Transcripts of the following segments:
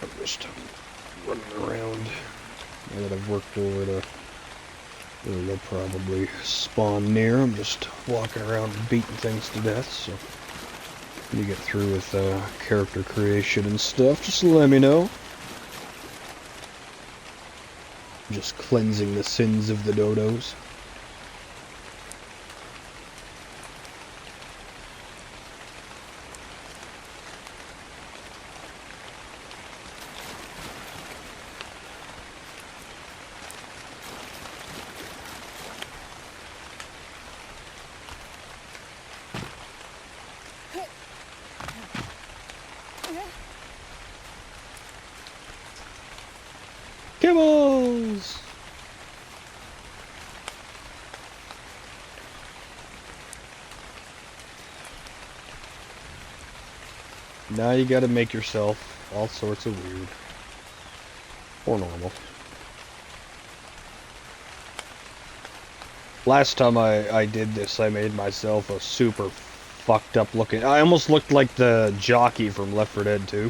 I'm just running around. Now that I've worked over to where they'll probably spawn near, I'm just walking around and beating things to death, so when you get through with character creation and stuff, just let me know. Just cleansing the sins of the dodos. Kibbles! Now you gotta make yourself all sorts of weird. Or normal. Last time I did this, I made myself a super fucked up looking... I almost looked like the jockey from Left 4 Dead 2.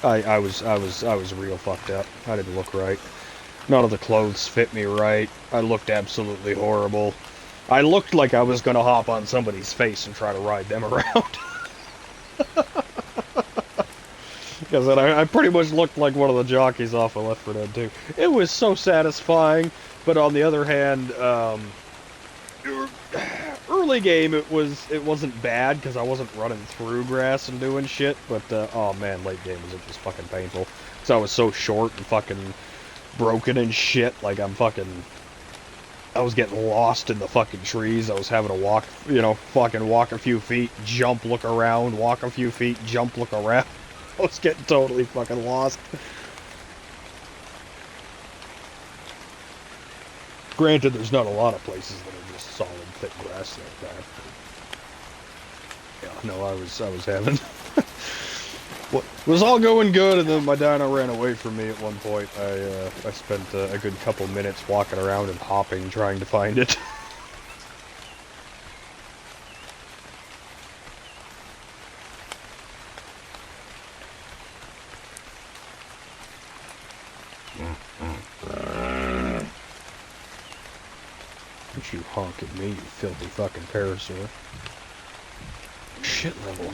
I was real fucked up. I didn't look right. None of the clothes fit me right. I looked absolutely horrible. I looked like I was gonna hop on somebody's face and try to ride them around. Because I pretty much looked like one of the jockeys off of Left 4 Dead 2. It was so satisfying, but on the other hand, early game it wasn't bad because I wasn't running through grass and doing shit, but oh man, late game was just fucking painful. Because I was so short and fucking broken and shit, like I was getting lost in the fucking trees. I was having to walk, you know, fucking walk a few feet, jump, look around, walk a few feet, jump, look around. I was getting totally fucking lost. Granted, there's not a lot of places that are just solid, thick grass like that. Yeah, no, I was having... Well, it was all going good, and then my dino ran away from me at one point. I spent a good couple minutes walking around and hopping, trying to find it. Don't you honk at me, you filthy fucking parasaur. Shit level.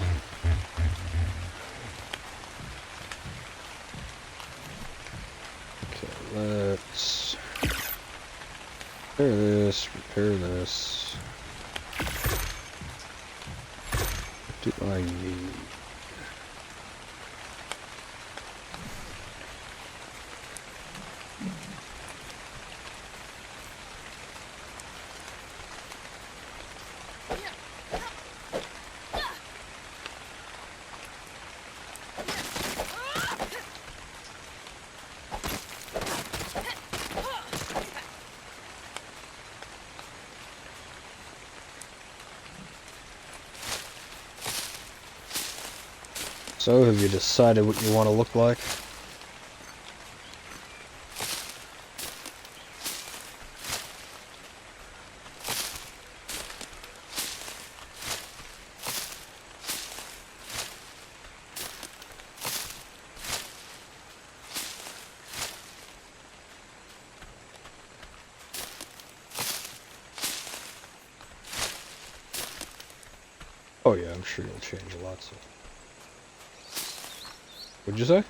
Let's repair this. What do I need? So, have you decided what you want to look like? Oh yeah, I'm sure you'll change a lot, so... What'd you say?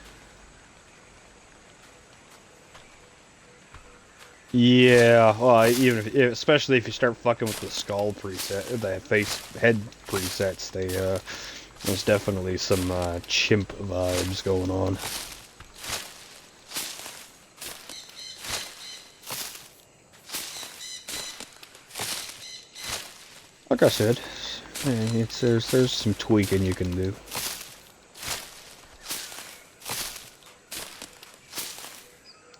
Yeah, well, especially if you start fucking with the skull preset, the head presets, there's definitely some chimp vibes going on. Like I said, there's some tweaking you can do.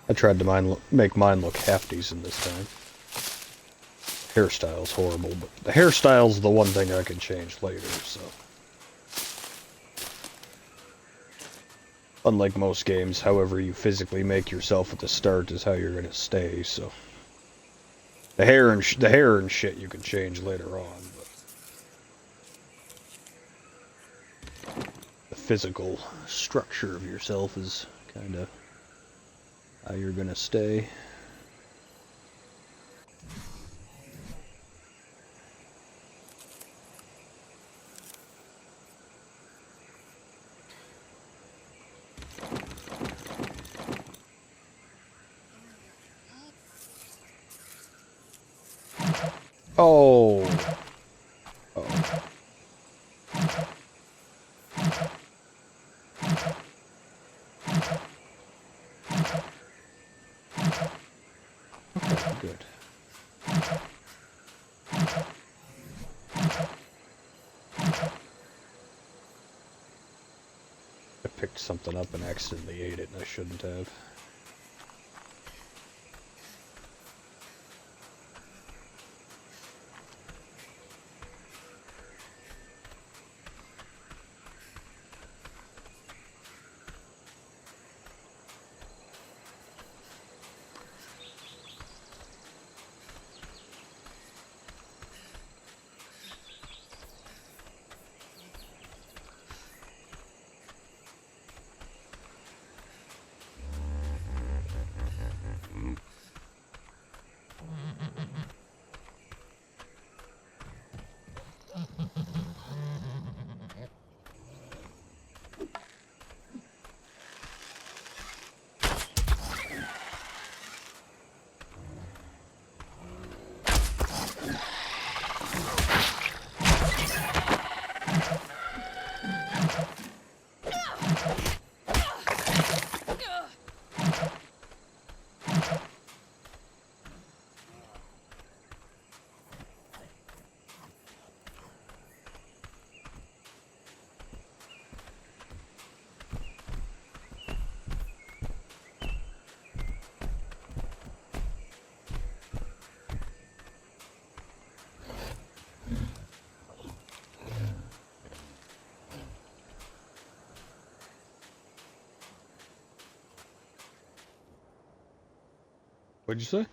I tried to make mine look half decent this time. Hairstyle's horrible, but the hairstyle's the one thing I can change later, so. Unlike most games, however you physically make yourself at the start is how you're gonna stay, so. The hair and shit you can change later on, but the physical structure of yourself is kind of how you're gonna stay. Oh. Oh. Okay, good. I picked something up and accidentally ate it, and I shouldn't have. What'd you say?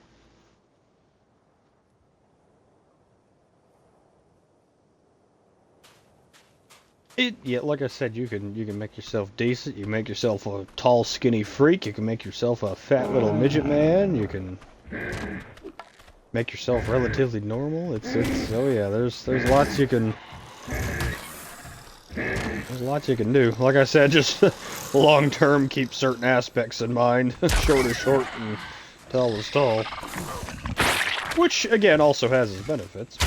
Yeah, like I said, you can make yourself decent. You can make yourself a tall, skinny freak. You can make yourself a fat little midget man. You can make yourself relatively normal. It's oh yeah, there's lots you can do. Like I said, just long term, keep certain aspects in mind. Short is short and tall is tall. Which again also has its benefits.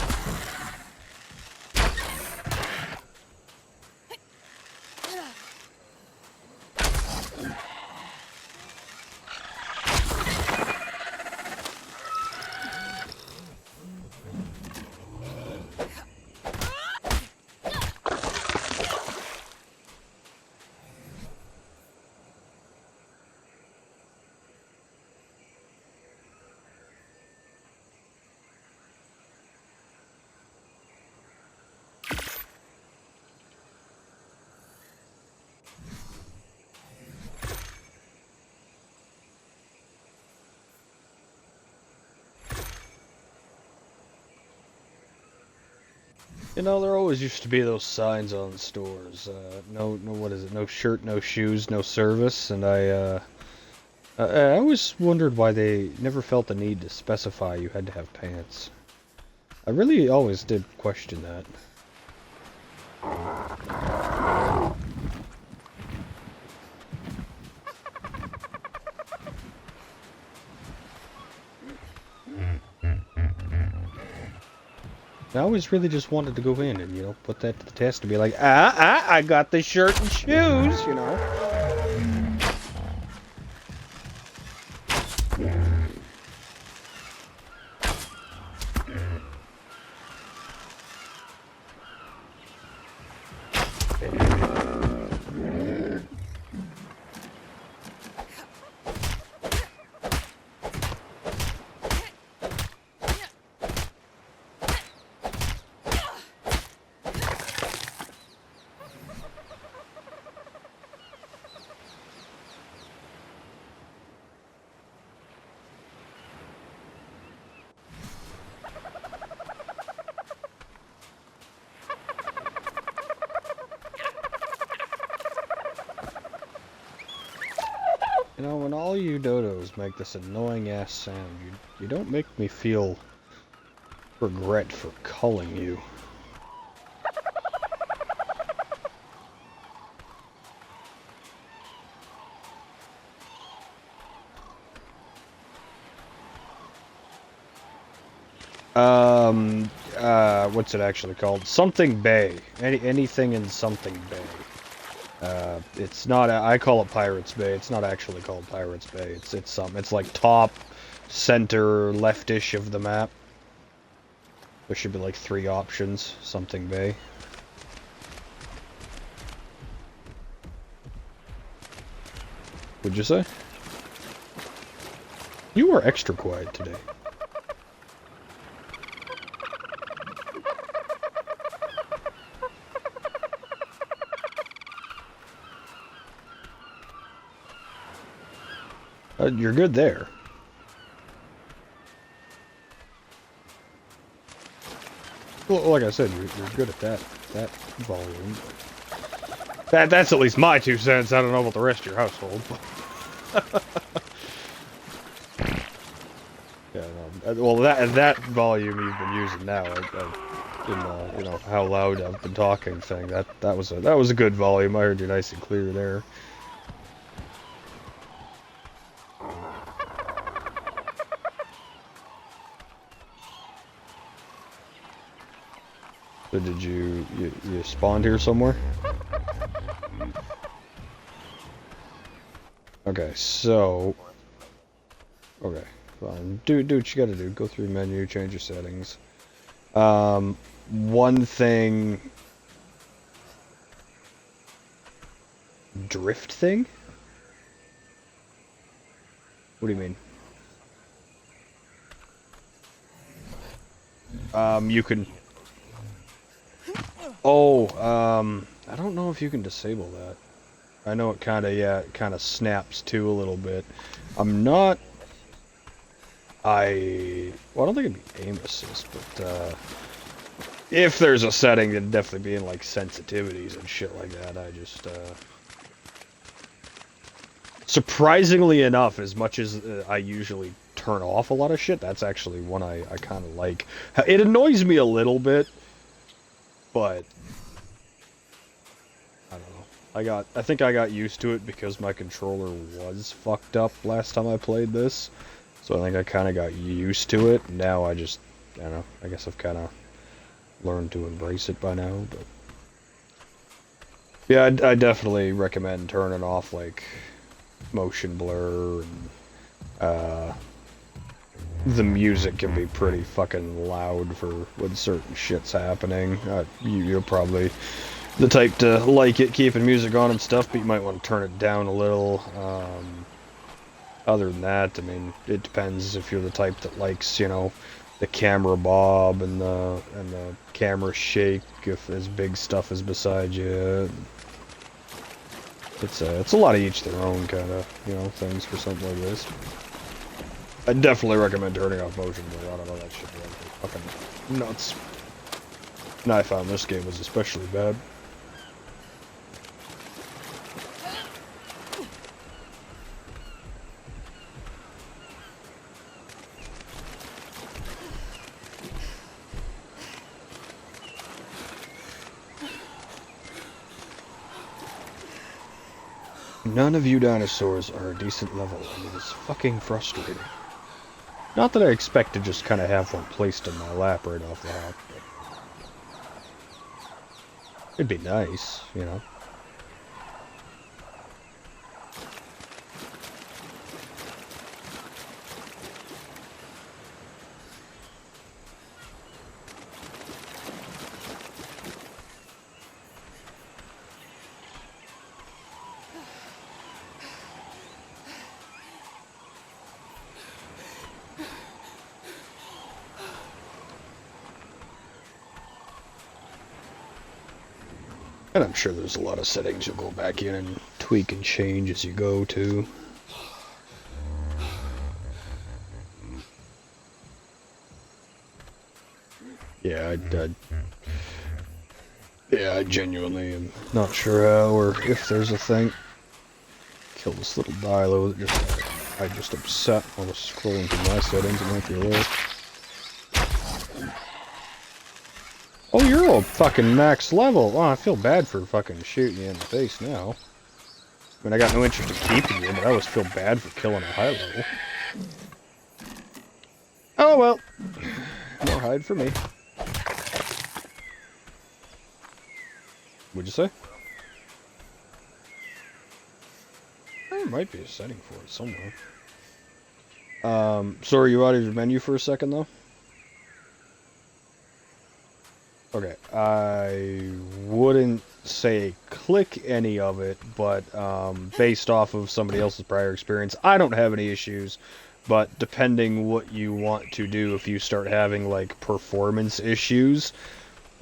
You know, there always used to be those signs on stores. What is it? No shirt, no shoes, no service. And I always wondered why they never felt the need to specify you had to have pants. I really always did question that. I always really just wanted to go in and, you know, put that to the test and be like, I got the shirt and shoes, you know. You know, when all you dodos make this annoying ass sound, you don't make me feel regret for culling you. What's it actually called? Something Bay. Anything in Something Bay. It's not. I call it Pirates Bay. It's not actually called Pirates Bay. It's like top, center, leftish of the map. There should be like 3 options. Something Bay. What'd you say? You are extra quiet today. You're good there. Well, like I said, you're good at that volume. That's at least my 2 cents. I don't know about the rest of your household. Yeah, no. Well, that volume you've been using now, in you know how loud I've been talking thing. That was a good volume. I heard you nice and clear there. So did you spawned here somewhere? Okay, so okay, fine. Do what you gotta do. Go through menu, change your settings. One thing. Drift thing? What do you mean? You can. Oh, I don't know if you can disable that. I know it kind of snaps to a little bit. I'm not. Well, I don't think it'd be aim assist, but if there's a setting, it'd definitely be in like sensitivities and shit like that. I just surprisingly enough, as much as I usually turn off a lot of shit, that's actually one I kind of like. It annoys me a little bit, but I don't know. I think I got used to it because my controller was fucked up last time I played this. So I think I kind of got used to it. Now I don't know, I guess I've kind of learned to embrace it by now, but yeah, I definitely recommend turning off like motion blur and the music can be pretty fucking loud for when certain shit's happening. You're probably the type to like it keeping music on and stuff, but you might want to turn it down a little. Other than that, I mean, it depends if you're the type that likes, you know, the camera bob and the camera shake if as big stuff is beside you. It's a lot of each their own kind of, you know, things for something like this. I definitely recommend turning off motion blur. I don't know, that shit is fucking nuts. And I found this game was especially bad. None of you dinosaurs are a decent level, and it is fucking frustrating. Not that I expect to just kind of have one placed in my lap right off the hop, but it'd be nice, you know. And I'm sure there's a lot of settings you'll go back in and tweak and change as you go, too. Yeah, I genuinely am not sure how or if there's a thing. Kill this little Dilo that I just upset while I was scrolling through my settings and went through those. Oh, you're a fucking max level. Oh, I feel bad for fucking shooting you in the face now. I mean, I got no interest in keeping you, but I always feel bad for killing a high level. Oh well. More hide for me. What'd you say? There might be a setting for it somewhere. So are you out of your menu for a second, though? Okay, I wouldn't say click any of it, but based off of somebody else's prior experience, I don't have any issues, but depending what you want to do, if you start having, like, performance issues,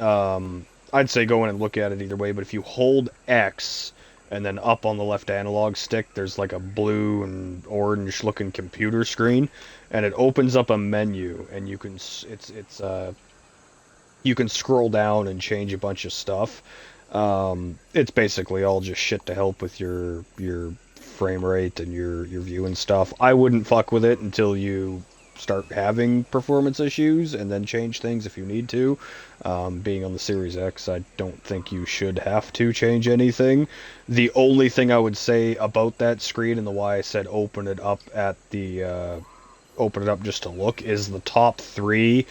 I'd say go in and look at it either way, but if you hold X and then up on the left analog stick, there's like a blue and orange looking computer screen, and it opens up a menu, and you can you can scroll down and change a bunch of stuff. It's basically all just shit to help with your frame rate and your view and stuff. I wouldn't fuck with it until you start having performance issues, and then change things if you need to. Being on the Series X, I don't think you should have to change anything. The only thing I would say about that screen, and the why I said open it up at the open it up just to look, is the top three: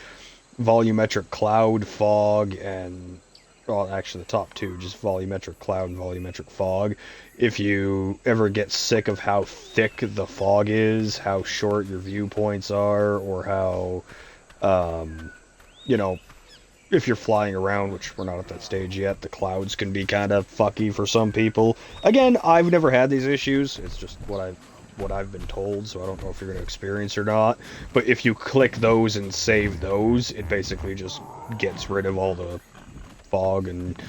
volumetric cloud, fog, and, well, actually the top two, just volumetric cloud and volumetric fog. If you ever get sick of how thick the fog is, how short your viewpoints are, or how, you know, if you're flying around, which we're not at that stage yet, the clouds can be kind of fucky for some people. Again, I've never had these issues. It's just what I've been told, so I don't know if you're going to experience or not. But if you click those and save those, it basically just gets rid of all the fog and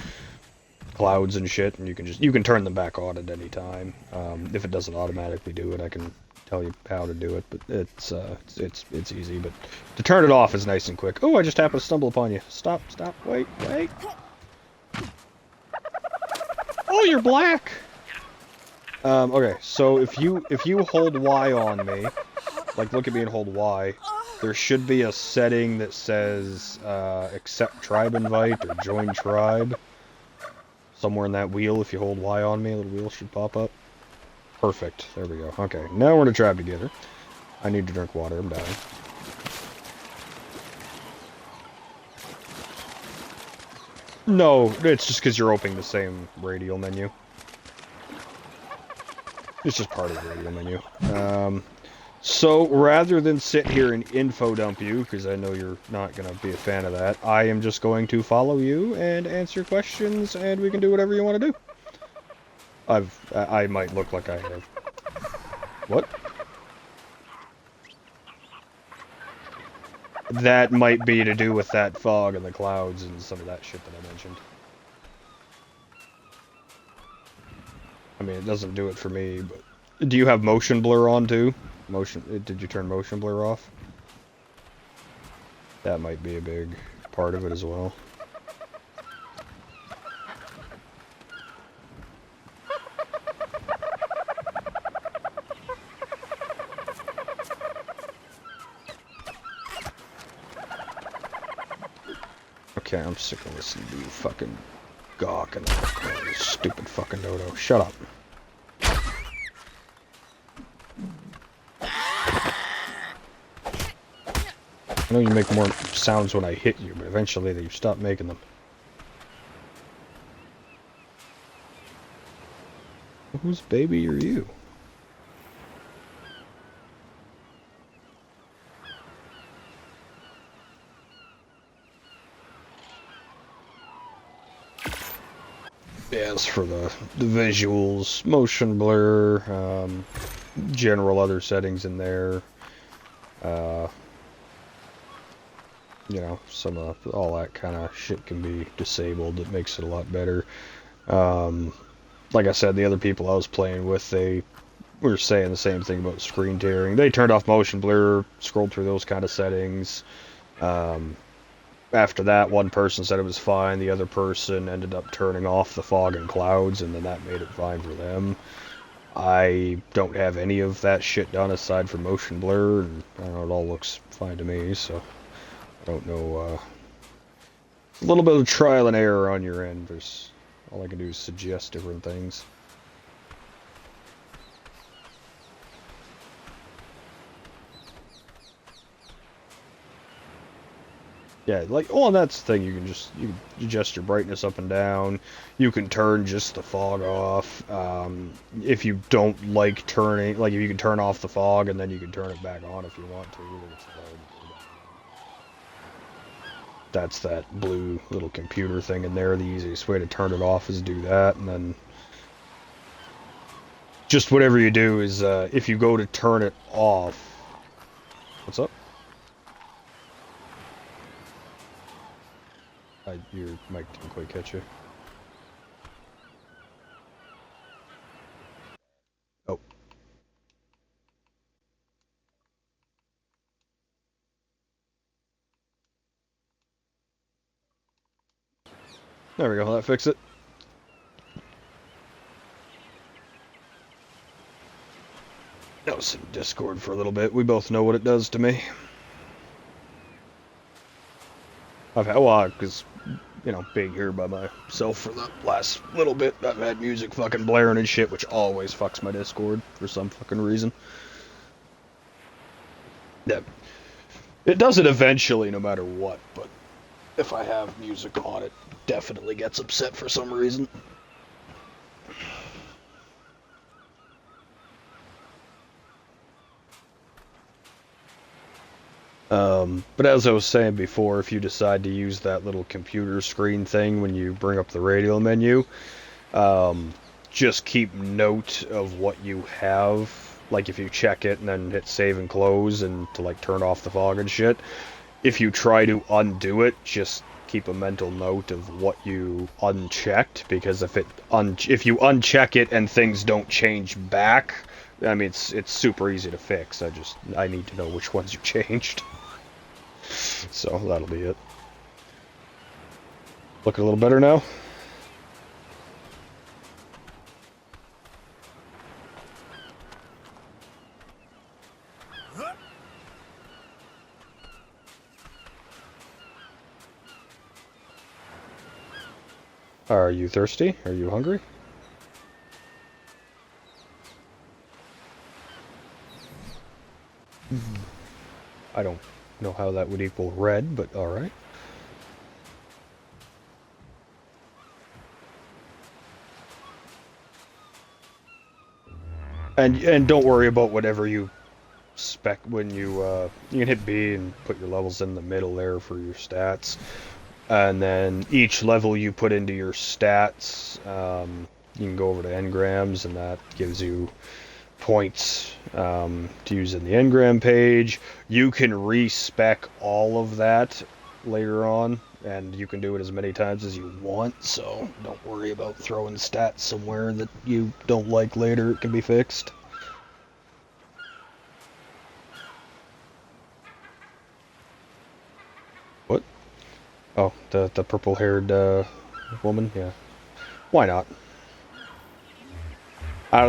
clouds and shit, and you can turn them back on at any time. If it doesn't automatically do it, I can tell you how to do it, but it's easy. But to turn it off is nice and quick. Oh, I just happened to stumble upon you. Stop, wait. Oh, you're black. Okay, so if you hold Y on me, like look at me and hold Y, there should be a setting that says accept tribe invite or join tribe. Somewhere in that wheel, if you hold Y on me, a little wheel should pop up. Perfect. There we go. Okay, now we're in a tribe together. I need to drink water. I'm dying. No, it's just because you're opening the same radial menu. It's just part of the radial menu. So, rather than sit here and info dump you, because I know you're not going to be a fan of that, I am just going to follow you and answer questions, and we can do whatever you want to do. I might look like I have... What? That might be to do with that fog and the clouds and some of that shit that I mentioned. I mean, it doesn't do it for me, but... Do you have motion blur on, too? Did you turn motion blur off? That might be a big part of it as well. Okay, I'm sick of listening to you fucking gawk and this stupid fucking dodo. Shut up. I know you make more sounds when I hit you, but eventually you stop making them. Whose baby are you? Yeah, as for the visuals, motion blur, general other settings in there, you know, some of all that kind of shit can be disabled. It makes it a lot better. Like I said, the other people I was playing with, they were saying the same thing about screen tearing. They turned off motion blur, scrolled through those kind of settings. After that, one person said it was fine. The other person ended up turning off the fog and clouds, and then that made it fine for them. I don't have any of that shit done aside from motion blur, and I don't know, it all looks fine to me, so I don't know, a little bit of trial and error on your end. There's, all I can do is suggest different things. Yeah, like, oh, and that's the thing, you can adjust your brightness up and down, you can turn just the fog off, if you don't like turning, like, if you can turn off the fog, and then you can turn it back on if you want to. That's that blue little computer thing in there. The easiest way to turn it off is do that, and then just whatever you do is, if you go to turn it off, what's up? Your mic didn't quite catch you. Oh, there we go. That fixed it. That was in Discord for a little bit. We both know what it does to me. I've had, well, because, you know, being here by myself for the last little bit, I've had music fucking blaring and shit, which always fucks my Discord for some fucking reason. Yeah. It does it eventually, no matter what, but if I have music on, it definitely gets upset for some reason. But as I was saying before, if you decide to use that little computer screen thing when you bring up the radio menu, um, just keep note of what you have. Like if you check it and then hit save and close and to like turn off the fog and shit, if you try to undo it, just keep a mental note of what you unchecked, because if you uncheck it and things don't change back, I mean it's super easy to fix. I need to know which ones you changed. So that'll be it. Looking a little better now? Are you thirsty? Are you hungry? I don't know how that would equal red, but alright. And don't worry about whatever you spec when you can hit B and put your levels in the middle there for your stats. And then each level you put into your stats, you can go over to engrams, and that gives you points to use in the engram page. You can respec all of that later on, and you can do it as many times as you want, so don't worry about throwing stats somewhere that you don't like later. It can be fixed. What? Oh, the purple-haired woman? Yeah. Why not?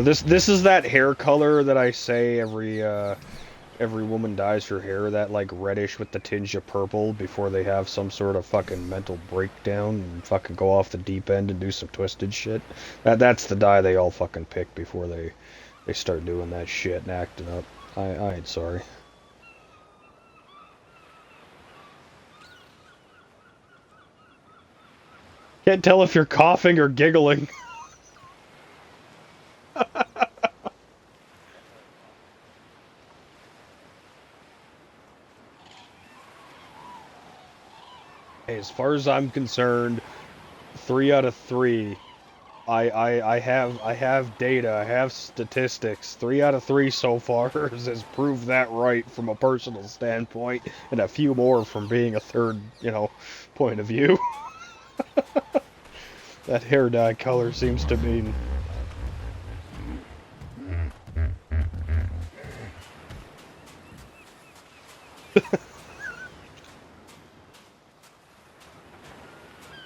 This is that hair color that I say every woman dyes her hair, that like reddish with the tinge of purple, before they have some sort of fucking mental breakdown and fucking go off the deep end and do some twisted shit. That's the dye they all fucking pick before they start doing that shit and acting up. I ain't sorry. Can't tell if you're coughing or giggling. As far as I'm concerned, 3 out of 3. I have data, I have statistics. 3 out of 3 so far has proved that right from a personal standpoint, and a few more from being a third, point of view. That hair dye color seems to mean.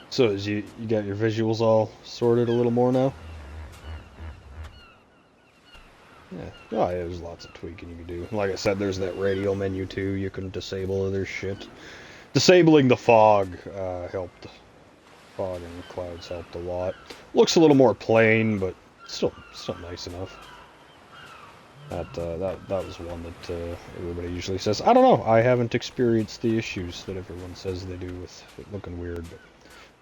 So is you got your visuals all sorted a little more now? Yeah, oh, yeah, there's lots of tweaking you can do. Like I said, there's that radio menu too. You can disable other shit. Disabling the fog helped. Fog and clouds helped a lot. Looks a little more plain, but still nice enough. That was one that everybody usually says. I don't know. I haven't experienced the issues that everyone says they do with it looking weird, but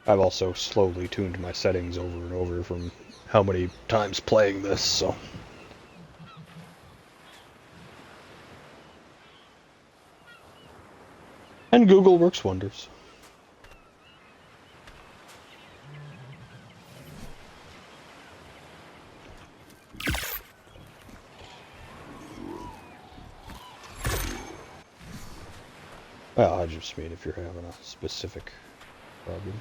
I've also slowly tuned my settings over and over from how many times playing this, so. And Google works wonders. Well, I just mean if you're having a specific problem.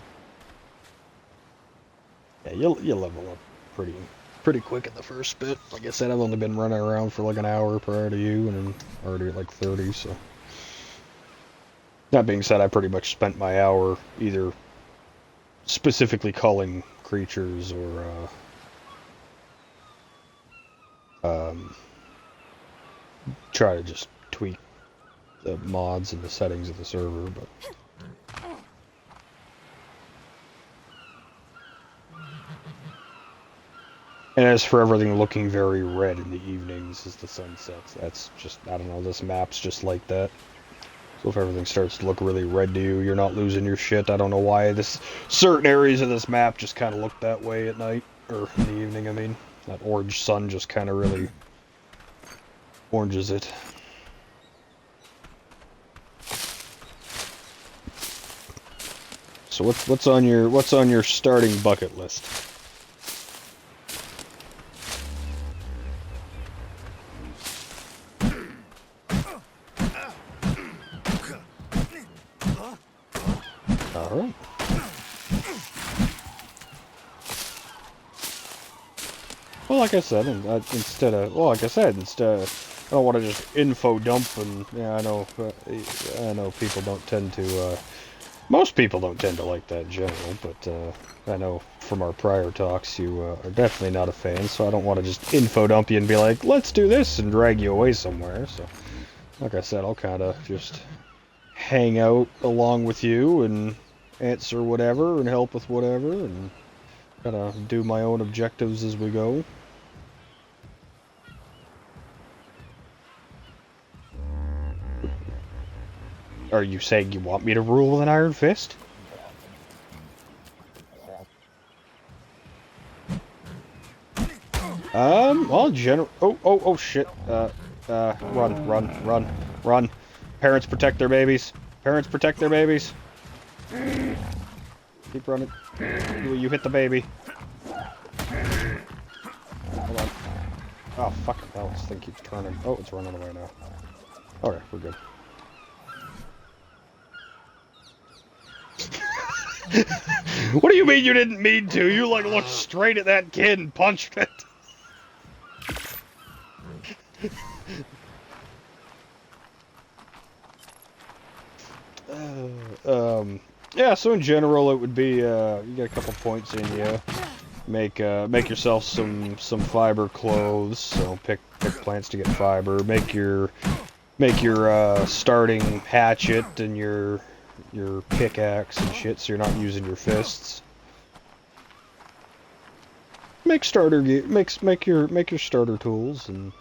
Yeah, you'll level up pretty quick in the first bit. Like I said, I've only been running around for like an hour prior to you, and I'm already at like 30, so. That being said, I pretty much spent my hour either specifically culling creatures or try to just tweak the mods and the settings of the server, but and as for everything looking very red in the evenings as the sun sets, that's just, I don't know, this map's just like that. So if everything starts to look really red to you, you're not losing your shit. I don't know why certain areas of this map just kind of look that way at night, or in the evening, I mean. That orange sun just kind of really oranges it. So what's on your starting bucket list? All right. Well, like I said, instead, I don't want to just info dump, and yeah, I know people don't tend to, most people don't tend to like that in general, but I know from our prior talks you are definitely not a fan, so I don't want to just info dump you and be like, let's do this, and drag you away somewhere. So, like I said, I'll kind of just hang out along with you and answer whatever and help with whatever, and kind of do my own objectives as we go. Are you saying you want me to rule with an iron fist? Well, oh, shit. Run. Parents protect their babies. Parents protect their babies. Keep running. You hit the baby. Hold on. Oh, fuck. Oh, this thing keeps turning. Oh, it's running away now. Alright, we're good. What do you mean you didn't mean to? You, like, looked straight at that kid and punched it. Yeah, so in general it would be, you get a couple points in you. Make yourself some fiber clothes, so pick plants to get fiber. Make your starting hatchet and your pickaxe and shit, so you're not using your fists. Make your starter tools and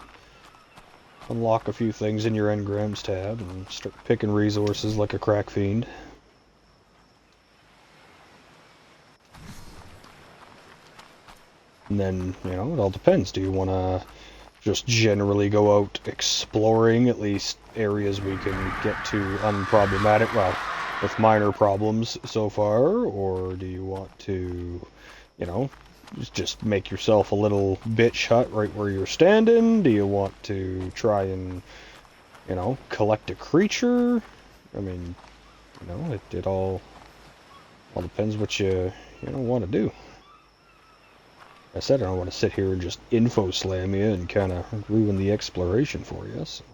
unlock a few things in your engrams tab and start picking resources like a crack fiend. And then, you know, it all depends. Do you want to just generally go out exploring at least areas we can get to unproblematic, well, with minor problems so far, or do you want to, you know, just make yourself a little bitch hut right where you're standing? Do you want to try and, you know, collect a creature? I mean, you know, it all depends what you want to do. I said I don't want to sit here and just info slam you and kind of ruin the exploration for you. So.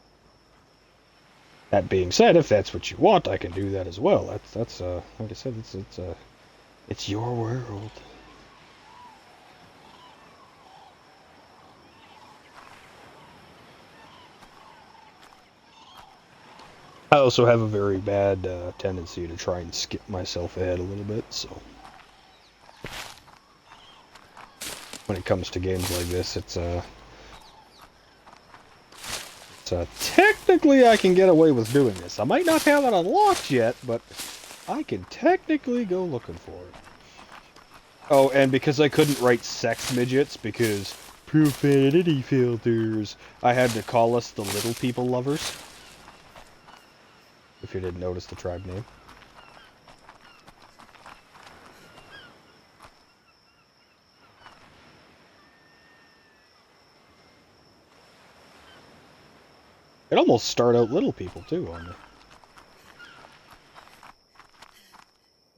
That being said, if that's what you want, I can do that as well. That's like I said, it's your world. I also have a very bad tendency to try and skip myself ahead a little bit, so when it comes to games like this, technically I can get away with doing this. I might not have it unlocked yet, but I can technically go looking for it. Oh, and because I couldn't write sex midgets because profanity filters, I had to call us the Little People Lovers. If you didn't notice the tribe name. It almost start out Little People too on me.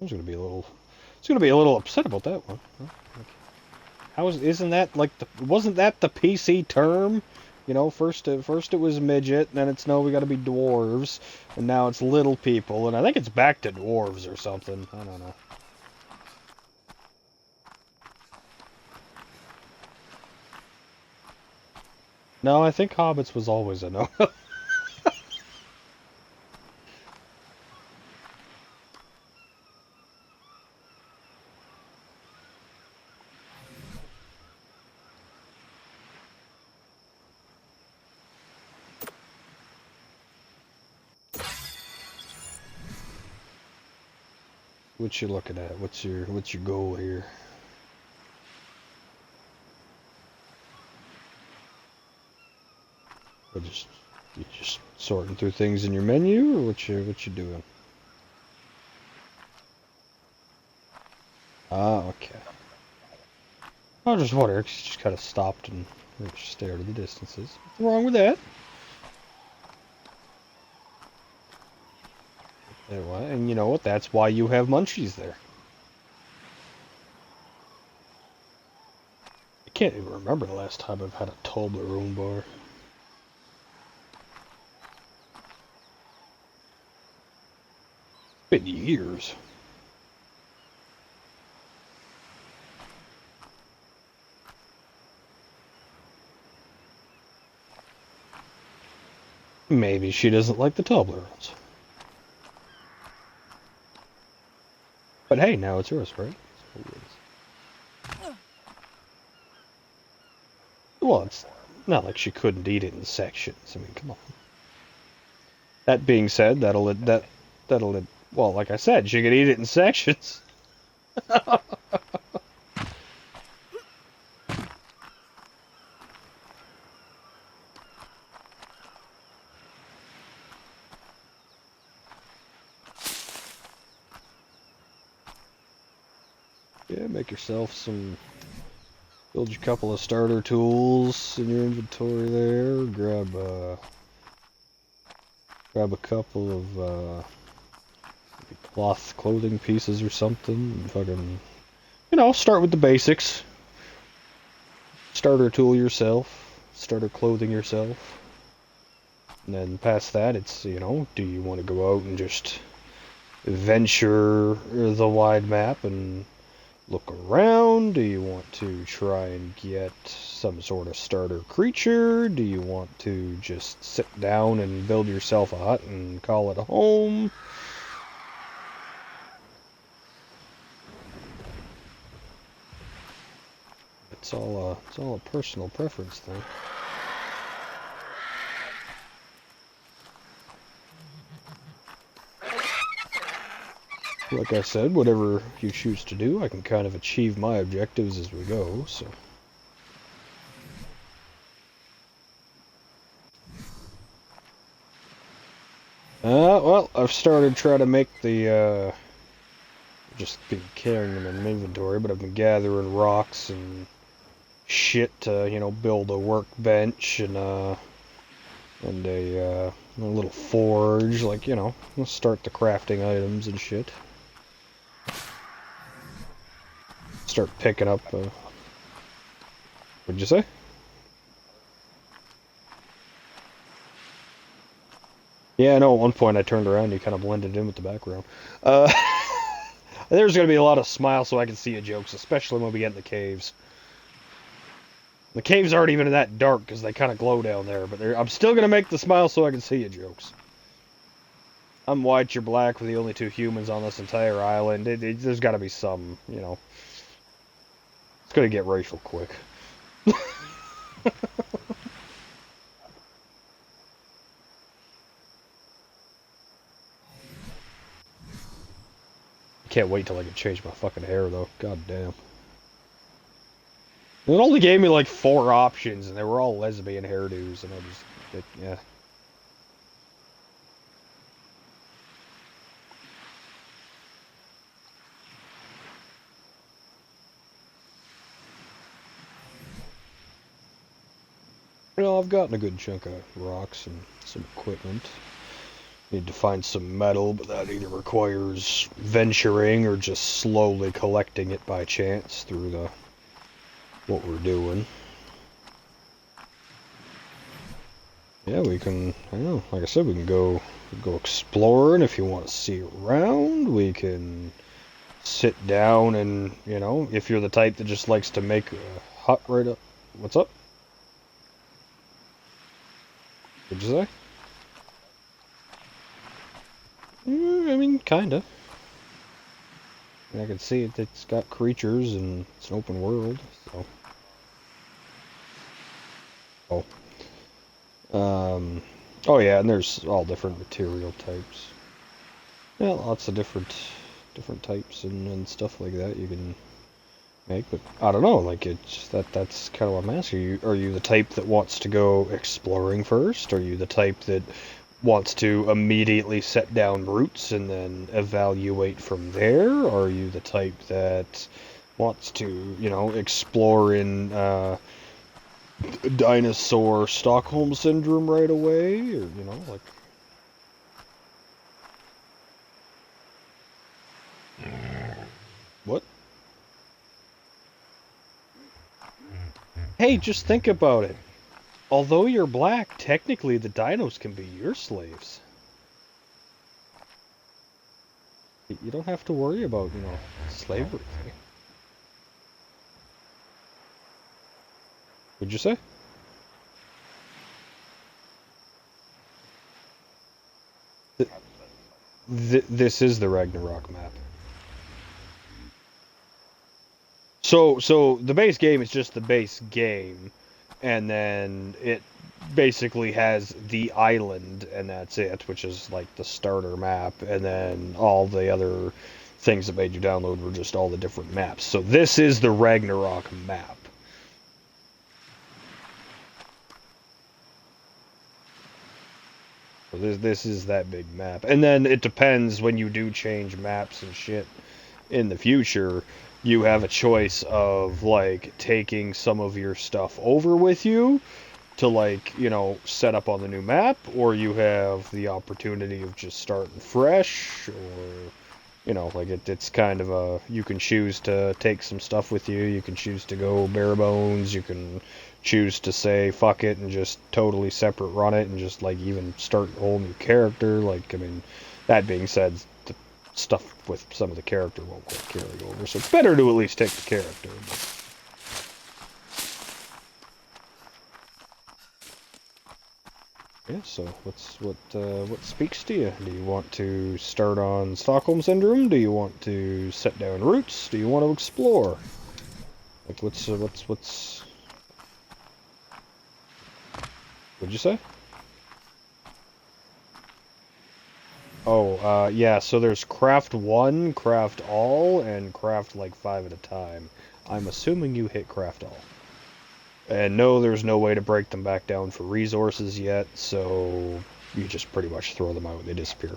I was gonna be a little upset about that one. Isn't that like wasn't that the PC term? You know, first it was midget, and then it's no, we got to be dwarves, and now it's little people, and I think it's back to dwarves or something. I don't know. No, I think hobbits was always a no. What you looking at? What's your goal here? Or you just sorting through things in your menu, or what you doing? Ah, okay. I was just wondering, 'cause you just kind of stopped and stared at the distances. What's wrong with that? And you know what? That's why you have munchies there. I can't even remember the last time I've had a Toblerone bar. Been years. Maybe she doesn't like the Toblerones. But hey, now it's yours, right? Well, it's not like she couldn't eat it in sections. I mean, come on. That being said, well, like I said, she could eat it in sections. Yeah, make yourself some. Build your couple of starter tools in your inventory there. Grab a couple of cloth clothing pieces or something. And fucking, start with the basics. Starter tool yourself. Starter clothing yourself. And then past that, it's, do you want to go out and just venture the wide map and look around? Do you want to try and get some sort of starter creature? Do you want to just sit down and build yourself a hut and call it a home? It's all a personal preference thing. Like I said, whatever you choose to do, I can kind of achieve my objectives as we go, so. Well, I've started trying to make the, just been carrying them in inventory, but I've been gathering rocks and shit to, build a workbench and a little forge, like, let's start the crafting items and shit. Start picking up, what'd you say? Yeah, I know at one point I turned around and you kind of blended in with the background. There's going to be a lot of smile so I can see you jokes, especially when we get in the caves. The caves aren't even that dark because they kind of glow down there, but I'm still going to make the smile so I can see you jokes. I'm white, you're black, we're the only two humans on this entire island. There's got to be some, you know. It's gonna get racial quick. Can't wait till I can change my fucking hair, though. God damn. It only gave me like 4 options, and they were all lesbian hairdos, and yeah. Well, I've gotten a good chunk of rocks and some equipment. Need to find some metal, but that either requires venturing or just slowly collecting it by chance through what we're doing. Yeah, we can, I don't know, like I said, we can go exploring if you want to see around. We can sit down and, you know, if you're the type that just likes to make a hut right up. What's up? What'd you say? I mean, kinda. I can see it. It's got creatures and it's an open world, so. Oh yeah, and there's all different material types. Yeah, lots of different types and stuff like that you can make, but I don't know, like that's kind of what I'm asking you. Are you the type that wants to go exploring first? Are you the type that wants to immediately set down roots and then evaluate from there? Or are you the type that wants to, you know, explore in dinosaur Stockholm syndrome right away? Or, you know, like... What? Hey, just think about it. Although you're black, technically the dinos can be your slaves. You don't have to worry about, you know, slavery. What'd you say? This is the Ragnarok map. So the base game is just the base game, and then it basically has the island, and that's it, which is like the starter map, and then all the other things that made you download were just all the different maps. So this is the Ragnarok map. So this is that big map. And then it depends when you do change maps and shit in the future. You have a choice of, like, taking some of your stuff over with you to, like, you know, set up on the new map, or you have the opportunity of just starting fresh, or, you know, like, it's kind of a, you can choose to take some stuff with you can choose to go bare bones, you can choose to say, fuck it, and just totally separate run it, and just, like, even start a whole new character. Like, I mean, that being said, stuff with some of the character won't quite carry over, so it's better to at least take the character. Yeah, so what speaks to you? Do you want to start on Stockholm Syndrome? Do you want to set down roots? Do you want to explore? Like, what's what'd you say? Oh, yeah, so there's craft 1, craft all, and craft like 5 at a time. I'm assuming you hit craft all. And no, there's no way to break them back down for resources yet, so you just pretty much throw them out and they disappear.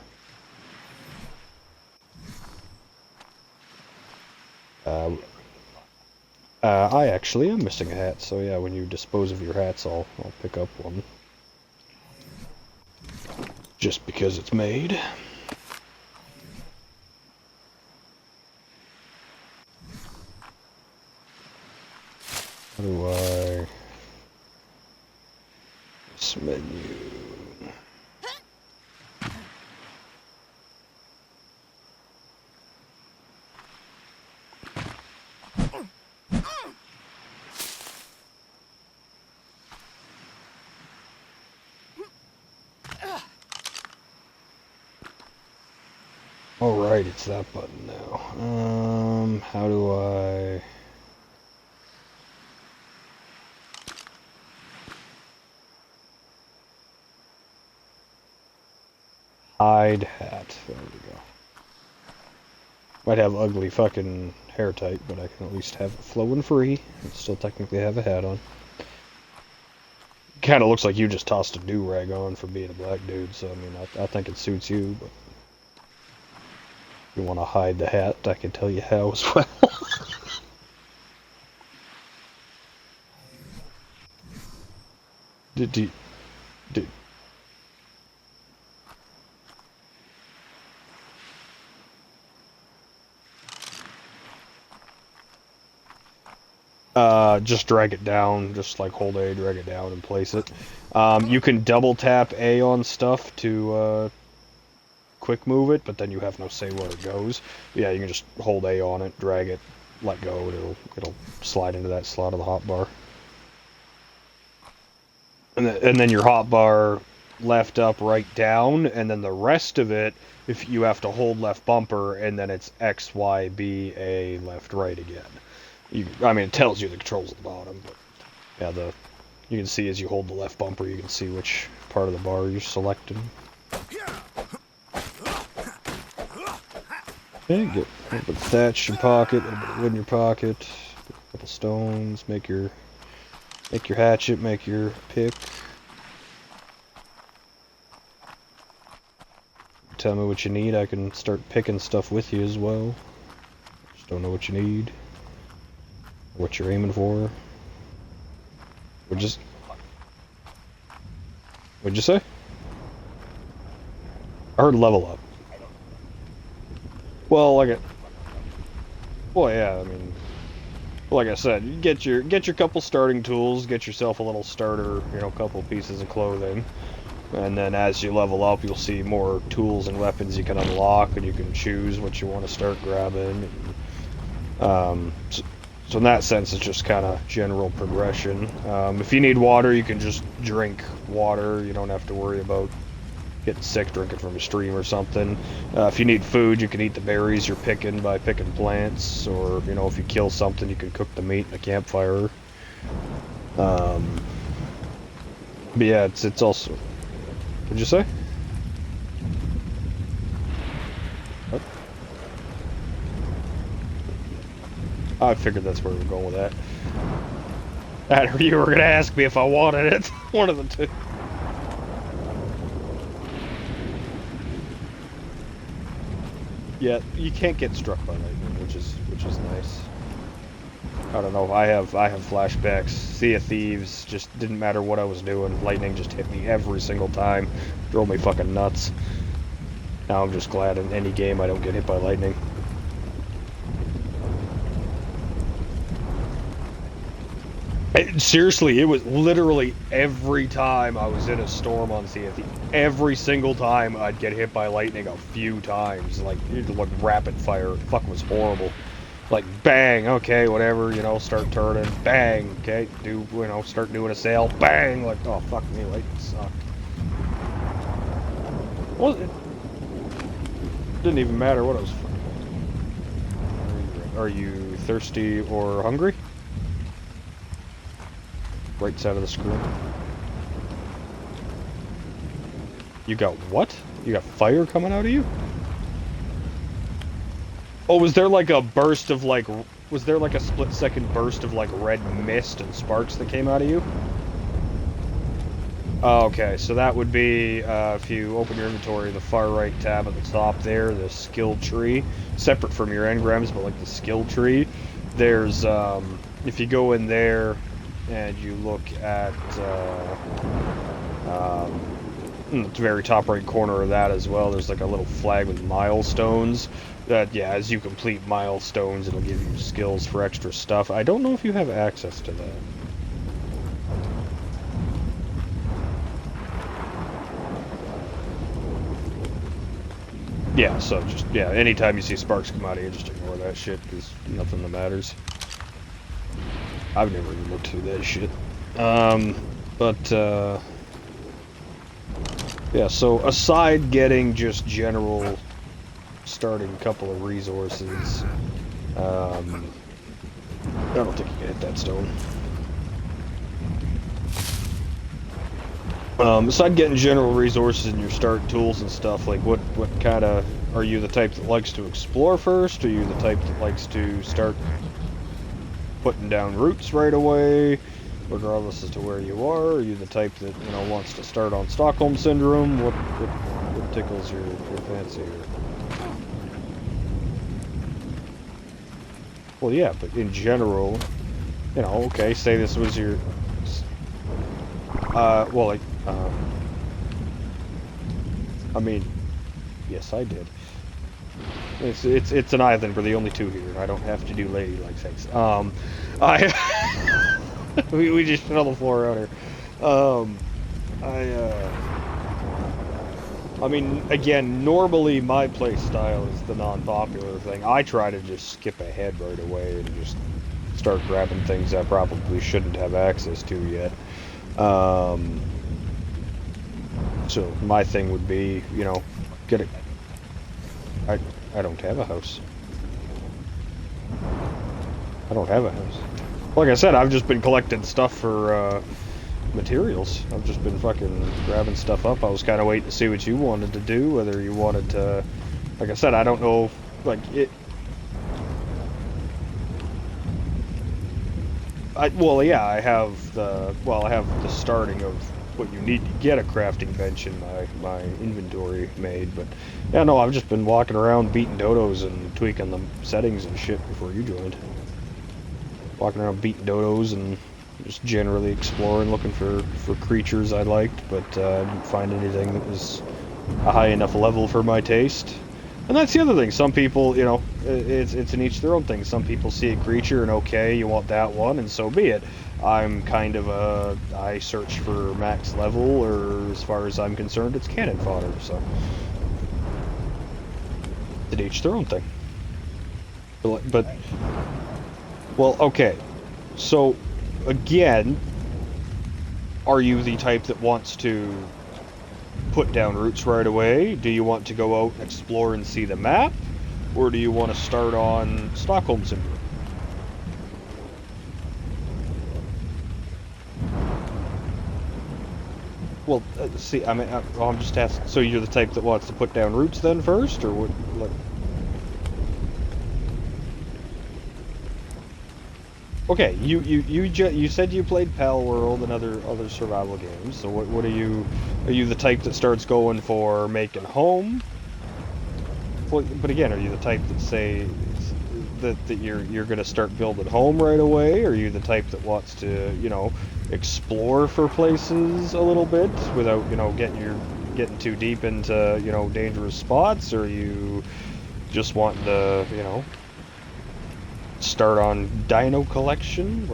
I actually am missing a hat, so yeah, when you dispose of your hats, I'll pick up one. Just because it's made. How do I... This menu... Alright, it's that button now. How do I... Hide hat. There we go. Might have ugly fucking hair type, but I can at least have it flowing free and still technically have a hat on. Kind of looks like you just tossed a do-rag on for being a black dude, so I mean, I think it suits you, but if you want to hide the hat, I can tell you how as well. Did just drag it down, just like hold A, drag it down and place it. You can double tap A on stuff to quick move it, but then you have no say where it goes. Yeah, you can just hold A on it, drag it, let go, and it'll slide into that slot of the hotbar. And then your hotbar left, up, right, down, and then the rest of it, if you have to hold left bumper, and then it's X, Y, B, A, left, right again. I mean, it tells you the controls at the bottom, but yeah, you can see as you hold the left bumper, you can see which part of the bar you're selecting. Okay, get a little bit of thatch in your pocket, a little bit of wood in your pocket, a couple stones, make your hatchet, make your pick. Tell me what you need, I can start picking stuff with you as well. Just don't know what you need. What you're aiming for. What'd you say? I heard level up. Well, yeah, I mean, like I said, you get your couple starting tools, get yourself a little starter, couple pieces of clothing, and then as you level up, you'll see more tools and weapons you can unlock, and you can choose what you want to start grabbing. So in that sense, it's just kind of general progression. If you need water, you can just drink water. You don't have to worry about getting sick drinking from a stream or something. If you need food, you can eat the berries you're picking by picking plants, or if you kill something, you can cook the meat in a campfire. But yeah, it's also. What'd you say? What? I figured that's where we were going with that. Or you were gonna ask me if I wanted it. One of the two. Yeah, you can't get struck by lightning, which is nice. I don't know. I have flashbacks. Sea of Thieves just didn't matter what I was doing. Lightning just hit me every single time. Drove me fucking nuts. Now I'm just glad in any game I don't get hit by lightning. Seriously, it was literally every time I was in a storm on Sea of Thieves. Every single time I'd get hit by lightning a few times. Like rapid fire. Fuck, was horrible. Like, bang, okay, whatever, start turning. Bang, okay, start doing a sail. Bang, like, oh, fuck me, lightning sucked. Well, it didn't even matter what I was. Are you thirsty or hungry? Right side of the screen. You got what? You got fire coming out of you? Oh, was there like a burst of was there like a split-second burst of red mist and sparks that came out of you? Oh, okay, so that would be, if you open your inventory, the far right tab at the top there, the skill tree, separate from your engrams, but the skill tree, there's, if you go in there, and you look at the very top right corner of that as well, there's a little flag with milestones that, yeah, as you complete milestones, it'll give you skills for extra stuff. I don't know if you have access to that. Yeah, so just, yeah, anytime you see sparks come out of you, just ignore that shit, because nothing that matters. I've never even looked through that shit. Yeah, so aside getting just general starting couple of resources. I don't think you can hit that stone. Besides getting general resources and your start tools and stuff, like what kind of, are you the type that likes to explore first? Or are you the type that likes to start putting down roots right away, regardless as to where you are? Are you the type that, you know, wants to start on Stockholm Syndrome? What tickles your fancy here? Well, yeah, but in general, you know, okay, say this was your, well, like, I mean, yes, I did. It's an island. We're the only two here. I don't have to do ladylike things. I we just shit on the floor out here. I mean, again, normally my play style is the non-popular thing. I try to just skip ahead right away and just start grabbing things I probably shouldn't have access to yet. So my thing would be, you know, get it. I don't have a house. I don't have a house. Like I said, I've just been collecting stuff for materials. I've just been fucking grabbing stuff up. I was kind of waiting to see what you wanted to do, whether you wanted to, like I said, I don't know, like it. Well, yeah, I have the starting of what you need to get a crafting bench in my inventory made, but yeah, no, I've just been walking around beating dodos and tweaking the settings and shit before you joined. Walking around beating dodos and just generally exploring, looking for creatures I liked, but I didn't find anything that was a high enough level for my taste. And that's the other thing. Some people, you know, it's an each their own thing. Some people see a creature and okay, you want that one, and so be it. I'm kind of I search for max level, or as far as I'm concerned, it's cannon fodder, so. It's each their own thing. But well, okay. So, again, are you the type that wants to put down roots right away? Do you want to go out and explore and see the map? Or do you want to start on Stockholm Syndrome? Well, see, I mean, I'm just asking, so you're the type that wants to put down roots then first, or what, like? Okay, you said you played Pal World and other survival games. So what are you the type that starts going for making home? Well, but again, are you the type that say that you're gonna start building home right away? Or are you the type that wants to, you know, explore for places a little bit without, you know, getting too deep into, you know, dangerous spots? Or are you just wanting to, you know, start on dino collection?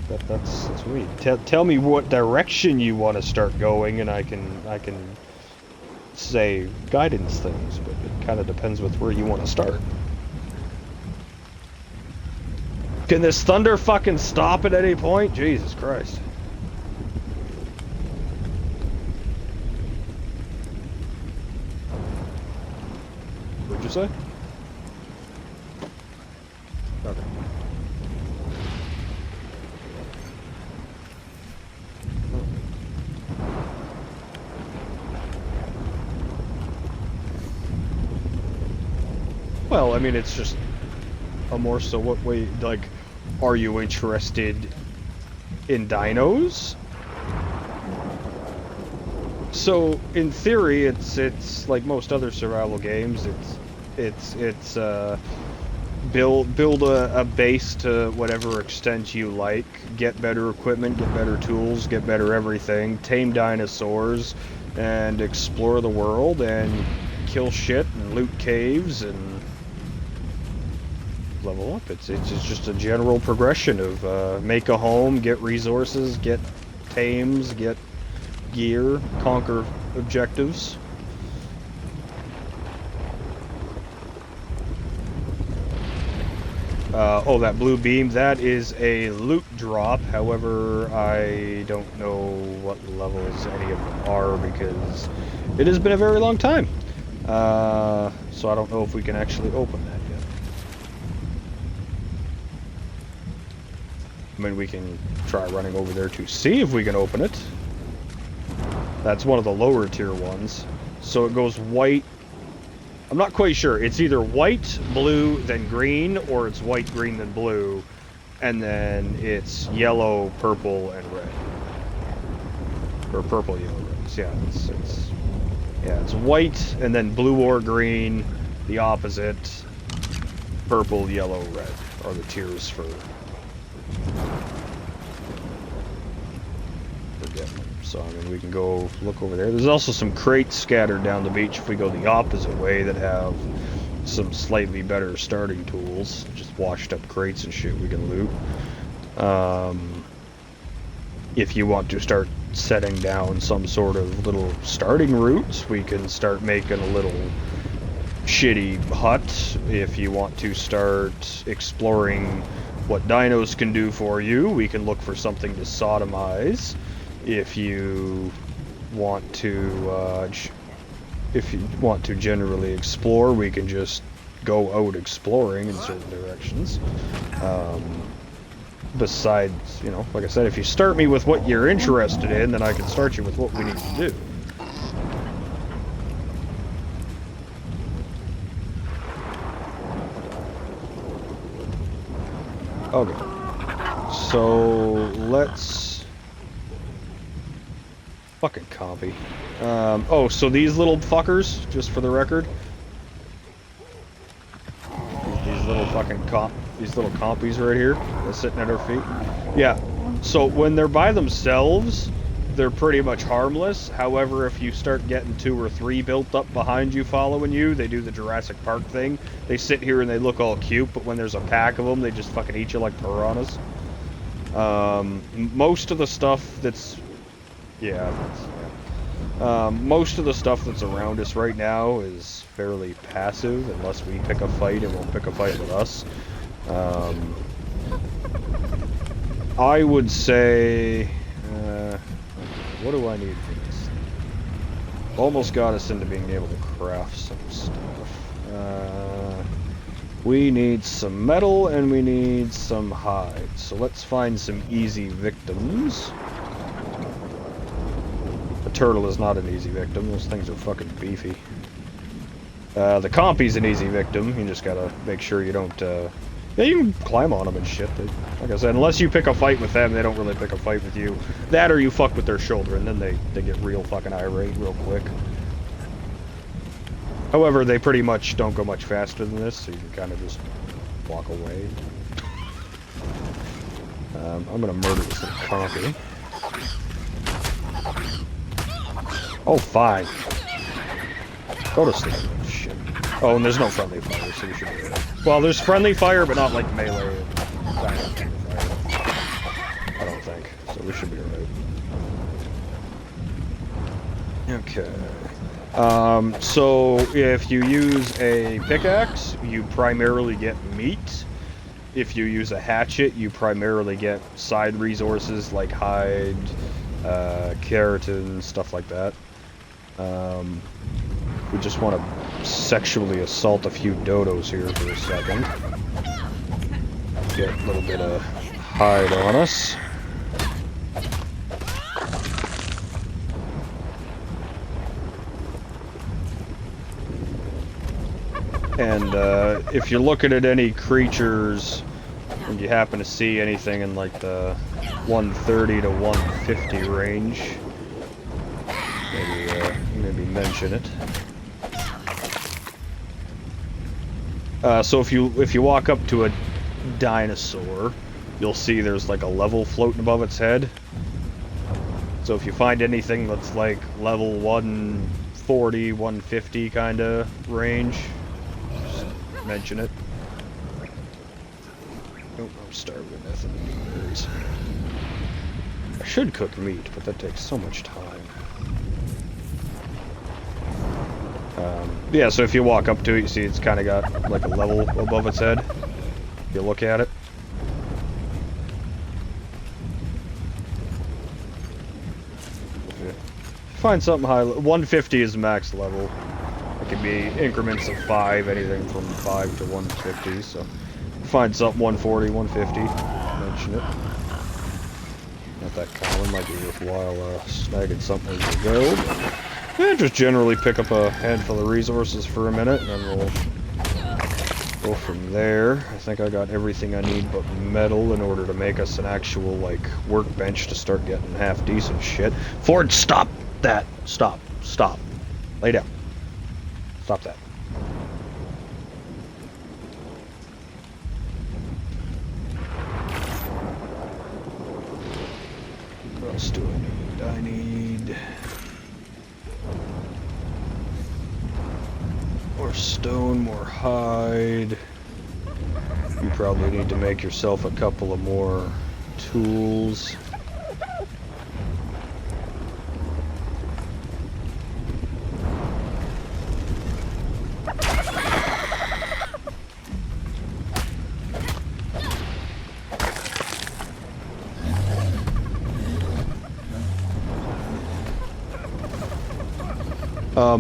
That's me. Tell me what direction you want to start going, and I can say guidance things, but it kind of depends with where you want to start. Can this thunder fucking stop at any point? Jesus Christ. What'd you say? Okay. Well, I mean, it's just a more so what way, like, are you interested in dinos? So, in theory, it's like most other survival games, it's build a base to whatever extent you like, get better equipment, get better tools, get better everything, tame dinosaurs, and explore the world, and kill shit, and loot caves, and level up. It's just a general progression of make a home, get resources, get tames, get gear, conquer objectives. Oh, that blue beam, that is a loot drop. However, I don't know what levels any of them are because it has been a very long time. So I don't know if we can actually open that yet. I mean, we can try running over there to see if we can open it. That's one of the lower tier ones. So it goes white. I'm not quite sure. It's either white, blue, then green, or it's white, green, then blue. And then it's yellow, purple, and red. Or purple, yellow, red. So yeah, it's white, and then blue or green, the opposite. Purple, yellow, red are the tiers for getting them. So, I mean, we can go look over there. There's also some crates scattered down the beach if we go the opposite way that have some slightly better starting tools. Just washed up crates and shit we can loot. If you want to start setting down some sort of little starting routes, we can start making a little shitty hut. If you want to start exploring what dinos can do for you, we can look for something to sodomize. If you want to generally explore, we can just go out exploring in certain directions. Besides, you know, like I said, if you start me with what you're interested in, then I can start you with what we need to do. Okay. So, let's... Fucking copy. Oh, so these little fuckers, just for the record. These little fucking these little compies right here, they're sitting at our feet. Yeah, so when they're by themselves, they're pretty much harmless. However, if you start getting 2 or 3 built up behind you following you, they do the Jurassic Park thing. They sit here and they look all cute, but when there's a pack of them, they just fucking eat you like piranhas. Most of the stuff that's... most of the stuff that's around us right now is fairly passive, unless we pick a fight. It won't pick a fight with us. I would say... what do I need for this? Almost got us into being able to craft some stuff. We need some metal and we need some hide. So let's find some easy victims. The turtle is not an easy victim. Those things are fucking beefy. The compy's an easy victim. You just gotta make sure you don't... yeah, you can climb on them and shit. Like I said, unless you pick a fight with them, they don't really pick a fight with you. That or you fuck with their shoulder, and then they get real fucking irate real quick. However, they pretty much don't go much faster than this, so you can kind of just walk away. I'm gonna murder this little compy. Oh, fine. Go to sleep. Shit. Oh, and there's no friendly fire, so we should be right. Well, there's friendly fire, but not like melee. I don't think. So we should be alright. Okay. So if you use a pickaxe, you primarily get meat. If you use a hatchet, you primarily get side resources like hide, keratin, stuff like that. We just want to sexually assault a few dodos here for a second. Get a little bit of hide on us. And if you're looking at any creatures and you happen to see anything in like the 130 to 150 range, maybe mention it. So if you walk up to a dinosaur, you'll see there's like a level floating above its head. So if you find anything that's like level 140, 150 kind of range, just mention it. Nope, I'm starving to death of berries. I should cook meat, but that takes so much time. Yeah, so if you walk up to it, you see it's kind of got like a level above its head. If you look at it. Find something high. 150 is max level. I can be increments of 5, anything from 5 to 150, so find something 140, 150, mention it. Not that common, might be worthwhile snagging something as you go. Yeah, just generally pick up a handful of resources for a minute, and then we'll go from there. I think I got everything I need but metal in order to make us an actual, like, workbench to start getting half-decent shit. Ford, stop that! Stop. Stop. Lay down. Stop that. What else do I need? More stone, more hide. You probably need to make yourself a couple of more tools.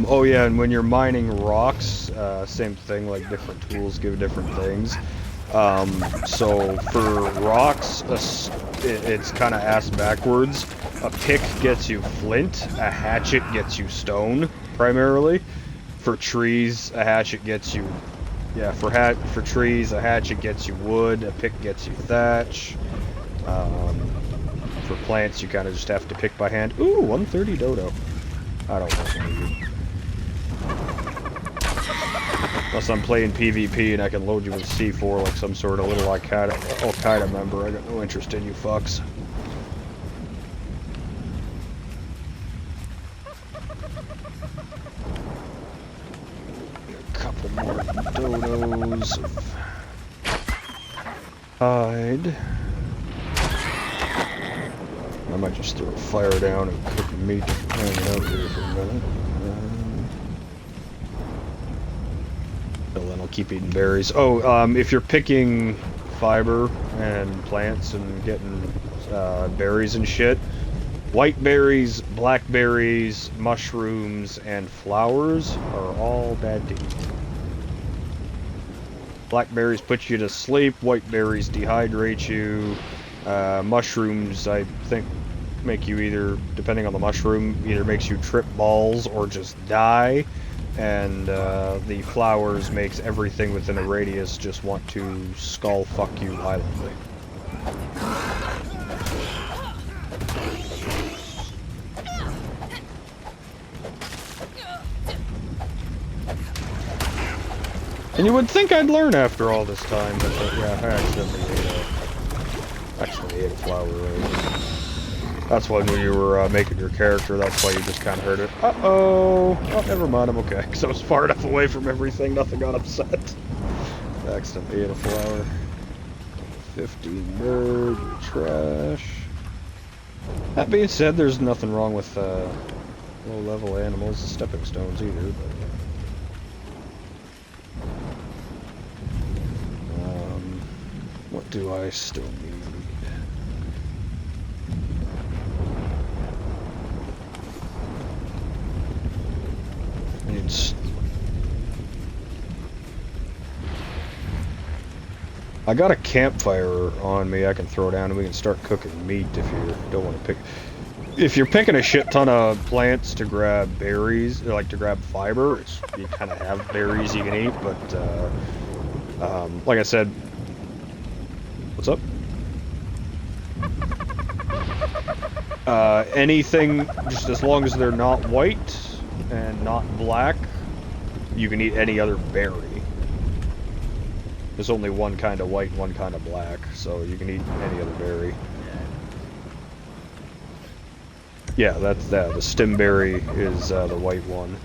Oh yeah, and when you're mining rocks, same thing, like different tools give different things. So for rocks, it's kind of ass backwards. A pick gets you flint, a hatchet gets you stone, primarily. For trees, a hatchet gets you... Yeah, for trees, a hatchet gets you wood, a pick gets you thatch. For plants, you kind of just have to pick by hand. Ooh, 130 dodo. I don't want one of you. Unless I'm playing PvP and I can load you with C4 like some sort of little Al-Qaeda member, I got no interest in you fucks. A couple more dodos of hide. I might just throw a fire down and cook meat hanging out here for a minute. Then I'll keep eating berries. Oh, if you're picking fiber and plants and getting berries and shit, white berries, blackberries, mushrooms, and flowers are all bad to eat. Blackberries put you to sleep, white berries dehydrate you, mushrooms, I think, make you either, depending on the mushroom, either makes you trip balls or just die. And the flowers makes everything within a radius just want to skull fuck you violently. And you would think I'd learn after all this time, but yeah, I accidentally ate a flower. Right? That's why when you were making your character, that's why you just kind of heard it. Uh-oh! Oh, never mind, I'm okay. Because I was far enough away from everything, nothing got upset. Accidentally ate a flower. 15 bird, trash. That being said, there's nothing wrong with low-level animals, stepping stones either. But, what do I still need? I got a campfire on me I can throw down and we can start cooking meat if you don't want to pick. If you're picking a shit ton of plants to grab berries, or like to grab fiber, you kind of have berries you can eat, but like I said, what's up? Anything, just as long as they're not white and not black, you can eat any other berry. There's only one kind of white and one kind of black, so you can eat any other berry. Yeah, that's that. The stemberry is the white one.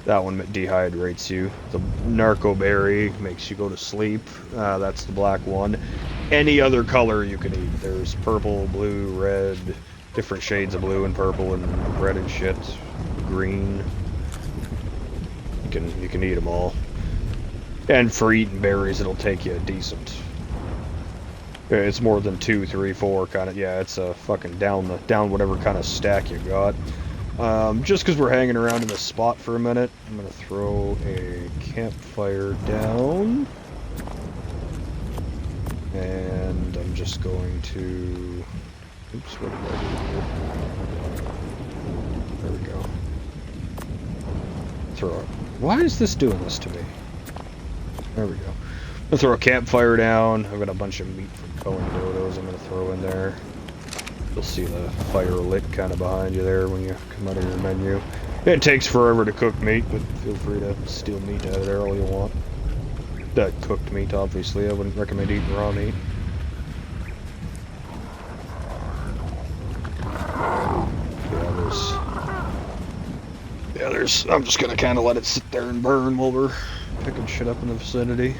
That one dehydrates you. The narco berry makes you go to sleep. That's the black one. Any other color you can eat. There's purple, blue, red, different shades of blue and purple and red and shit. Green. You can eat them all. And for eating berries, it'll take you a decent. It's more than 2, 3, 4 kind of. Yeah, it's a fucking down whatever kind of stack you got. Just because we're hanging around in this spot for a minute, I'm going to throw a campfire down. And I'm just going to... Oops, what did I do here? There we go. Throw it. Why is this doing this to me? There we go. I'm going to throw a campfire down. I've got a bunch of meat from Cohen Dodos I'm going to throw in there. You'll see the fire lit kind of behind you there when you come out of your menu. It takes forever to cook meat, but feel free to steal meat out of there all you want. That cooked meat, obviously. I wouldn't recommend eating raw meat. Yeah, there's... I'm just gonna kind of let it sit there and burn while we're picking shit up in the vicinity.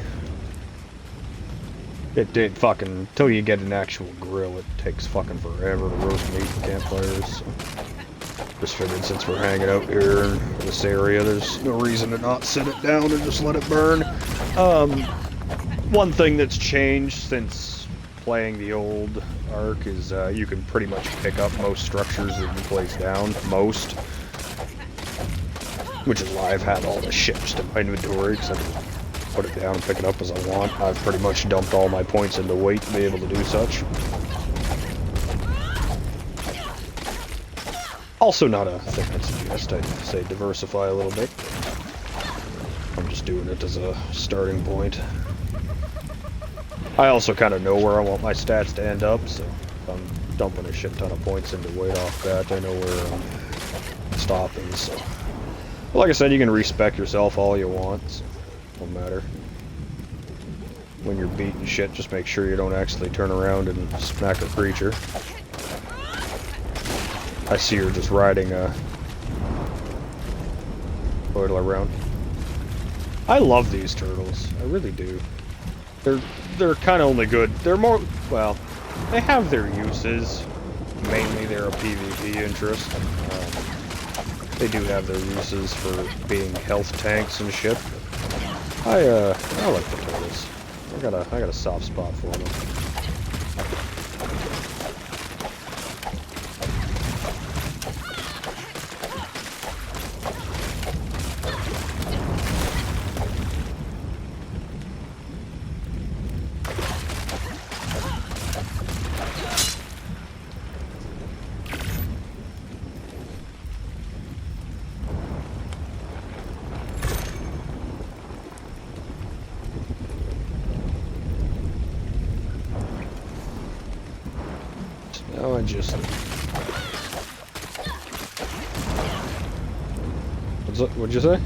It did fucking... Until you get an actual grill, it takes fucking forever to roast meat and campfires. So. Just figured since we're hanging out here in this area, there's no reason to not set it down and just let it burn. One thing that's changed since playing the old ARK is you can pretty much pick up most structures that you place down. Most. Which is why I've had all this shit just in my inventory, because I can put it down and pick it up as I want. I've pretty much dumped all my points into weight to be able to do such. Also not a thing I'd suggest. I'd say diversify a little bit. I'm just doing it as a starting point. I also kind of know where I want my stats to end up, so if I'm dumping a shit ton of points into weight off that, I know where I'm stopping, so... But like I said, you can respec yourself all you want, so it won't matter. When you're beating shit, just make sure you don't actually turn around and smack a creature. I see you're just riding a turtle around. I love these turtles. I really do. They're kind of only good. They're more, well, they have their uses. Mainly they're a PvP interest. They do have their uses for being health tanks and shit. I like the turtles. I got a soft spot for them. Oh, I just... What'd you say?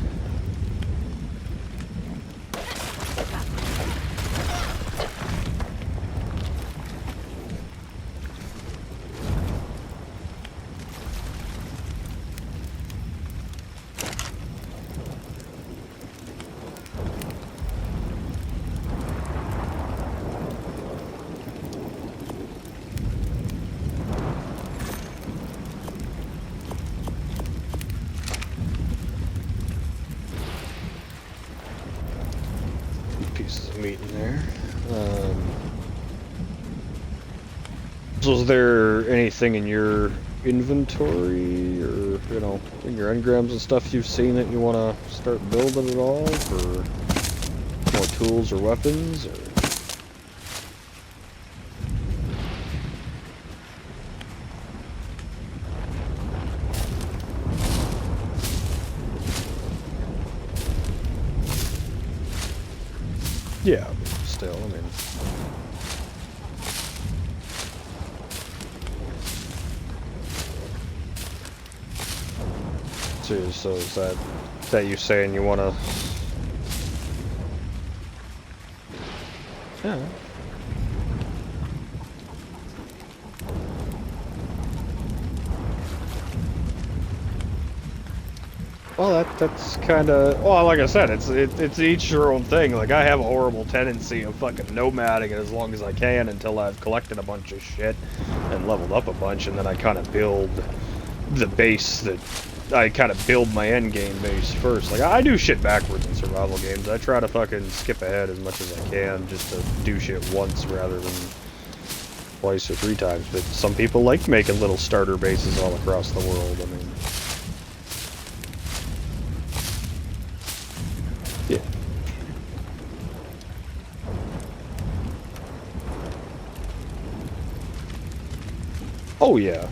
Pieces of meat in there. So is there anything in your inventory or, you know, in your engrams and stuff you've seen that you want to start building at all for more tools or weapons? Or? Yeah, but still, I mean... So is that you saying you want to... Yeah. Well, that's kind of... Well, like I said, it's each your own thing. Like, I have a horrible tendency of fucking nomading it as long as I can until I've collected a bunch of shit and leveled up a bunch, and then I kind of build the base that... I kind of build my end game base first. Like, I do shit backwards in survival games. I try to fucking skip ahead as much as I can just to do shit once rather than twice or 3 times. But some people like making little starter bases all across the world. I mean... Oh yeah.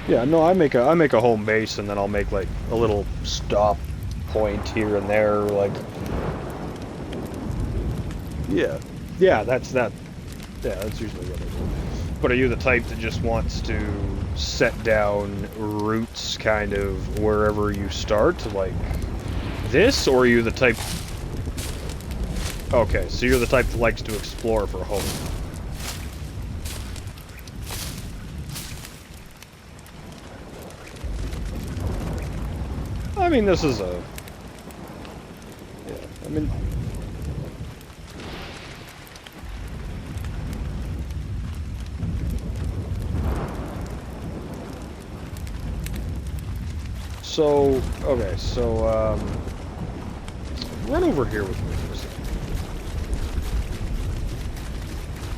Yeah, no, I make a home base and then I'll make like a little stop point here and there, like yeah. Yeah, that's that. Yeah, that's usually what I do. But are you the type that just wants to set down roots kind of wherever you start, like this, or are you the type... Okay, so you're the type that likes to explore for home. I mean, this is a... Yeah, I mean... So, okay, so, run over here with me for a second.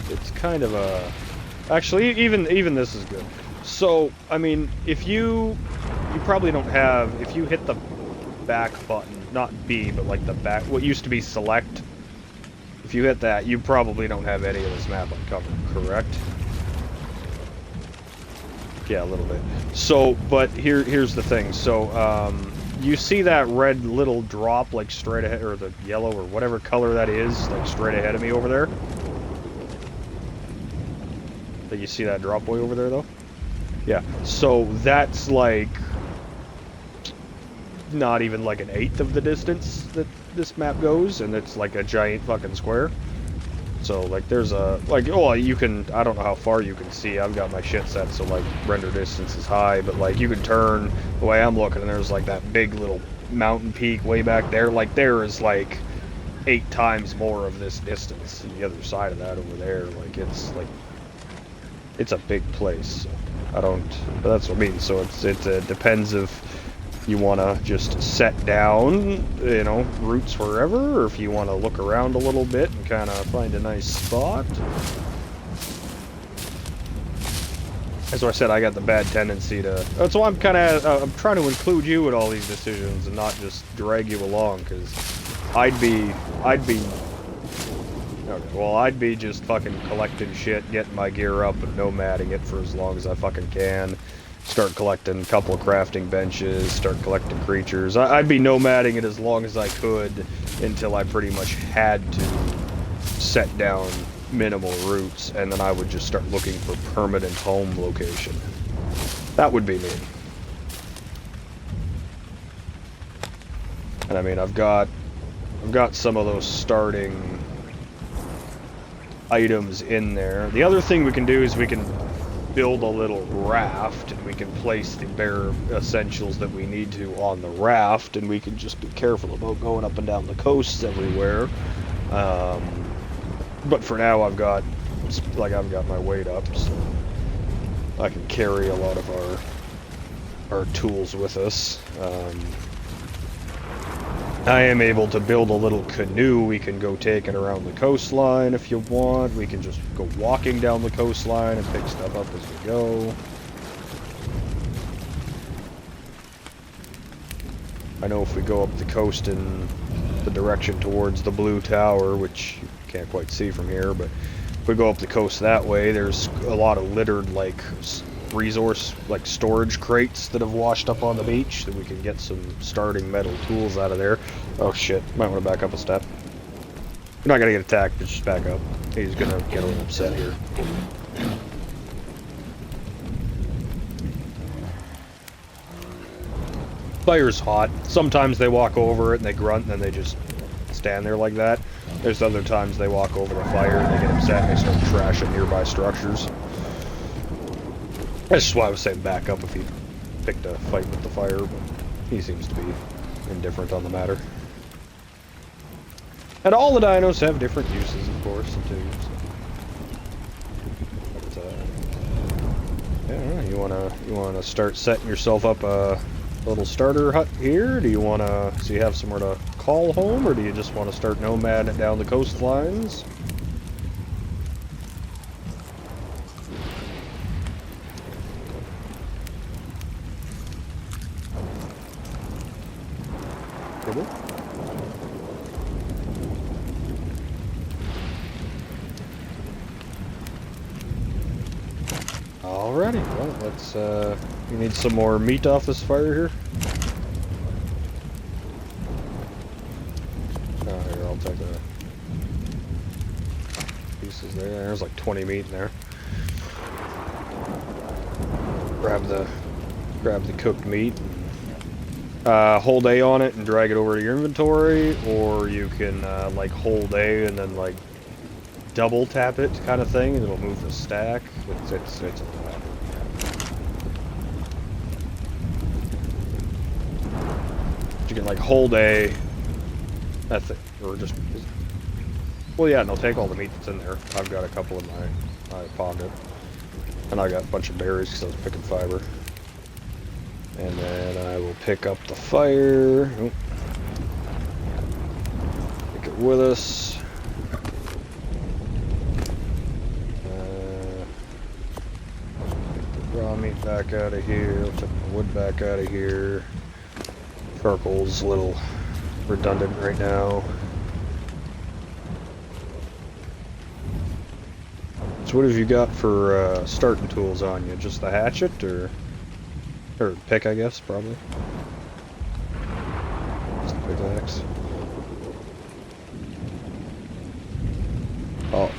It's kind of a... Actually, even this is good. So, I mean, if you probably don't have... If you hit the back button, not B, but like the back... What used to be select. If you hit that, you probably don't have any of this map uncovered, correct? Yeah, a little bit. So, but here's the thing. So, you see that red little drop, like, straight ahead, or the yellow, or whatever color that is, like, straight ahead of me over there? That you see that drop way over there, though? Yeah. So, that's, like, not even, like, an eighth of the distance that this map goes, and it's, like, a giant fucking square. So, like, there's a, like, well, you can, I don't know how far you can see, I've got my shit set so, like, render distance is high, but, like, you can turn, the way I'm looking, and there's, like, that big little mountain peak way back there, like, there is, like, 8 times more of this distance, and the other side of that over there, like, it's, like, it's a big place, so I don't, but that's what I mean, so it depends if you want to just set down, you know, roots wherever, or if you want to look around a little bit and kind of find a nice spot. As I said, I got the bad tendency to... That's why I'm kind of... I'm trying to include you in all these decisions and not just drag you along, because I'd be... Okay, well, I'd be just fucking collecting shit, getting my gear up and nomading it for as long as I fucking can. Start collecting a couple of crafting benches, start collecting creatures. I'd be nomading it as long as I could until I pretty much had to set down minimal roots, and then I would just start looking for permanent home location. That would be me. And I mean, I've got some of those starting items in there. The other thing we can do is we can build a little raft, and we can place the bare essentials that we need to on the raft, and we can just be careful about going up and down the coasts everywhere. But for now, I've got my weight up, so I can carry a lot of our tools with us. I am able to build a little canoe we can go taking around the coastline if you want. We can just go walking down the coastline and pick stuff up as we go. I know if we go up the coast in the direction towards the blue tower, which you can't quite see from here, but if we go up the coast that way, there's a lot of littered, like, resource, like, storage crates that have washed up on the beach that we can get some starting metal tools out of there. Oh shit, might want to back up a step. You're not gonna get attacked, just back up. He's gonna get a little upset here. Fire's hot. Sometimes they walk over it and they grunt and then they just stand there like that. There's other times they walk over the fire and they get upset and they start trashing nearby structures. That's just why I was saying back up if he picked a fight with the fire, but he seems to be indifferent on the matter. And all the dinos have different uses, of course, too. So. But, yeah, you wanna start setting yourself up a little starter hut here? Do you wanna, so you have somewhere to call home, or do you just want to start nomading down the coastlines? Kibble? Alright. Alrighty, well, let's, you need some more meat off this fire here? Oh, here, I'll take the pieces there. There's like 20 meat in there. Grab the cooked meat. Hold A on it and drag it over to your inventory, or you can, like, hold A and then, like, double tap it kind of thing, and it'll move the stack. It's a lot. You can, like, hold A, that's it, or just, well, yeah, no, take all the meat that's in there. I've got a couple in my pocket, and I got a bunch of berries because I was picking fiber. And then I will pick up the fire. Oh. Take it with us. Take the raw meat back out of here. I'll take the wood back out of here. Charcoal's a little redundant right now. So what have you got for starting tools on you? Just the hatchet, or pick, I guess, probably. Just the pickaxe. Oh.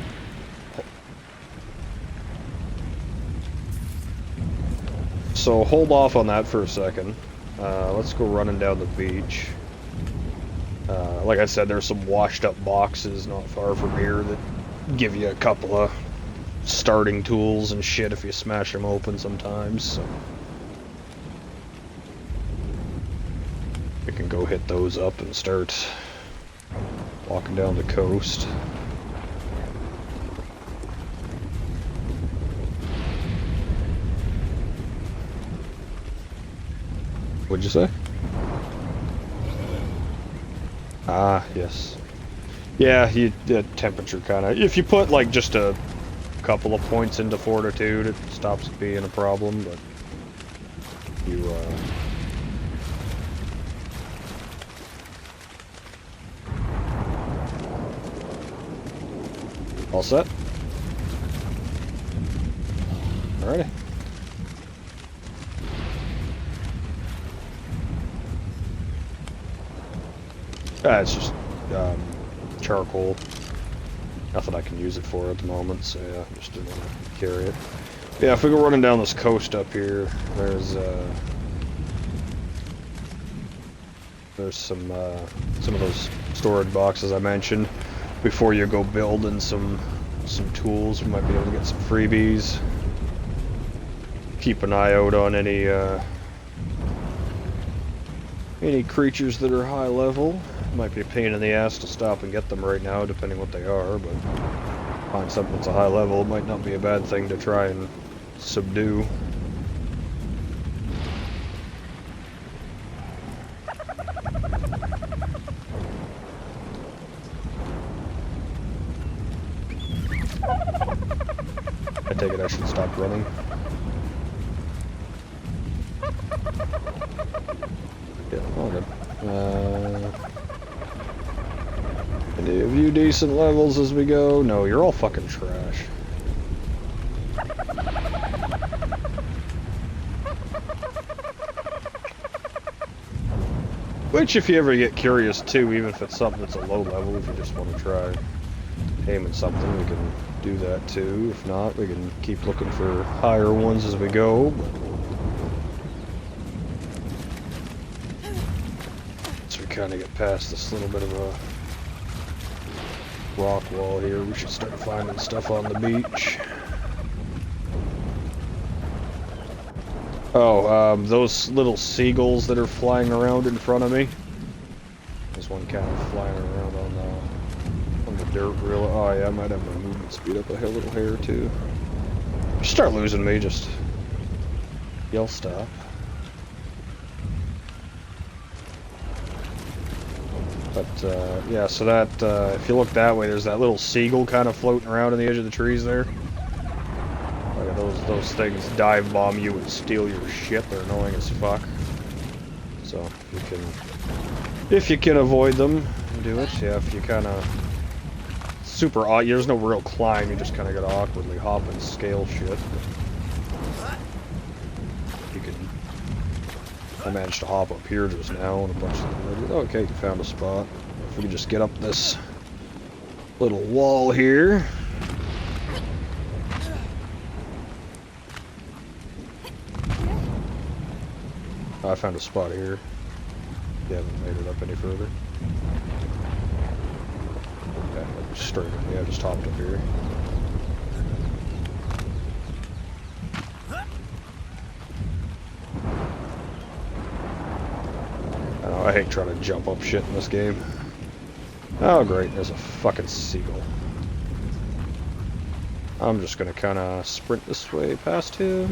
So hold off on that for a second. Let's go running down the beach. Like I said, there's some washed up boxes not far from here that give you a couple of starting tools and shit if you smash them open sometimes. So we can go hit those up and start walking down the coast. What'd you say? Ah, yes. Yeah, the temperature kind of... If you put, like, just a couple of points into fortitude, it stops being a problem, but you, all set? Alrighty. It's just charcoal. Nothing I can use it for at the moment, so yeah, I just didn't want to carry it. Yeah, if we go running down this coast up here, there's some of those storage boxes I mentioned. Before you go building some tools, we might be able to get some freebies. Keep an eye out on any creatures that are high level. Might be a pain in the ass to stop and get them right now, depending what they are, but find something that's a high level, it might not be a bad thing to try and subdue. I take it I should stop running. Yeah, all good. Any of you decent levels as we go? No, you're all fucking trash. Which, if you ever get curious too, even if it's something that's a low level, if you just want to try aiming something, we can do that too. If not, we can keep looking for higher ones as we go. Once we kind of get past this little bit of a rock wall here, we should start finding stuff on the beach. Oh, those little seagulls that are flying around in front of me. There's one kind of flying around on the dirt real. Oh yeah, I might have my movement speed up a little hair too. If you start losing me, just yell stop. But yeah, so that if you look that way, there's that little seagull kind of floating around on the edge of the trees there. Like those things dive bomb you and steal your shit. They're annoying as fuck. So if you can avoid them, do it. Yeah, if you kind of super odd, there's no real climb. You just kind of gotta awkwardly hop and scale shit. I managed to hop up here just now and a bunch of them. Okay, found a spot. If we can just get up this little wall here. I found a spot here. You haven't made it up any further. Yeah, straight up. Yeah, just hopped up here. I hate trying to jump up shit in this game. Oh great, there's a fucking seagull. I'm just gonna kinda sprint this way past him.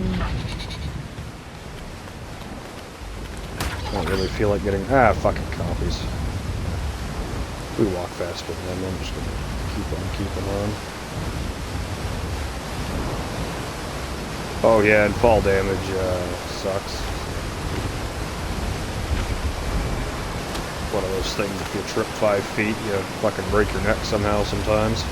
I don't really feel like getting... fucking copies. We walk faster than them, I'm just gonna keep on. Oh yeah, and fall damage sucks. One of those things, if you trip 5 feet, you fucking break your neck somehow sometimes.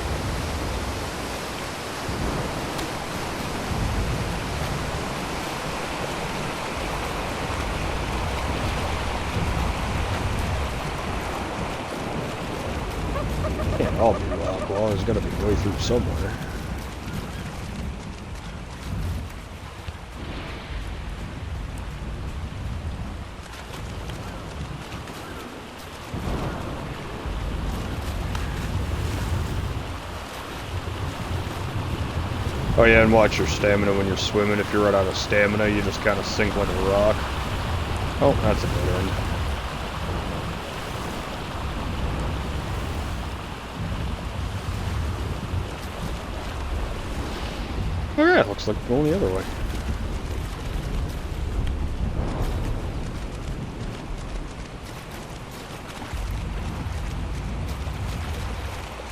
Can't all be wild claw, there's gotta be a way through somewhere. Oh yeah, and watch your stamina when you're swimming. If you run out of stamina, you just kind of sink like a rock. Oh, that's a dead end. Alright, looks like we're going the other way.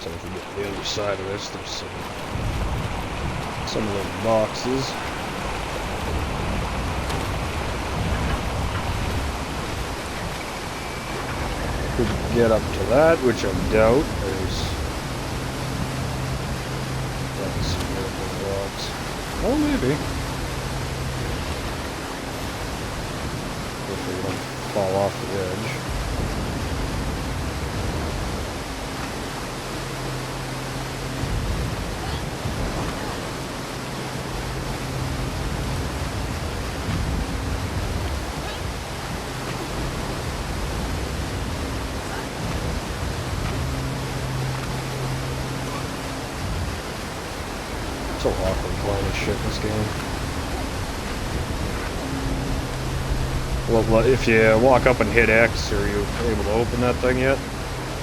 So if we get to the other side of this, there's some of those boxes. If we can get up to that, which I doubt, there's some beautiful rocks. Oh, maybe. Hopefully we don't fall off the edge. So awkward playing this shit in this game. Well, if you walk up and hit X, are you able to open that thing yet?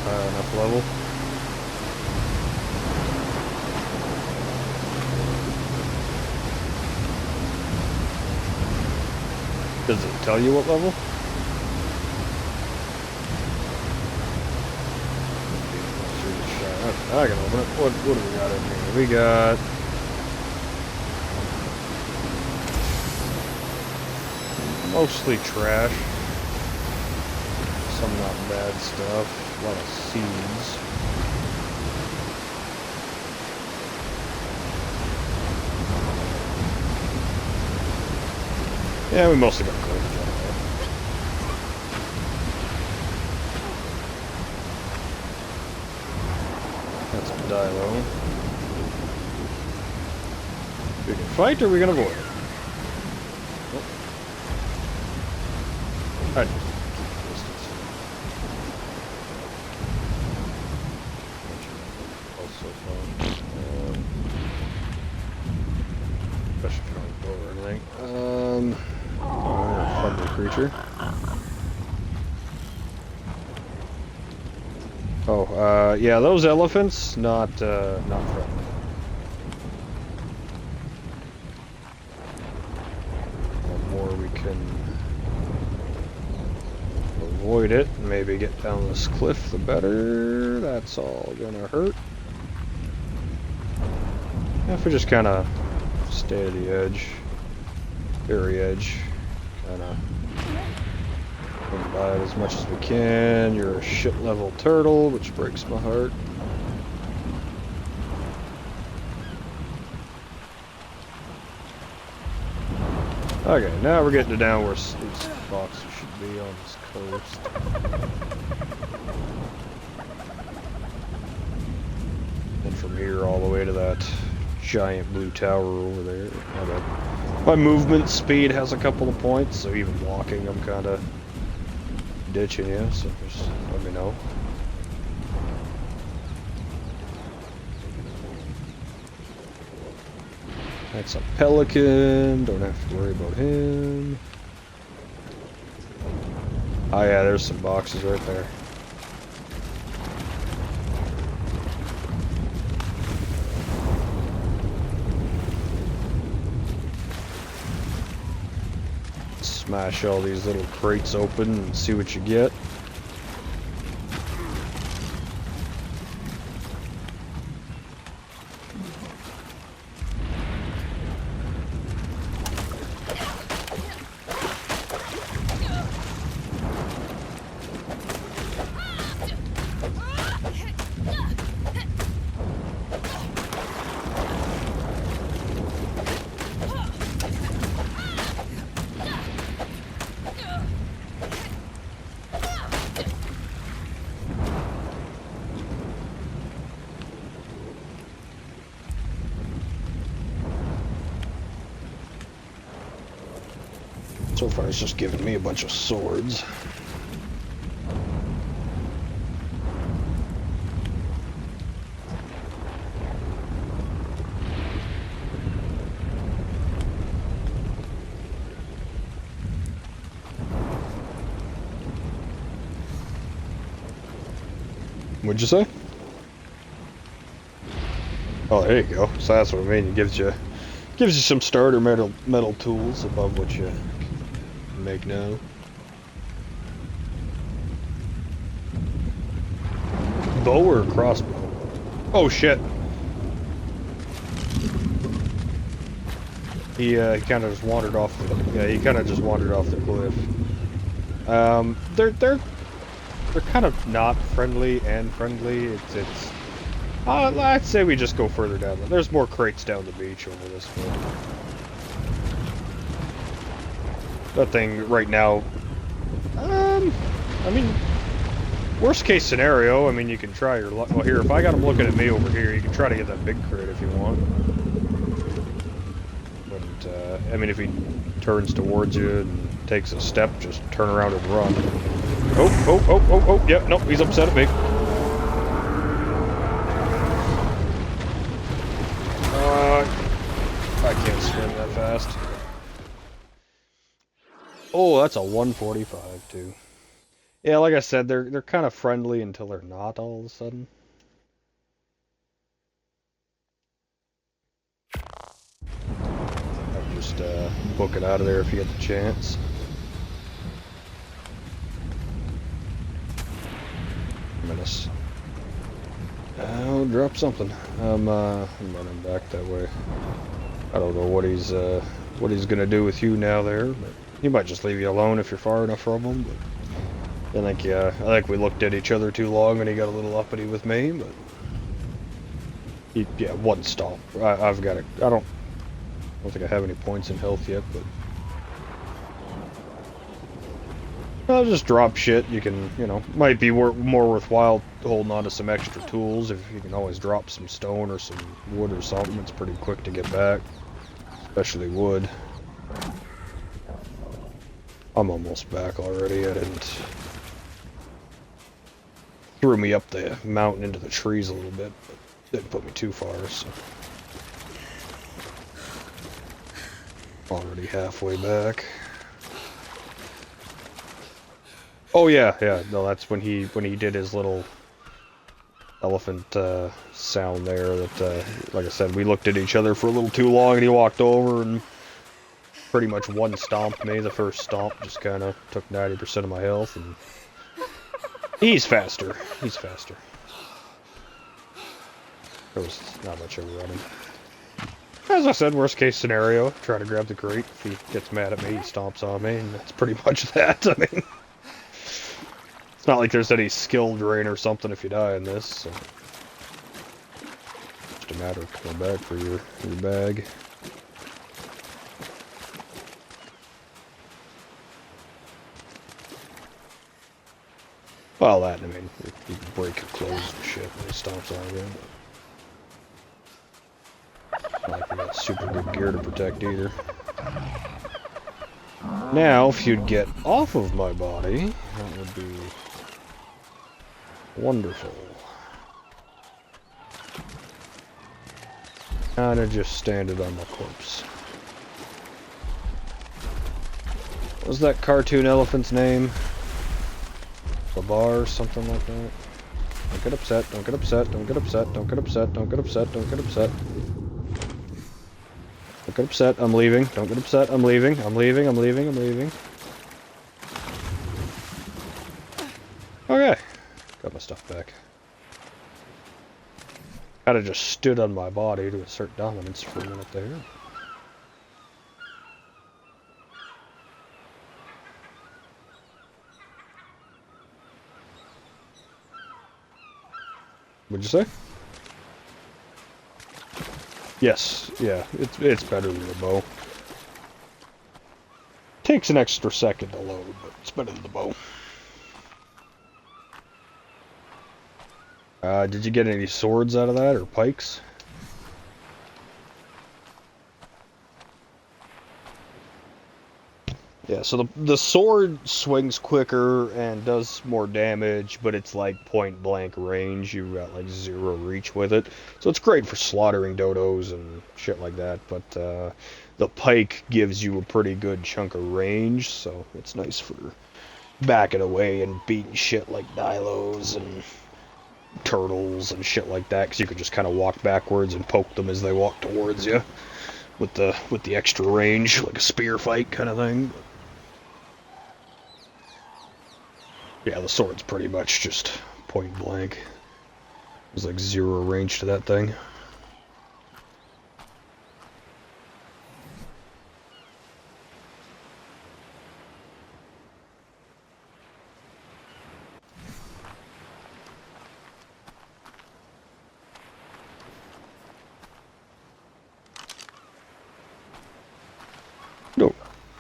Enough level? Does it tell you what level? I can open it. What do we got in here? We got... mostly trash. Some not bad stuff. A lot of seeds. Yeah, we mostly got garbage out of there. That's a dilo. We can fight or we can avoid it? Alright. Also fun. Especially if you don't go or anything. Fugly creature. Oh, yeah, those elephants, not friendly. The more we can avoid it and maybe get down this cliff, the better. That's all gonna hurt. If we just kind of stay at the edge, very edge, kind of come by it as much as we can. You're a shit level turtle, which breaks my heart. Okay, now we're getting to down where boxes should be on this coast. And from here all the way to that giant blue tower over there. Okay. My movement speed has a couple of points, so even walking I'm kind of ditching you, so just let me know. That's a pelican, don't have to worry about him. Oh yeah, there's some boxes right there. Smash all these little crates open and see what you get. So far it's just giving me a bunch of swords. What'd you say? Oh, there you go. So that's what I mean. It gives you some starter metal tools above what you make now. Bow or crossbow? Oh shit! He kind of just wandered off the. Yeah, he kind of just wandered off the cliff. They're kind of not friendly and friendly. I'd say we just go further down. There's more crates down the beach over this way. That thing right now, I mean, worst case scenario, I mean, you can try your luck. Well, here, if I got him looking at me over here, you can try to get that big crate if you want. But, I mean, if he turns towards you and takes a step, just turn around and run. Oh, yep, nope, he's upset at me. I can't swim that fast. Oh, that's a 145 too. Yeah, like I said, they're kind of friendly until they're not all of a sudden. I'll just book it out of there if you get the chance. Menace. I'll drop something. I'm running back that way. I don't know what he's gonna do with you now there, but he might just leave you alone if you're far enough from him. But I think we looked at each other too long and he got a little uppity with me. But yeah, one stomp. I've got it. I don't think I have any points in health yet, but I'll just drop shit. You can, might be more worthwhile holding on to some extra tools. If you can always drop some stone or some wood or something, it's pretty quick to get back, especially wood. I'm almost back already. I didn't. Threw me up the mountain into the trees a little bit, but didn't put me too far, so. Already halfway back. Oh yeah, no, that's when he did his little elephant sound there that, like I said, we looked at each other for a little too long and he walked over and pretty much one stomped me. The first stomp just kind of took 90% of my health, and he's faster. There was not much of a running. As I said, worst case scenario, try to grab the crate. If he gets mad at me, he stomps on me, and that's pretty much that. I mean, it's not like there's any skill drain or something if you die in this, so. Just a matter of coming back for your bag. Well, that, I mean, you can break your clothes and shit when he stomps on you. Not like you got super good gear to protect either. Now, if you'd get off of my body, that would be wonderful. Kinda just standing on my corpse. What was that cartoon elephant's name? Babar, something like that. Don't get upset, don't get upset, don't get upset, don't get upset, don't get upset, don't get upset. Don't get upset, I'm leaving. Don't get upset, I'm leaving. I'm leaving, I'm leaving, I'm leaving. Okay. Got my stuff back. Kinda just stood on my body to assert dominance for a minute there. What'd you say? Yes, yeah, it's better than the bow. Takes an extra second to load, but it's better than the bow. Did you get any swords out of that, or pikes? Yeah, so the sword swings quicker and does more damage, but it's like point blank range. You got like 0 reach with it. So it's great for slaughtering dodos and shit like that, but the pike gives you a pretty good chunk of range, so it's nice for backing away and beating shit like dilos and turtles and shit like that, because you can just kind of walk backwards and poke them as they walk towards you with the extra range, like a spear fight kind of thing. Yeah, the sword's pretty much just point blank. There's like 0 range to that thing. No,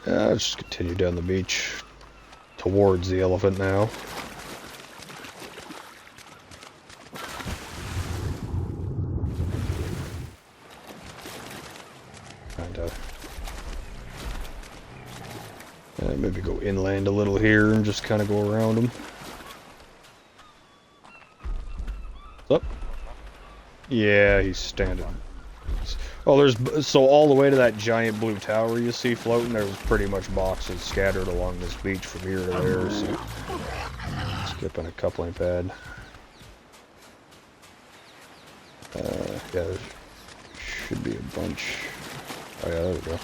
I'll just continue down the beach towards the elephant now. Maybe go inland a little here and just kind of go around him. What's up? Yeah, he's standing. Oh, so all the way to that giant blue tower you see floating, there's pretty much boxes scattered along this beach from here to there, so skipping a coupling pad. Yeah, there should be a bunch. Oh yeah, there we go.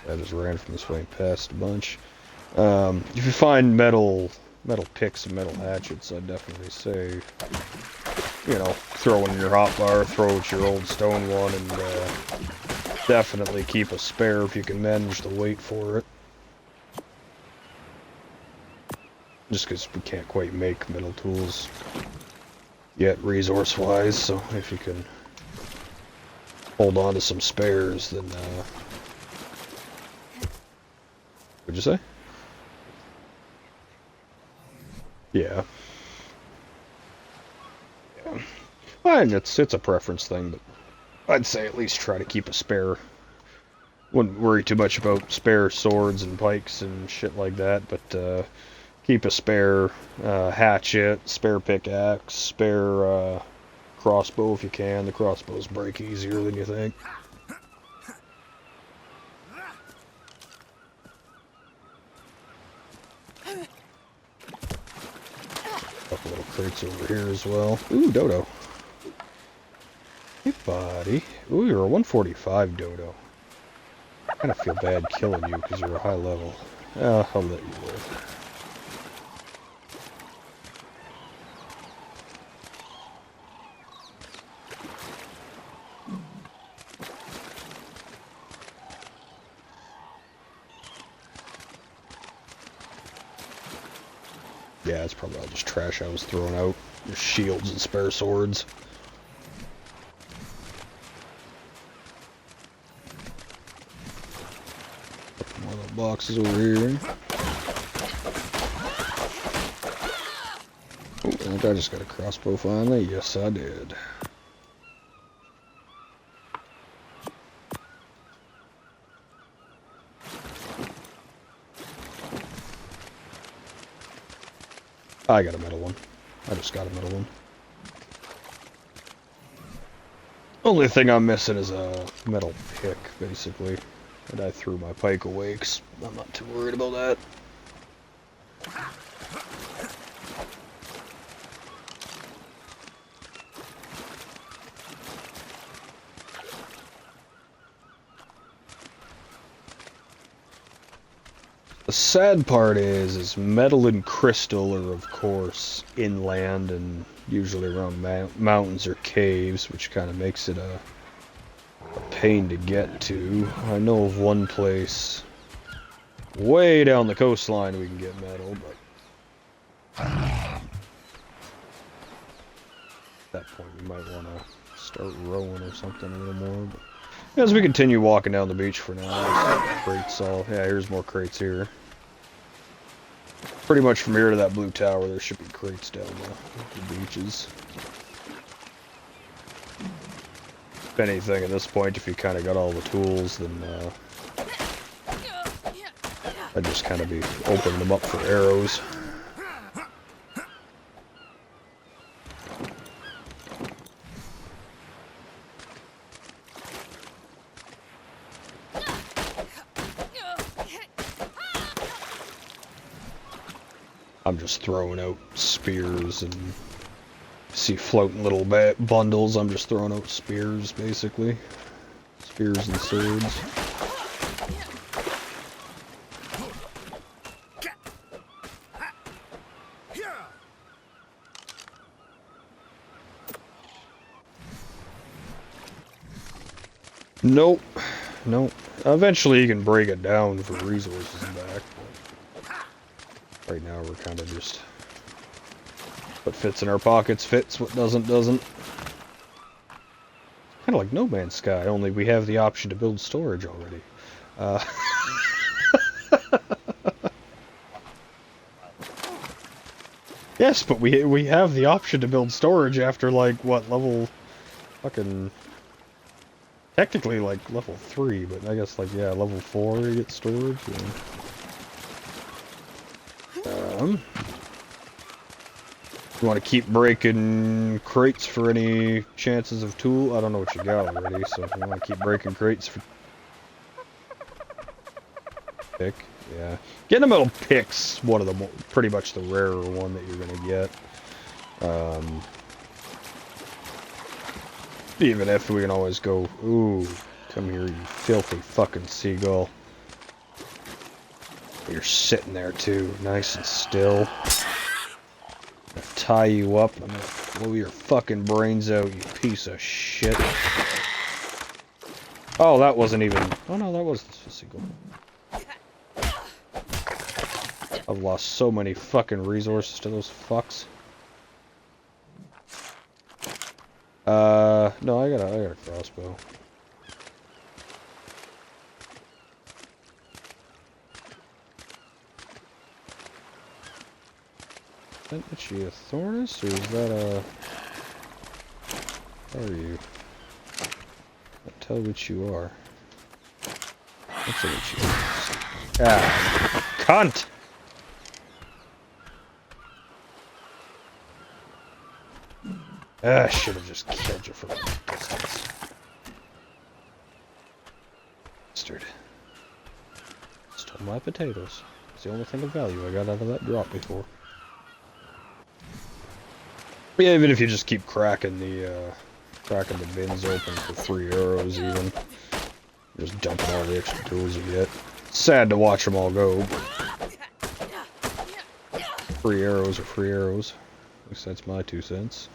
I just ran from this way past a bunch. If you find metal picks and metal hatchets, I'd definitely say, you know, throw in your hotbar, throw out your old stone one, and definitely keep a spare if you can manage the weight for it. Just because we can't quite make metal tools yet, resource-wise, so if you can hold on to some spares, then, what'd you say? Yeah. Yeah. Well, it's a preference thing, but I'd say at least try to keep a spare. Wouldn't worry too much about spare swords and pikes and shit like that, but keep a spare hatchet, spare pickaxe, spare crossbow if you can. The crossbows break easier than you think. Couple little crates over here as well. Ooh, dodo. Hey, buddy. Ooh, you're a 145 dodo. I kind of feel bad killing you because you're a high level. I'll let you live. Yeah, it's probably all just trash I was throwing out. Just shields and spare swords. More little boxes over here. think I just got a crossbow finally. Yes, I did. I got a metal one. I just got a metal one. Only thing I'm missing is a metal pick, basically. And I threw my pike away, 'cause I'm not too worried about that. The sad part is metal and crystal are, of course, inland and usually around mountains or caves, which kind of makes it a pain to get to. I know of one place way down the coastline we can get metal, but at that point we might want to start rowing or something a little more. But as we continue walking down the beach for now, crates all... Yeah, here's more crates here. Pretty much from here to that blue tower, there should be crates down the beaches. If anything, at this point, if you kind of got all the tools, then I'd just kind of be opening them up for arrows. I'm just throwing out spears and see floating little bundles. I'm just throwing out spears, basically. Spears and swords. Nope. Nope. Eventually you can break it down for resources back. Right now we're kind of just... what fits in our pockets fits, what doesn't, doesn't. Kind of like No Man's Sky, only we have the option to build storage already. Yes, but we have the option to build storage after, like, what, level... fucking... technically, like, level 3, but I guess, like, yeah, level 4 you get storage, yeah. You want to keep breaking crates for any chances of tool? I don't know what you got already, so if you want to keep breaking crates for... pick, yeah. Getting a metal pick's one of the pretty much the rarer one that you're gonna get. Even if we can always go, ooh, come here, you filthy fucking seagull. You're sitting there too, nice and still. I'm gonna tie you up, I'm gonna blow your fucking brains out, you piece of shit. Oh, that wasn't even... oh no, that was the seagull. I've lost so many fucking resources to those fucks. No, I got a crossbow. Is that actually a Thornus, or is that a... how are you? Can't tell which you are. That's what you are. Ah, cunt! I should have just killed you from a distance. Bastard. Stole my potatoes. It's the only thing of value I got out of that drop before. But yeah, even if you just keep cracking the bins open for free arrows, even just dumping all the extra tools you get. Sad to watch them all go. But free arrows are free arrows. At least that's my 2 cents.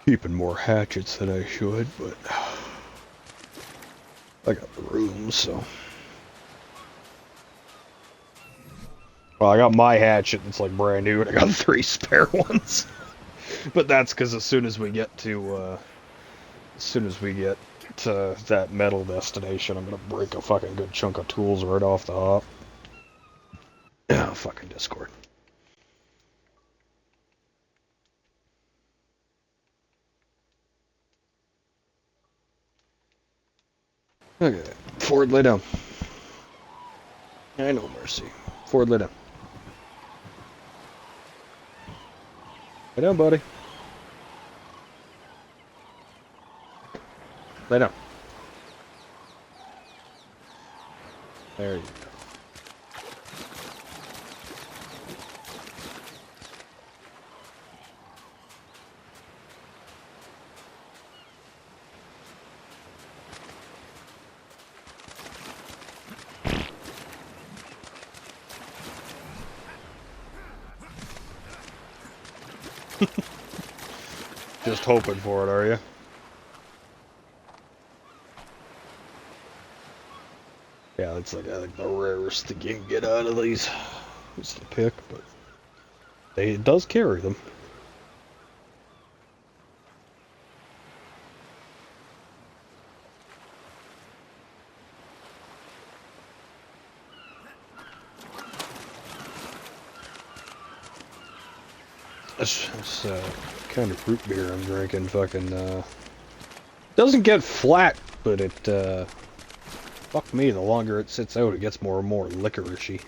Keeping more hatchets than I should, but I got the room, so. Well, I got my hatchet that's like brand new, and I got 3 spare ones. But that's because as soon as we get to that metal destination, I'm gonna break a fucking good chunk of tools right off the hop. Yeah, fucking Discord. Okay, Ford, lay down. I know, Mercy. Ford, lay down. Lay down, buddy. Lay down. There you go. Just hoping for it, are you? Yeah, it's like I think the rarest thing you can get out of these is the pick, but it does carry them. This kind of root beer I'm drinking fucking doesn't get flat, but it fuck me, the longer it sits out, it gets more and more licoricey.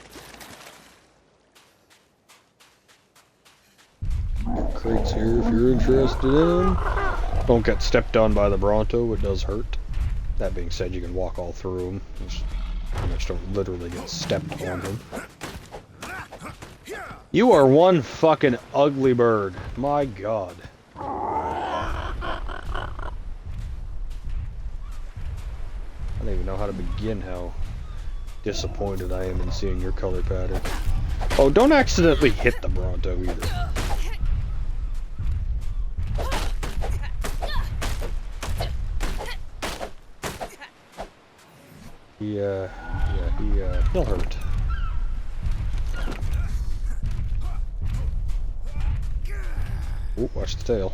Crates here if you're interested in. Don't get stepped on by the Bronto, it does hurt. That being said, you can walk all through them. Just pretty much don't literally get stepped on them. You are one fucking ugly bird. My god. I don't even know how to begin how disappointed I am in seeing your color pattern. Oh, don't accidentally hit the Bronto either. He'll hurt. Oh, watch the tail.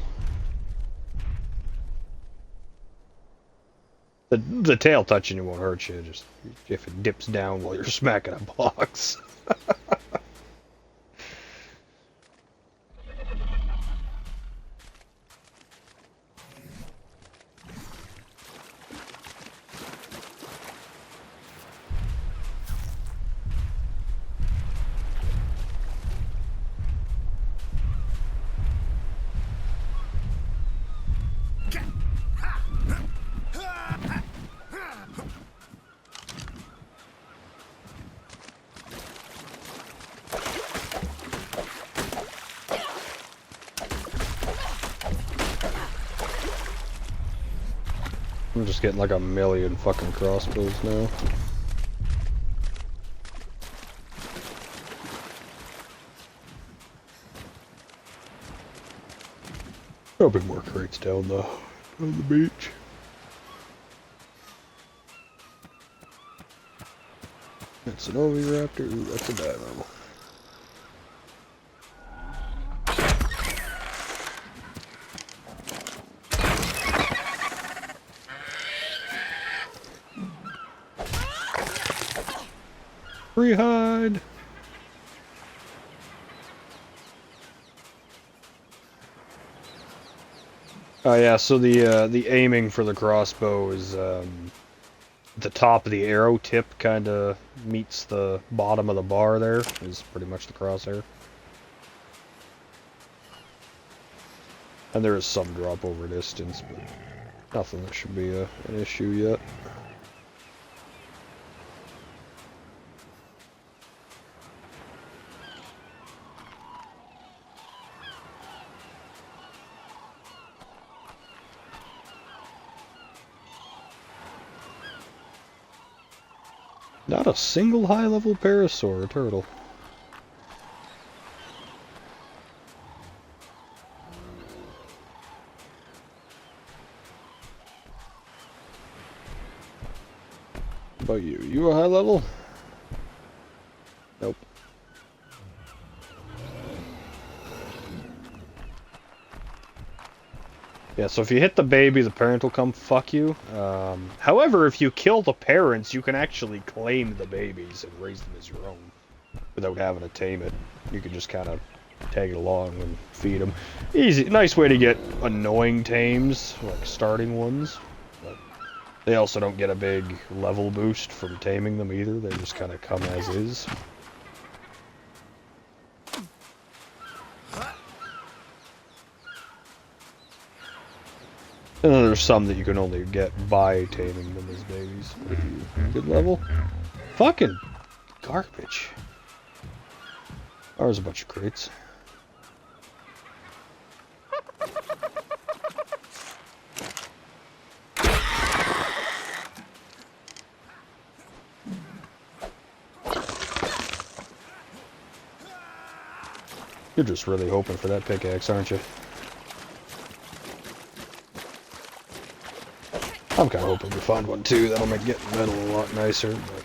The tail touching you won't hurt you, just if it dips down while you're smacking a box. I'm just getting like a million fucking crossbows now. Probably more crates down the beach. That's an Oviraptor. Ooh, that's a dino. Free hide. Oh yeah, so the aiming for the crossbow is the top of the arrow tip kind of meets the bottom of the bar there is pretty much the crosshair. And there is some drop over distance, but nothing that should be an issue yet. Not a single high-level parasaur or turtle. How about you? You a high level? Nope. Yeah, so if you hit the baby, the parent will come fuck you. However, if you kill the parents, you can actually claim the babies and raise them as your own without having to tame it. You can just kind of tag it along and feed them. Easy, nice way to get annoying tames, like starting ones. But they also don't get a big level boost from taming them either. They just kind of come as is. And then there's some that you can only get by taming them as babies. Good level. Fucking garbage. There's a bunch of crates. You're just really hoping for that pickaxe, aren't you? I'm kind of hoping we find one too. That'll make getting metal a lot nicer, but...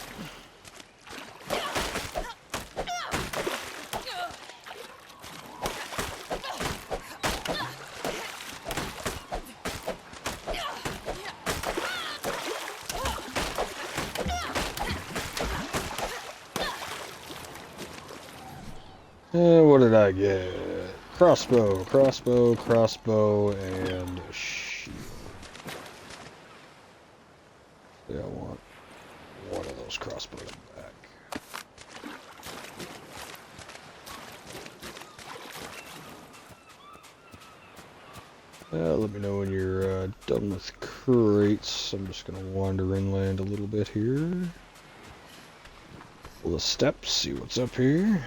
what did I get? Crossbow, crossbow, crossbow, and a shield. Yeah, I want one of those crossbows back. Let me know when you're done with crates. I'm just gonna wander inland a little bit here. Pull the steps, see what's up here.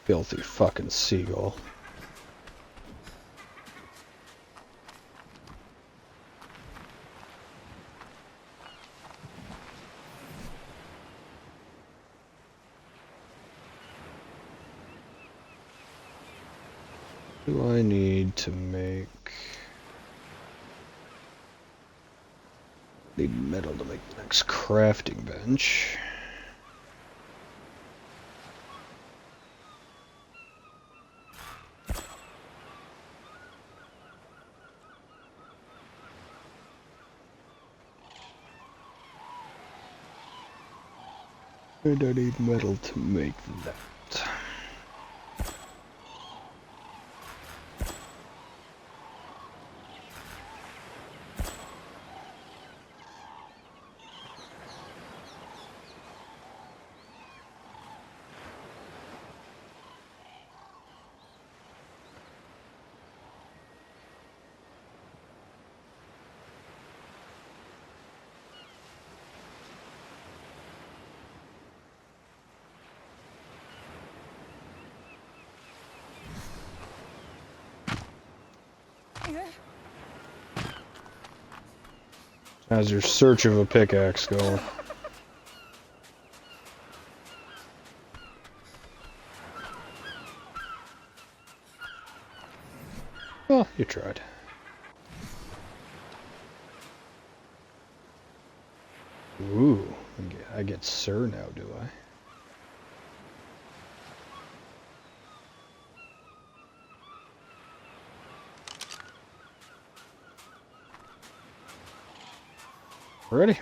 Filthy fucking seagull. Do I need to make... need metal to make the next crafting bench. And I need metal to make that. How's your search of a pickaxe going? Well, you tried. Ooh, I get Sir now, do I? Ready?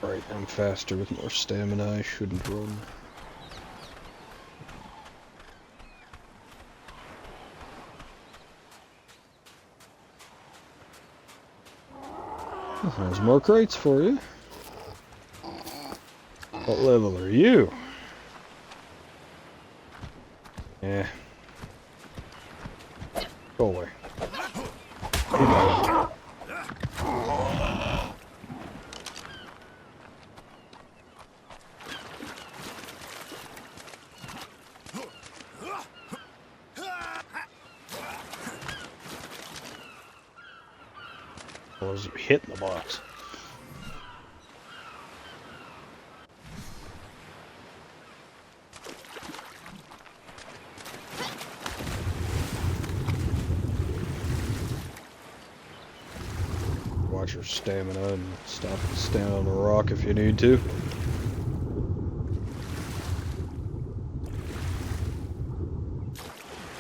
Right, I'm faster with more stamina. I shouldn't run. There's more crates for you. What level are you? Yeah. Go away. was hitting the box. Watch your stamina and stop and stand on the rock if you need to.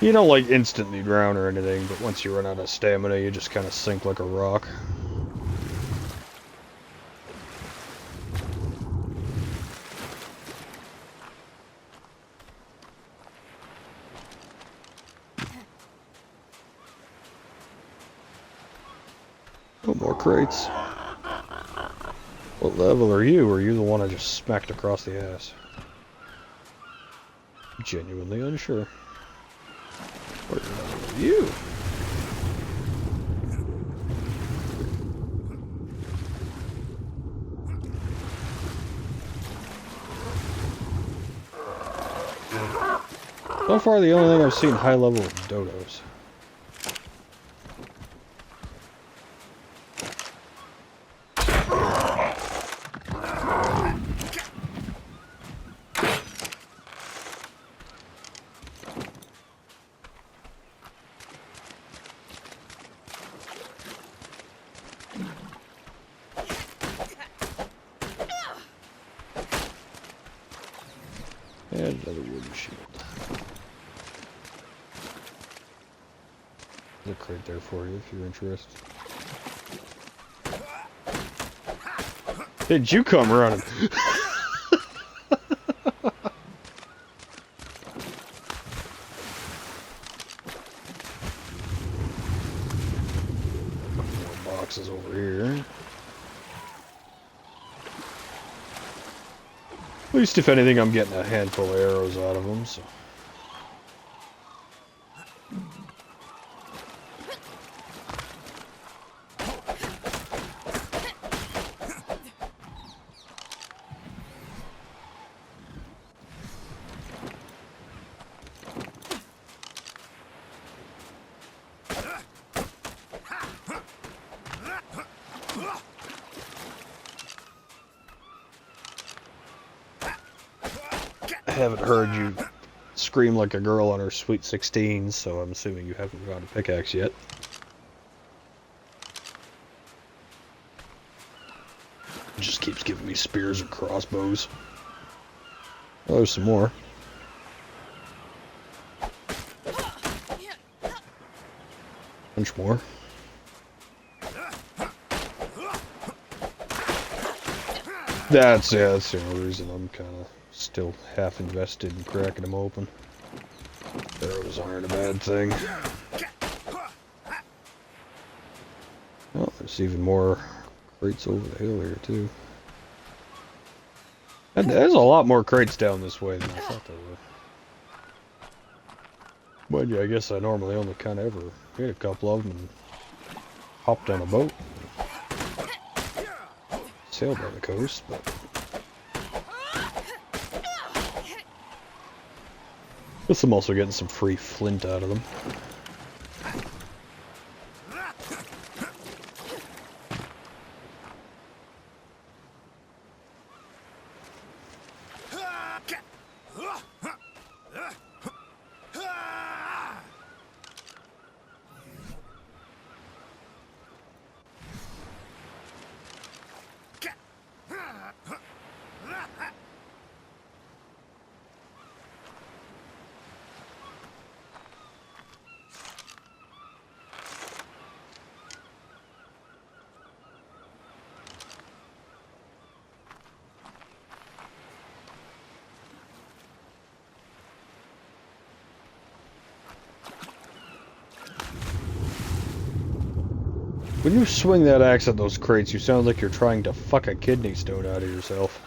You don't like instantly drown or anything, but once you run out of stamina, you just kind of sink like a rock. Oh, more crates. What level are you? Or are you the one I just smacked across the ass? Genuinely unsure. What level are you? So far, the only thing I've seen high level is dodos. And another wooden shield. There's a crate there for you if you're interested. Did you come running? More boxes over here. At least, if anything, I'm getting a handful of arrows out of them, so... I haven't heard you scream like a girl on her Sweet 16, so I'm assuming you haven't got a pickaxe yet. It just keeps giving me spears and crossbows. Oh, there's some more. Bunch more. That's the only reason I'm kind of still half invested in cracking them open. Arrows aren't a bad thing. Oh, there's even more crates over the hill here too. And there's a lot more crates down this way than I thought there were. But yeah, I guess I normally only kind of ever hit a couple of them and hopped on a boat. Sailed by the coast, but... Guess I'm also getting some free flint out of them. When you swing that axe at those crates, you sound like you're trying to fuck a kidney stone out of yourself.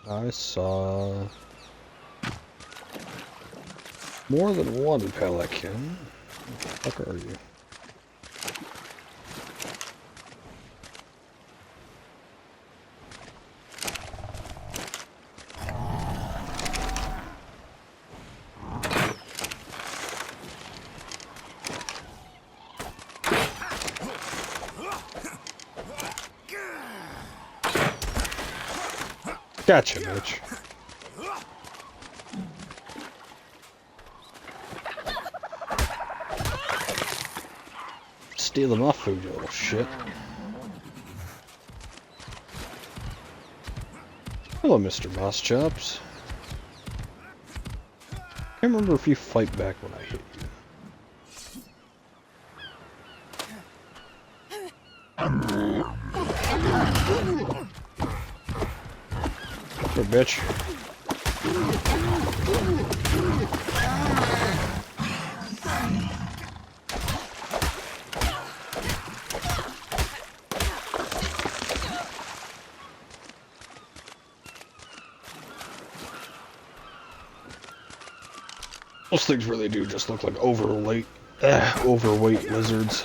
I saw more than one pelican. Where the fuck are you? Gotcha, bitch. Stealing my food, you little shit. Hello, Mr. Moss Chops. Can't remember if you fight back when I hit you. Here, bitch. Those things really do just look like overweight lizards.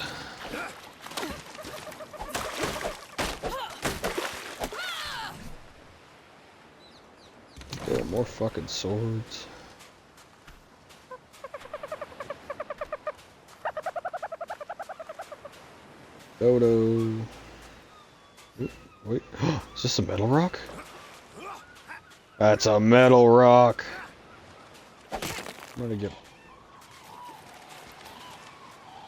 There are more fucking swords. Dodo. Oop, wait, is this a metal rock? That's a metal rock. I'm gonna get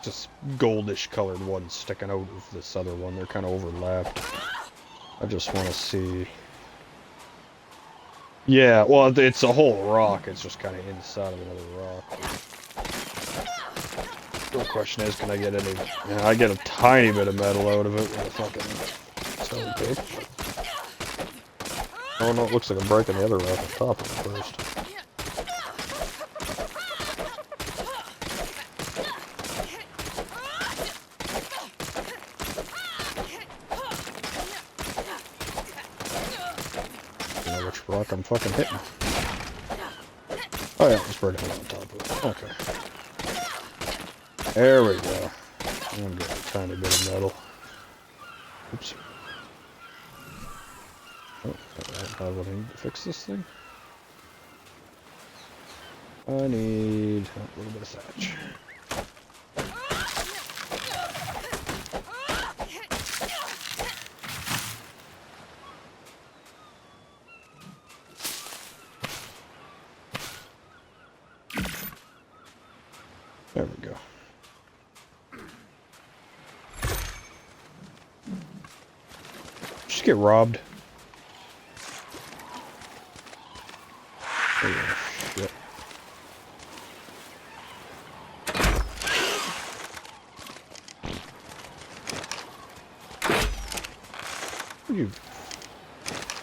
just goldish colored ones sticking out of this other one. They're kind of overlapped. I just want to see. Yeah, well, it's a whole rock. It's just kind of inside of another rock. The question is, can I get any? Yeah, I get a tiny bit of metal out of it with a fucking stone tape. Oh no, it looks like I'm breaking the other rock on top of it first. Rock I'm fucking hitting. Oh yeah, let's break it on top of it. Okay. There we go. I'm getting a tiny bit of metal. Oops. Oh, I don't have what I need to fix this thing. I need a little bit of thatch. There we go. Just get robbed. Oh, shit. You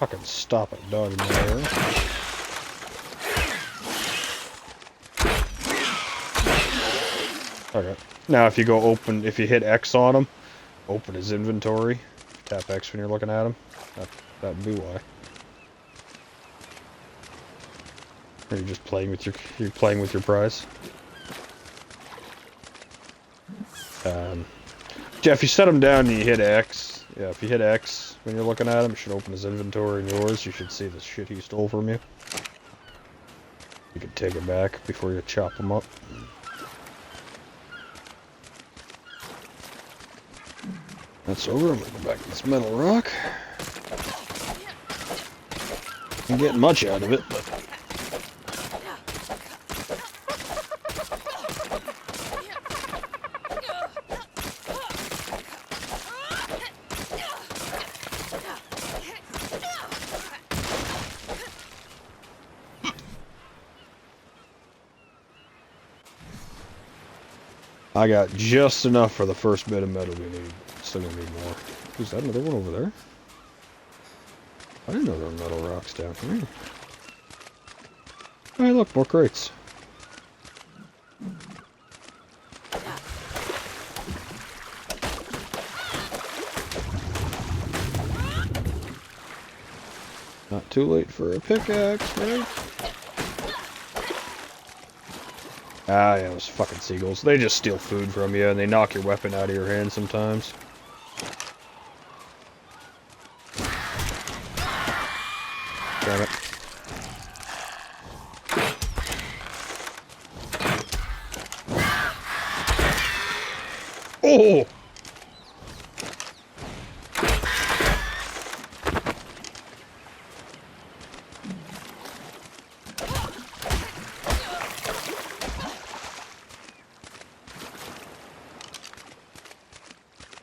fucking stop it, dog in there. Okay. Now if you go open, if you hit X on him, open his inventory. Tap X when you're looking at him. That'd be why. Or you're just playing with your prize. Jeff, you set him down and you hit X. Yeah, if you hit X when you're looking at him, it should open his inventory and yours. You should see the shit he stole from you. You can take it back before you chop him up. That's over. I'm gonna go back to this metal rock. I'm getting much out of it, but I got just enough for the first bit of metal we need. Still gonna need more. Is that another one over there? I didn't know there were metal rocks down here. Hey, look, more crates. Not too late for a pickaxe, right? Ah, yeah, those fucking seagulls. They just steal food from you and they knock your weapon out of your hand sometimes. Damn it. Oh!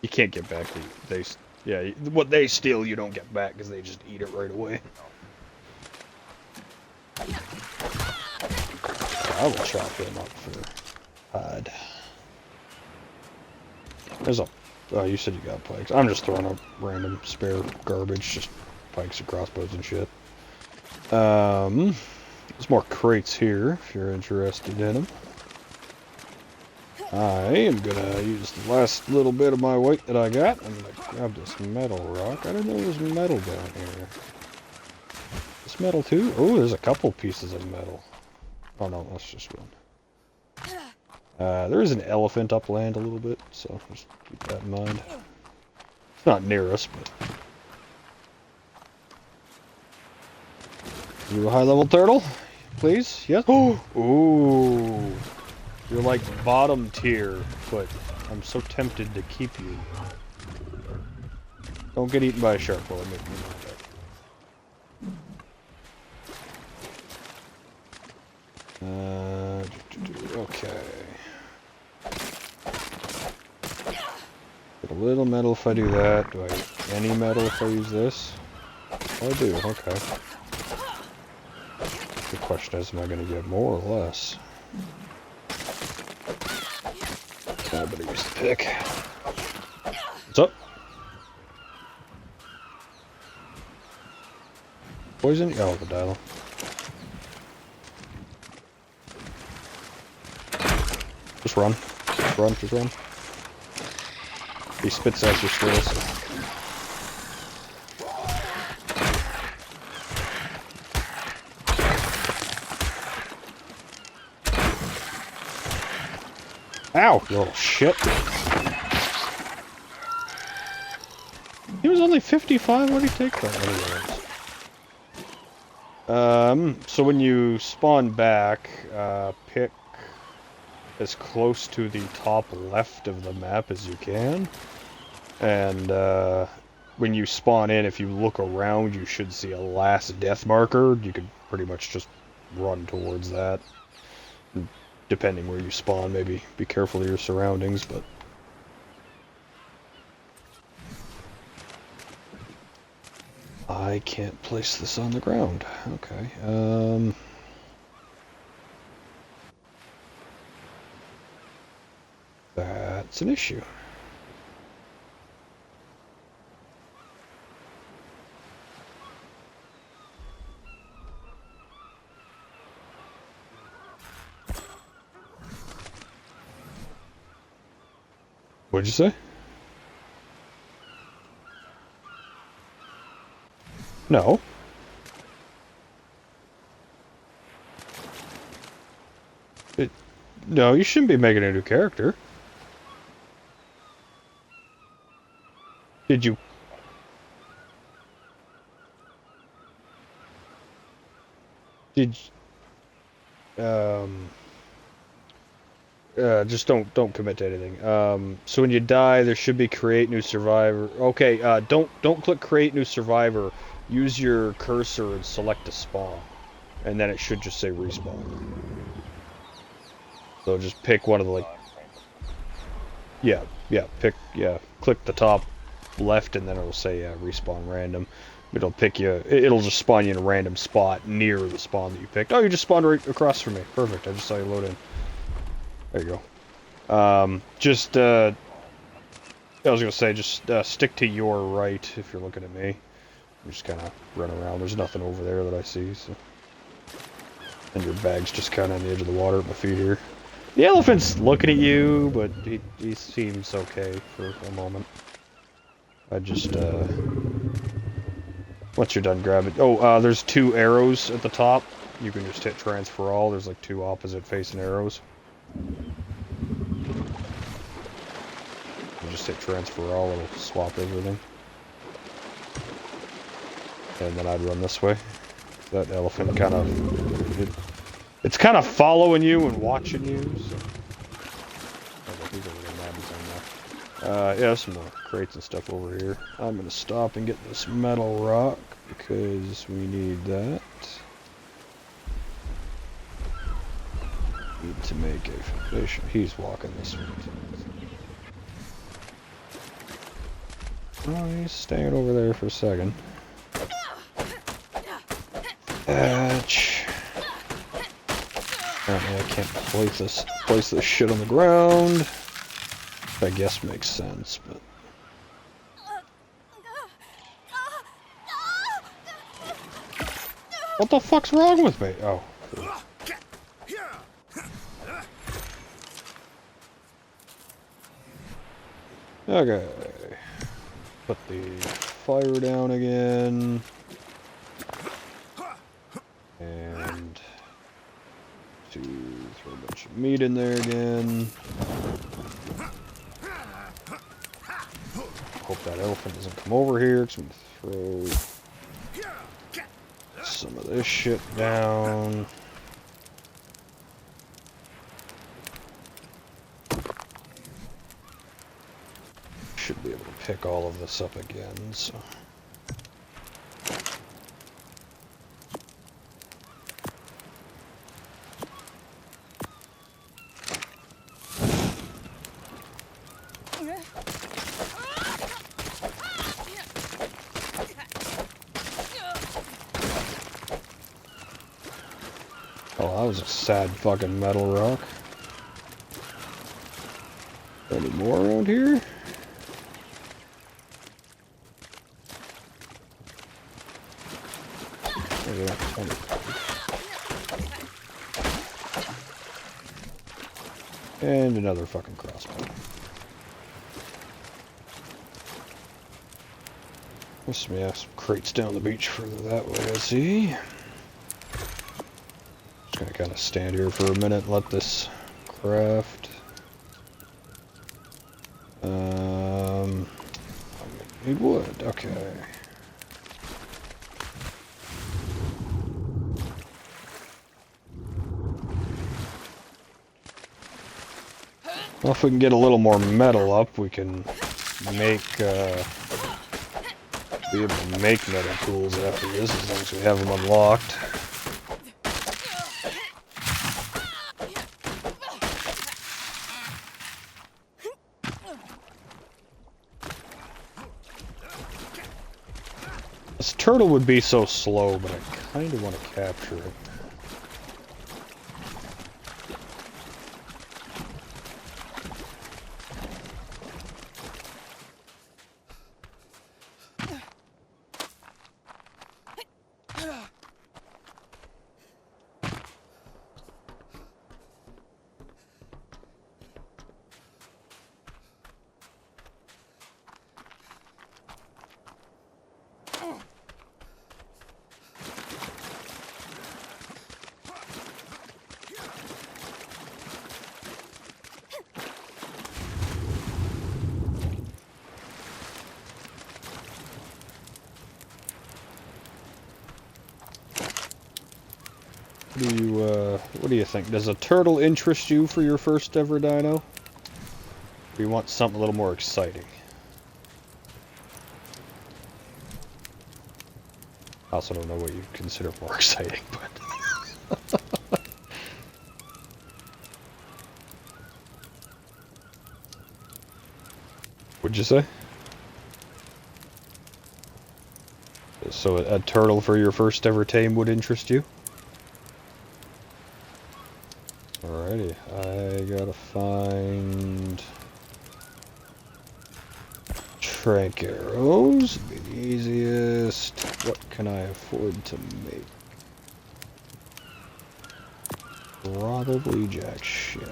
You can't get back. Yeah, what they steal you don't get back because they just eat it right away. I will chop him up for hide. There's a... Oh, you said you got pikes. I'm just throwing up random spare garbage, just pikes and crossbows and shit. There's more crates here, if you're interested in them. I am gonna use the last little bit of my weight that I got. I'm gonna grab this metal rock. I didn't know there was metal down here. This metal too? Oh, there's a couple pieces of metal. Oh no, that's just one. There is an elephant upland a little bit, so just keep that in mind. It's not near us, but... You a high-level turtle? Please? Yes? Oh! Ooh! You're like bottom tier, but I'm so tempted to keep you. Don't get eaten by a shark while I make me that. Okay. Get a little metal if I do that. Do I get any metal if I use this? Oh, I do, okay. The question is, am I going to get more or less? I better use the pick. What's up? Poison? Oh, the dial. Just run. Just run, just run. He spits out your skills. Ow, you little shit. He was only 55, what did he take that anyways? So when you spawn back, pick as close to the top left of the map as you can. And when you spawn in, if you look around, you should see a last death marker. You could pretty much just run towards that. Depending where you spawn, maybe be careful of your surroundings, but... I can't place this on the ground. Okay, that's an issue. What'd you say? No. No, you shouldn't be making a new character. Did you... Did... just don't commit to anything. So when you die, there should be create new survivor. Okay, don't click create new survivor. Use your cursor and select a spawn, and then it should just say respawn. So just pick one of the click the top left, and then it'll say respawn random. It'll pick you. It'll just spawn you in a random spot near the spawn that you picked. Oh, you just spawned right across from me. Perfect. I just saw you load in. There you go. I was gonna say, just stick to your right if you're looking at me. Just kind of run around. There's nothing over there that I see. So. And your bag's just kind of on the edge of the water at my feet here. The elephant's looking at you, but he seems okay for a moment. I just, once you're done, grab it. Oh, there's 2 arrows at the top. You can just hit transfer all. There's like 2 opposite facing arrows. You just hit transfer all, it'll swap everything. And then I'd run this way. That elephant kind of... It's kind of following you and watching you, so... Yeah, some more crates and stuff over here. I'm gonna stop and get this metal rock, because we need that. Need to make a foundation. He's walking this way. Oh, he's staying over there for a second. Patch. Apparently I can't place this shit on the ground. Which I guess makes sense, but... What the fuck's wrong with me? Oh. Okay. Put the fire down again. And to throw a bunch of meat in there again. Hope that elephant doesn't come over here, because I'm going to throw some of this shit down. Should be able to pick all of this up again, so... Oh, that was a sad fucking metal rock. Any more around here? And another fucking crossbow. Must be have some crates down the beach further that way, I see. Just gonna kind of stand here for a minute and let this craft. I need wood, okay. Well, if we can get a little more metal up, we can make, be able to make metal tools after this, as long as we have them unlocked. This turtle would be so slow, but I kind of want to capture it. What do you think? Does a turtle interest you for your first ever dino? Or do you want something a little more exciting? I also don't know what you consider more exciting, but... What'd you say? So a turtle for your first ever tame would interest you? Alrighty, I gotta find trank arrows, be the easiest. What can I afford to make? Probably jack shit.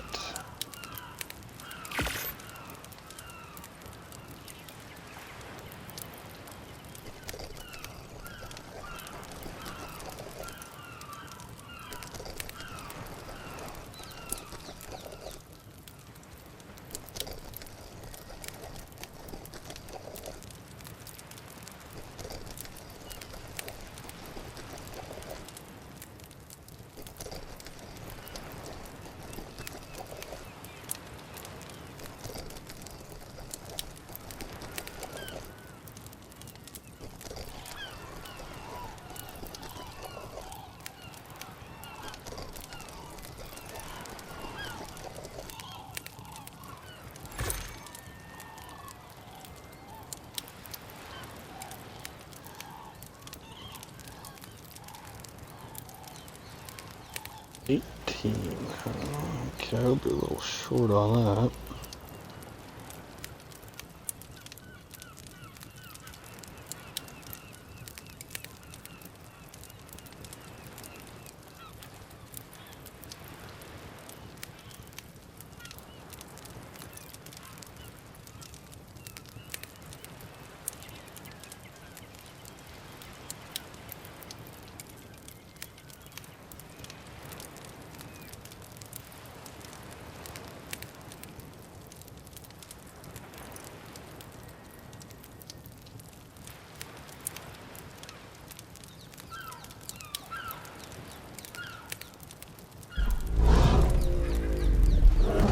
19. Okay, I'll be a little short on that.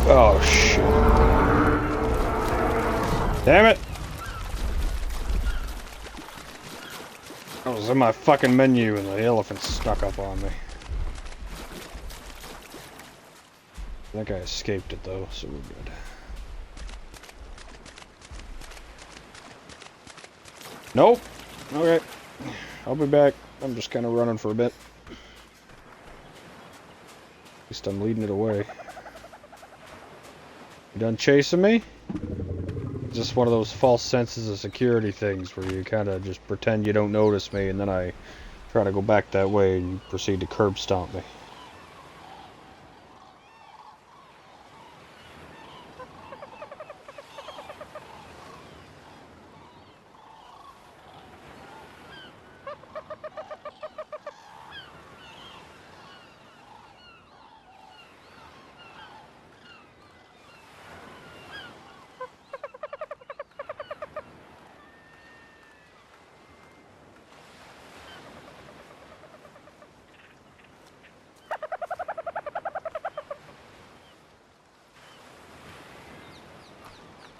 Oh, shit. Damn it! I was in my fucking menu and the elephant snuck up on me. I think I escaped it though, so we're good. Nope! Okay. I'll be back. I'm just kind of running for a bit. At least I'm leading it away. You done chasing me? Just one of those false senses of security things where you kind of just pretend you don't notice me and then I try to go back that way and you proceed to curb stomp me.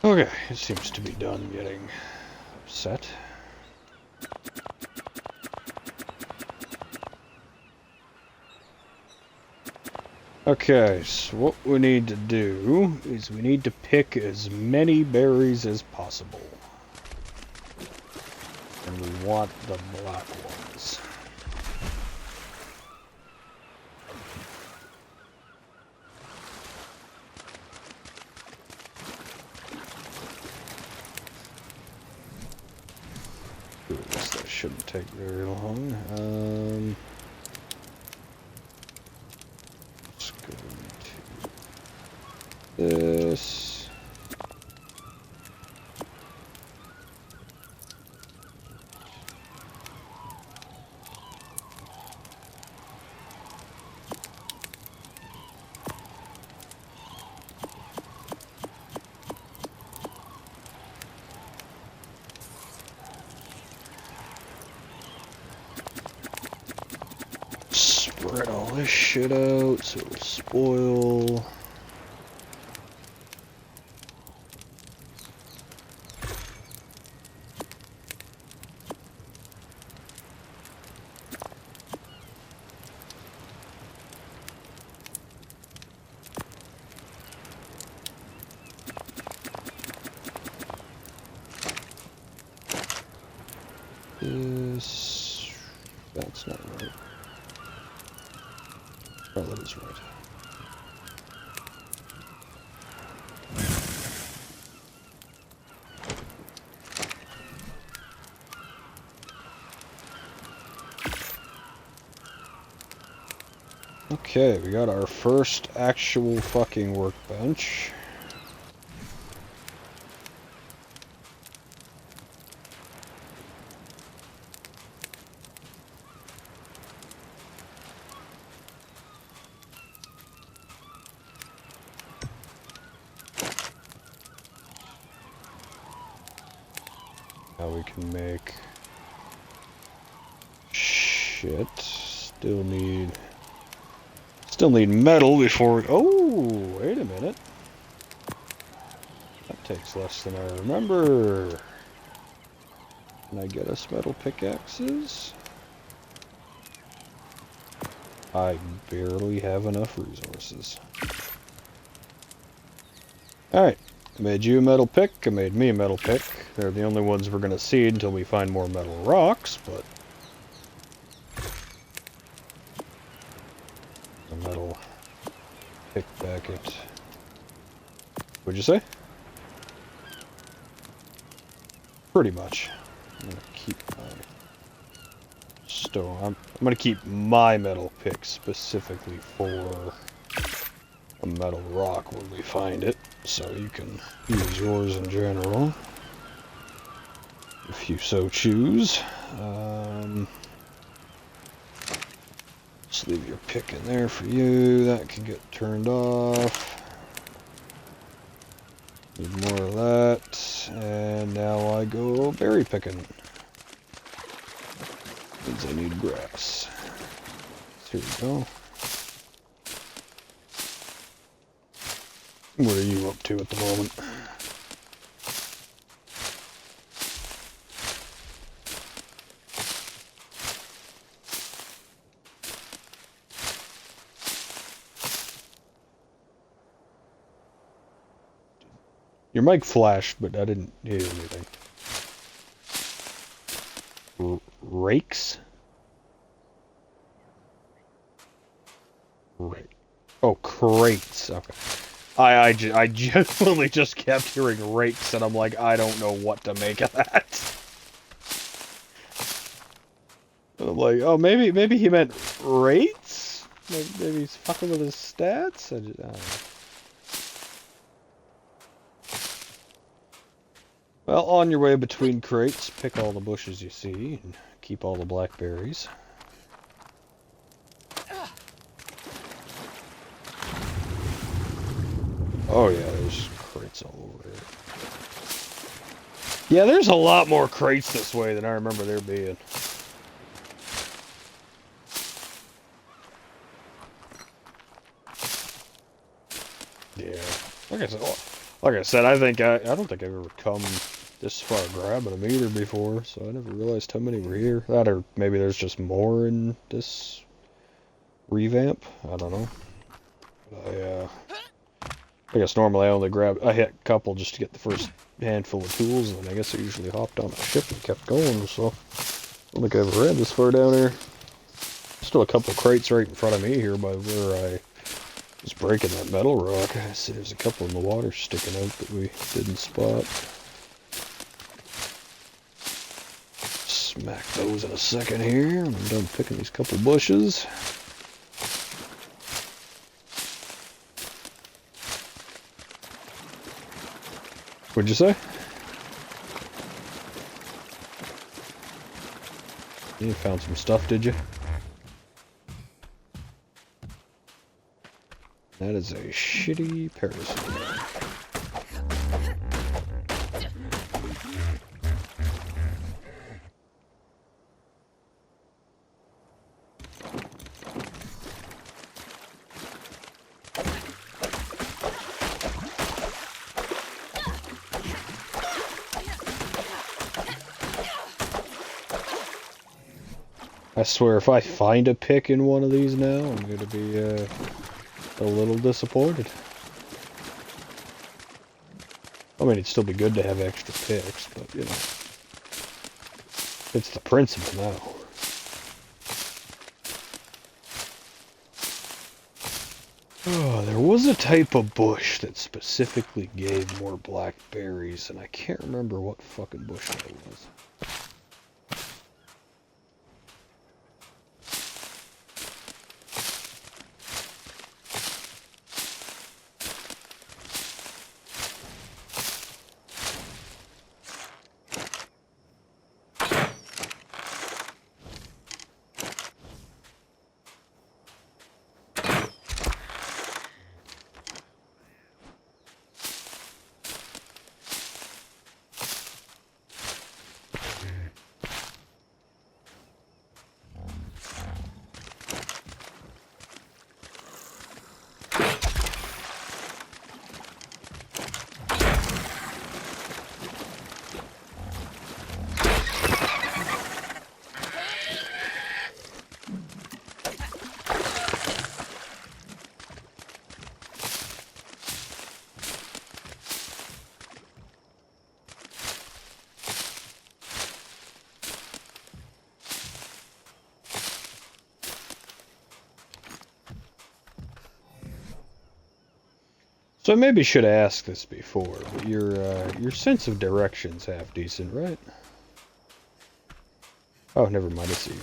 Okay, it seems to be done getting upset. Okay, so what we need to do is we need to pick as many berries as possible. And we want the black ones. I guess that shouldn't take very long. Let's go into this. Spread all this shit out so it'll spoil. This... that's not right. Oh, that is right. Okay, we got our first actual fucking workbench. Now we can make shit. Still need metal before we... oh, wait a minute. That takes less than I remember. Can I get us metal pickaxes? I barely have enough resources. Alright. I made you a metal pick, I made me a metal pick. They're the only ones we're gonna see until we find more metal rocks, but... the metal bucket. What'd you say? Pretty much. I'm gonna keep my stone. I'm gonna keep my metal pick specifically for a metal rock when we find it, so you can use yours in general if you so choose. Just leave your pick in there for you. That can get turned off. Need more of that, and now I go berry picking. Means I need grass. So here we go. What are you up to at the moment? Your mic flashed, but I didn't hear anything. Rakes? Oh, crates. Okay. I genuinely just kept hearing rakes, and I'm like, I don't know what to make of that. And I'm like, oh, maybe he meant rates? Maybe he's fucking with his stats? I don't know. Well, on your way between crates, pick all the bushes you see, and keep all the blackberries. Oh yeah, there's crates all over here. Yeah, there's a lot more crates this way than I remember there being. Yeah, like I said, I don't think I've ever come this far grabbing them either before, so I never realized how many were here. That, or maybe there's just more in this revamp. I don't know. I guess normally I hit a couple just to get the first handful of tools, and then I guess I usually hopped on a ship and kept going, so I don't think I ever ran this far down here. Still a couple of crates right in front of me here by where I was breaking that metal rock. I see there's a couple in the water sticking out that we didn't spot. Smack those in a second here, and I'm done picking these couple bushes. What'd you say? You found some stuff, did you? That is a shitty parasite. I swear, if I find a pick in one of these now, I'm going to be a little disappointed. I mean, it'd still be good to have extra picks, but, you know, it's the principle now. Oh, there was a type of bush that specifically gave more blackberries, and I can't remember what fucking bush that was. So I maybe should have asked this before, but your sense of direction's half decent, right? Oh, never mind. I see you.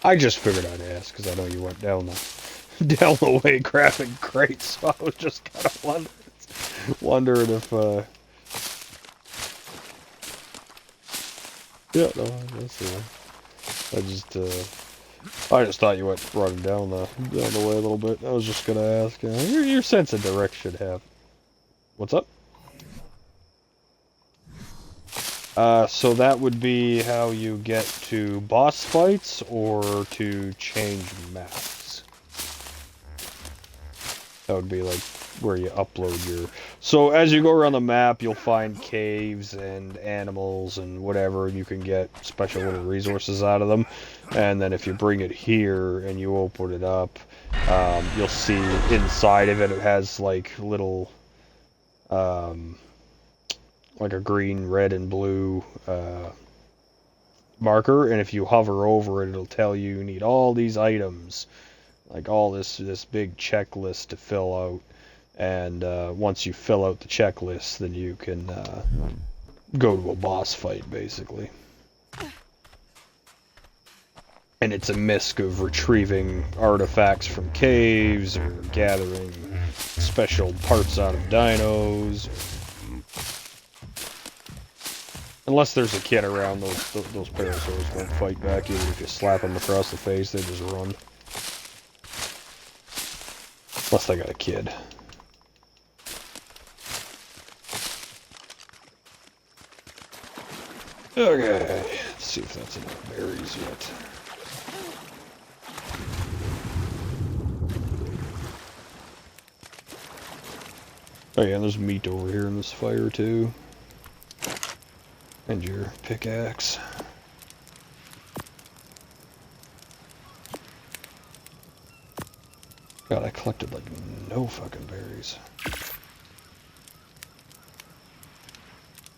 I just figured I'd ask because I know you went down the way grabbing crates, so I was just kind of wondering if yeah, no, that's the one. I just thought you went running down the way a little bit. I was just gonna ask. Your sense of direction have. What's up? So that would be how you get to boss fights or to change maps. That would be like where you upload your... So as you go around the map, you'll find caves and animals and whatever. You can get special little resources out of them. And then if you bring it here and you open it up, you'll see inside of it, it has like little... like a green, red, and blue marker, and if you hover over it, it'll tell you need all these items, like all this big checklist to fill out. And once you fill out the checklist, then you can go to a boss fight, basically. And it's a mix of retrieving artifacts from caves, or gathering special parts out of dinos. Unless there's a kid around, those parasaurs won't fight back. Even if you slap them across the face, they just run. Unless they got a kid. Okay, let's see if that's enough berries yet. Oh yeah, there's meat over here in this fire too. And your pickaxe. God, I collected like no fucking berries.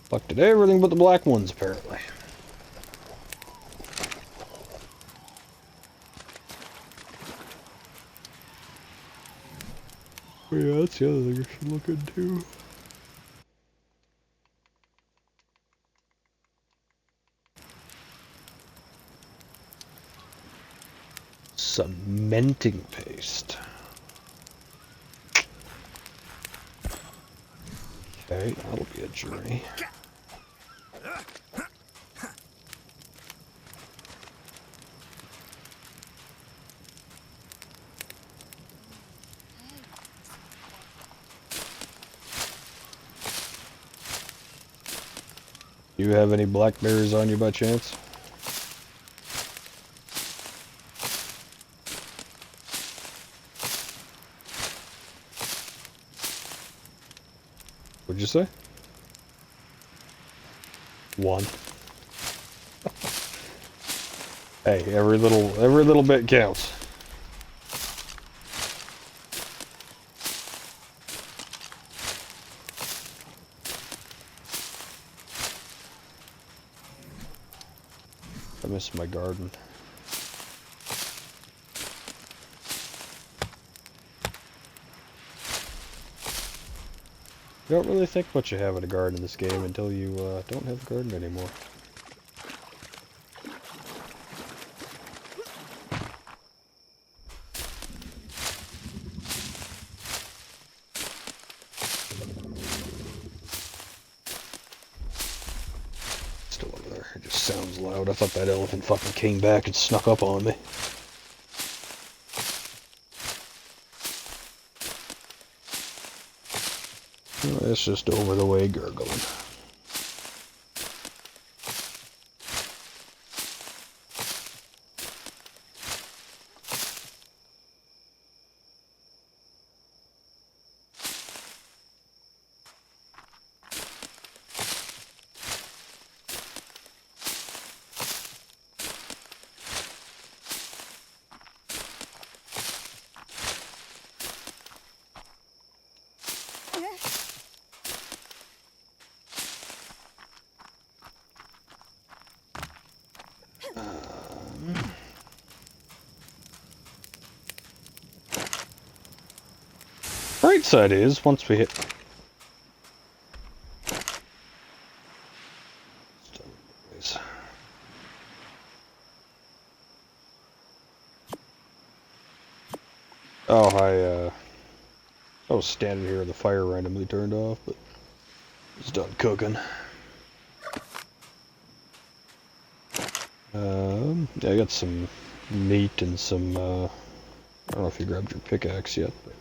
Collected everything but the black ones, apparently. Oh yeah, that's the other thing I should look into. Cementing paste. Okay, that'll be a journey. Do you have any blackberries on you by chance? What'd you say? One. Hey, every little bit counts. I miss my garden. You don't really think much of having a garden in this game until you don't have a garden anymore. Still over there. It just sounds loud. I thought that elephant fucking came back and snuck up on me. Oh, it's just over the way gurgling. Bright side is, once we hit... Oh, I was standing here and the fire randomly turned off, but it's done cooking. Yeah, I got some meat and some, I don't know if you grabbed your pickaxe yet, but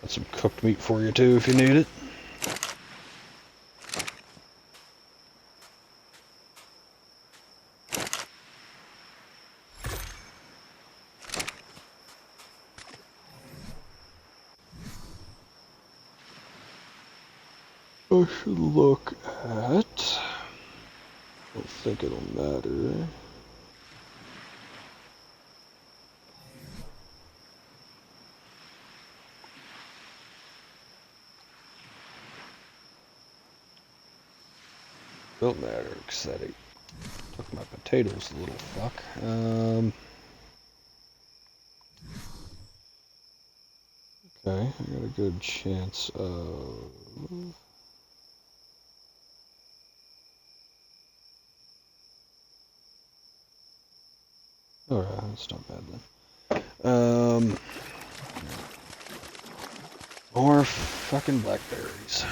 got some cooked meat for you too if you need it. I should look at... I don't think it'll matter. Don't matter, because that took my potatoes, the little fuck. Okay, I got a good chance of... Alright, that's not bad then. More fucking blackberries.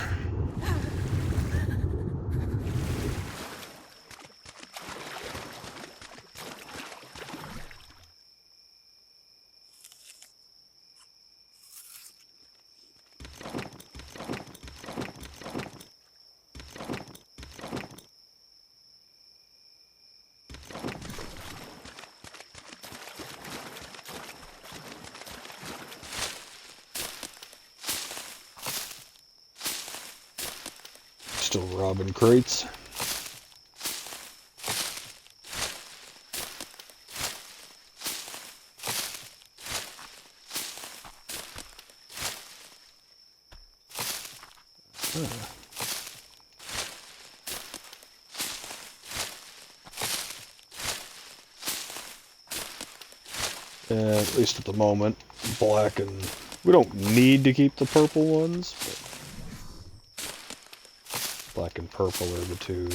Still robbing crates. At least at the moment, black and... We don't need to keep the purple ones, but... Black and purple are the two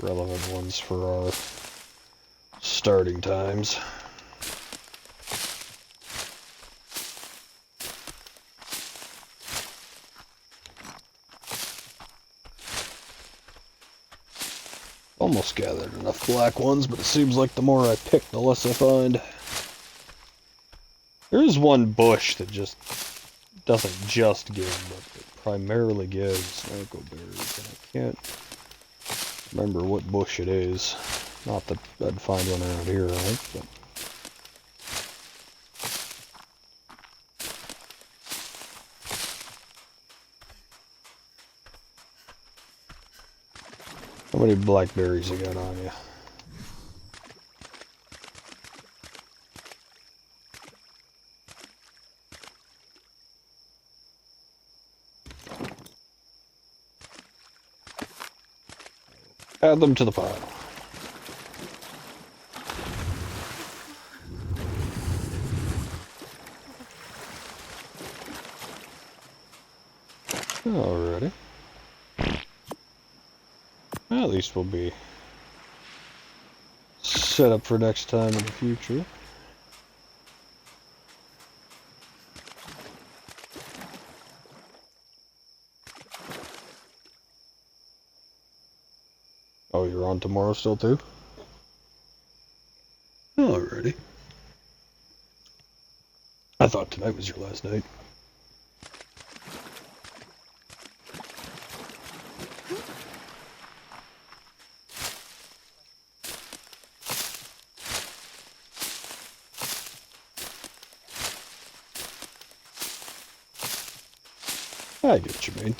relevant ones for our starting times. Almost gathered enough black ones, but it seems like the more I pick, the less I find. There is one bush that just doesn't just give, but it primarily gives berries, and I can't remember what bush it is. Not that I'd find one around here, I think, but... How many blackberries you got on you? Add them to the pile. Alrighty. At least we'll be set up for next time in the future. Oh, you're on tomorrow still too? Alrighty. I thought tonight was your last night. I get what you mean.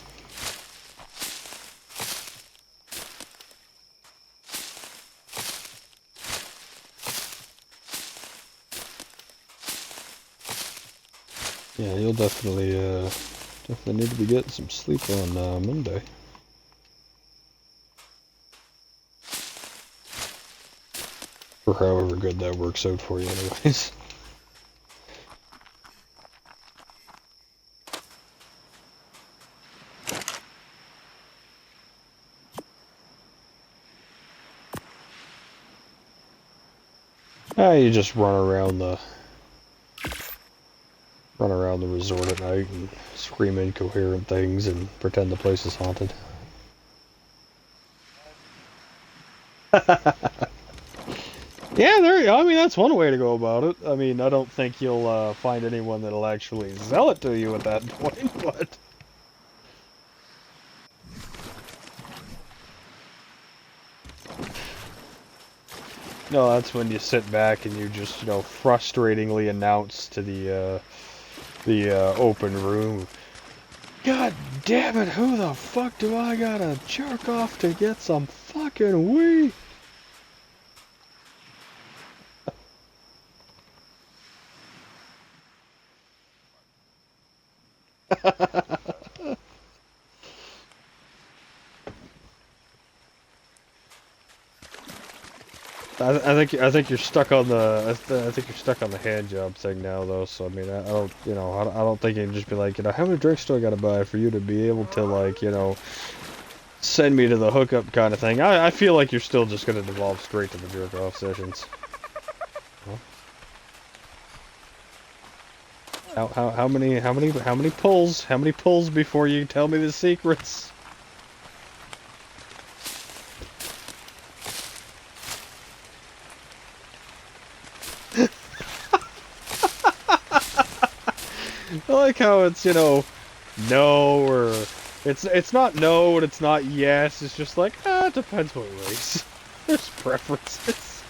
Yeah, you'll definitely need to be getting some sleep on Monday. or however good that works out for you anyways. You just run around the resort at night and scream incoherent things and pretend the place is haunted. Yeah, I mean, that's one way to go about it. I mean, I don't think you'll find anyone that'll actually sell it to you at that point, but... No, that's when you sit back and you just, you know, frustratingly announce to the open room, God damn it, who the fuck do I gotta jerk off to get some fucking wee? I think you're stuck on the I think you're stuck on the hand job thing now though. So I mean I don't, you know, I don't think you can just be like, you know, how many drinks do I gotta buy for you to be able to, like, you know, send me to the hookup kind of thing. I feel like you're still just gonna devolve straight to the jerk off sessions. How many pulls before you tell me the secrets? I like how it's, you know, no, or it's not no and it's not yes. It's just like, it depends what race. There's preferences.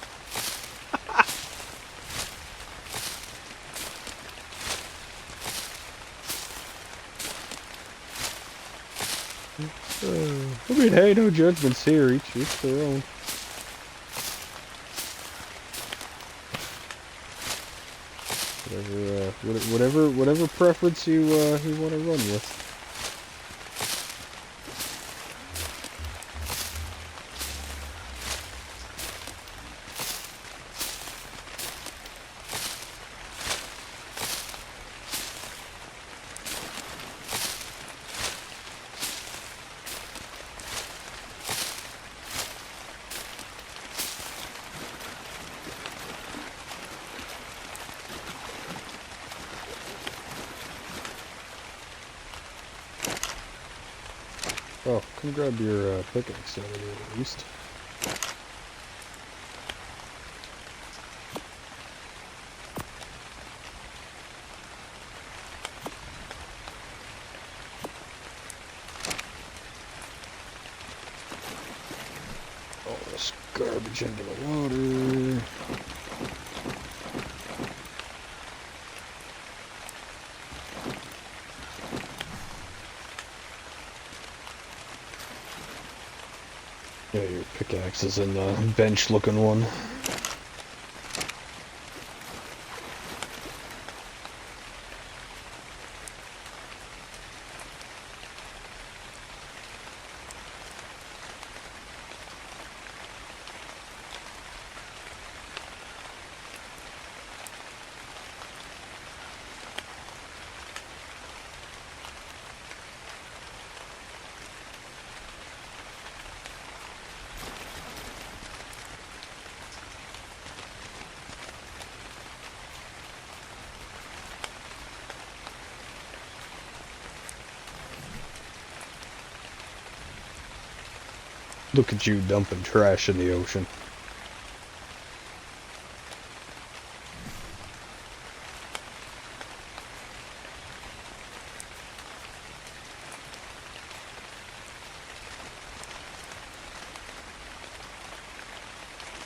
I mean, hey, no judgments here. Each their own. Whatever preference you want to run with. Oh, come grab your pickaxe out of there at least. All this garbage into the water. Yeah, your pickaxe is in the bench-looking one. Look at you dumping trash in the ocean.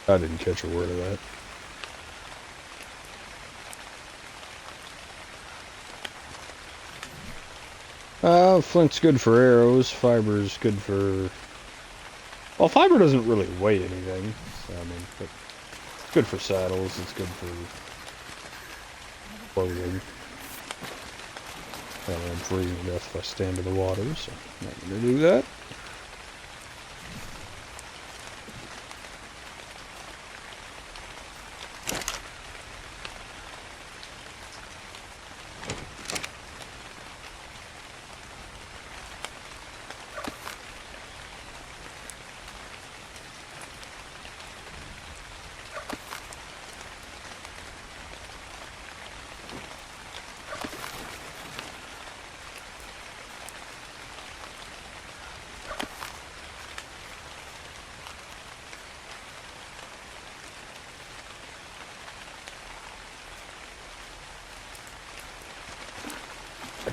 I didn't catch a word of that. Flint's good for arrows, fiber's good for... Well, fiber doesn't really weigh anything, so, I mean, but it's good for saddles, it's good for clothing. I'm freezing to death if I stand in the water, so I'm not going to do that.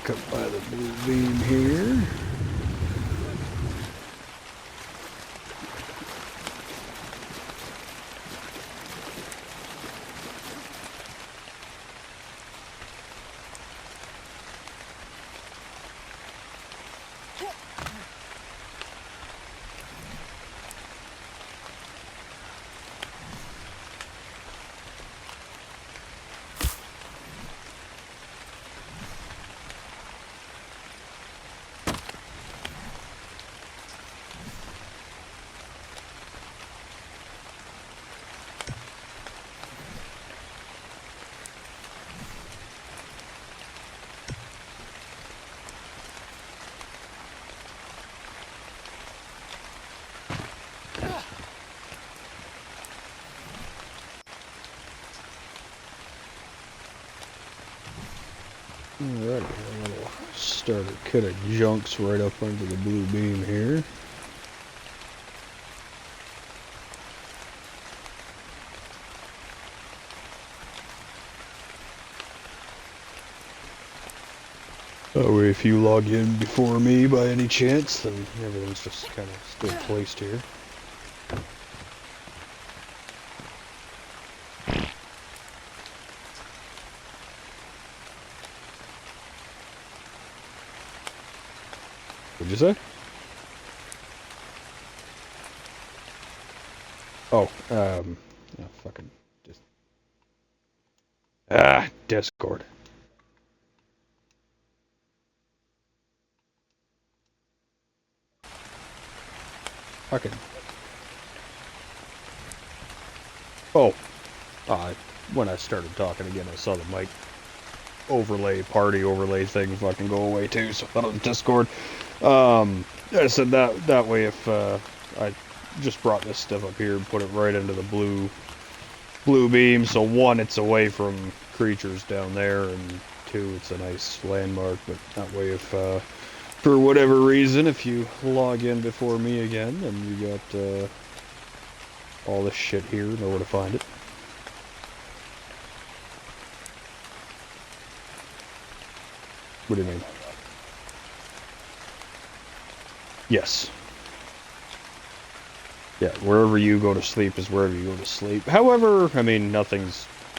back up by the blue beam here. Alrighty, a little starter kit of junks right up under the blue beam here. That way if you log in before me by any chance, then everything's just kind of still placed here. What'd you say? Oh, fucking just Discord. Fucking. Oh, when I started talking again, I saw the mic party overlay thing fucking go away too, so I thought it was Discord. I said that way if I just brought this stuff up here and put it right into the blue beam, so one, it's away from creatures down there, and two, it's a nice landmark, but that way if for whatever reason, if you log in before me again, then you got all this shit here, know where to find it. What do you mean? Yes. Yeah, wherever you go to sleep is wherever you go to sleep. However, I mean, nothing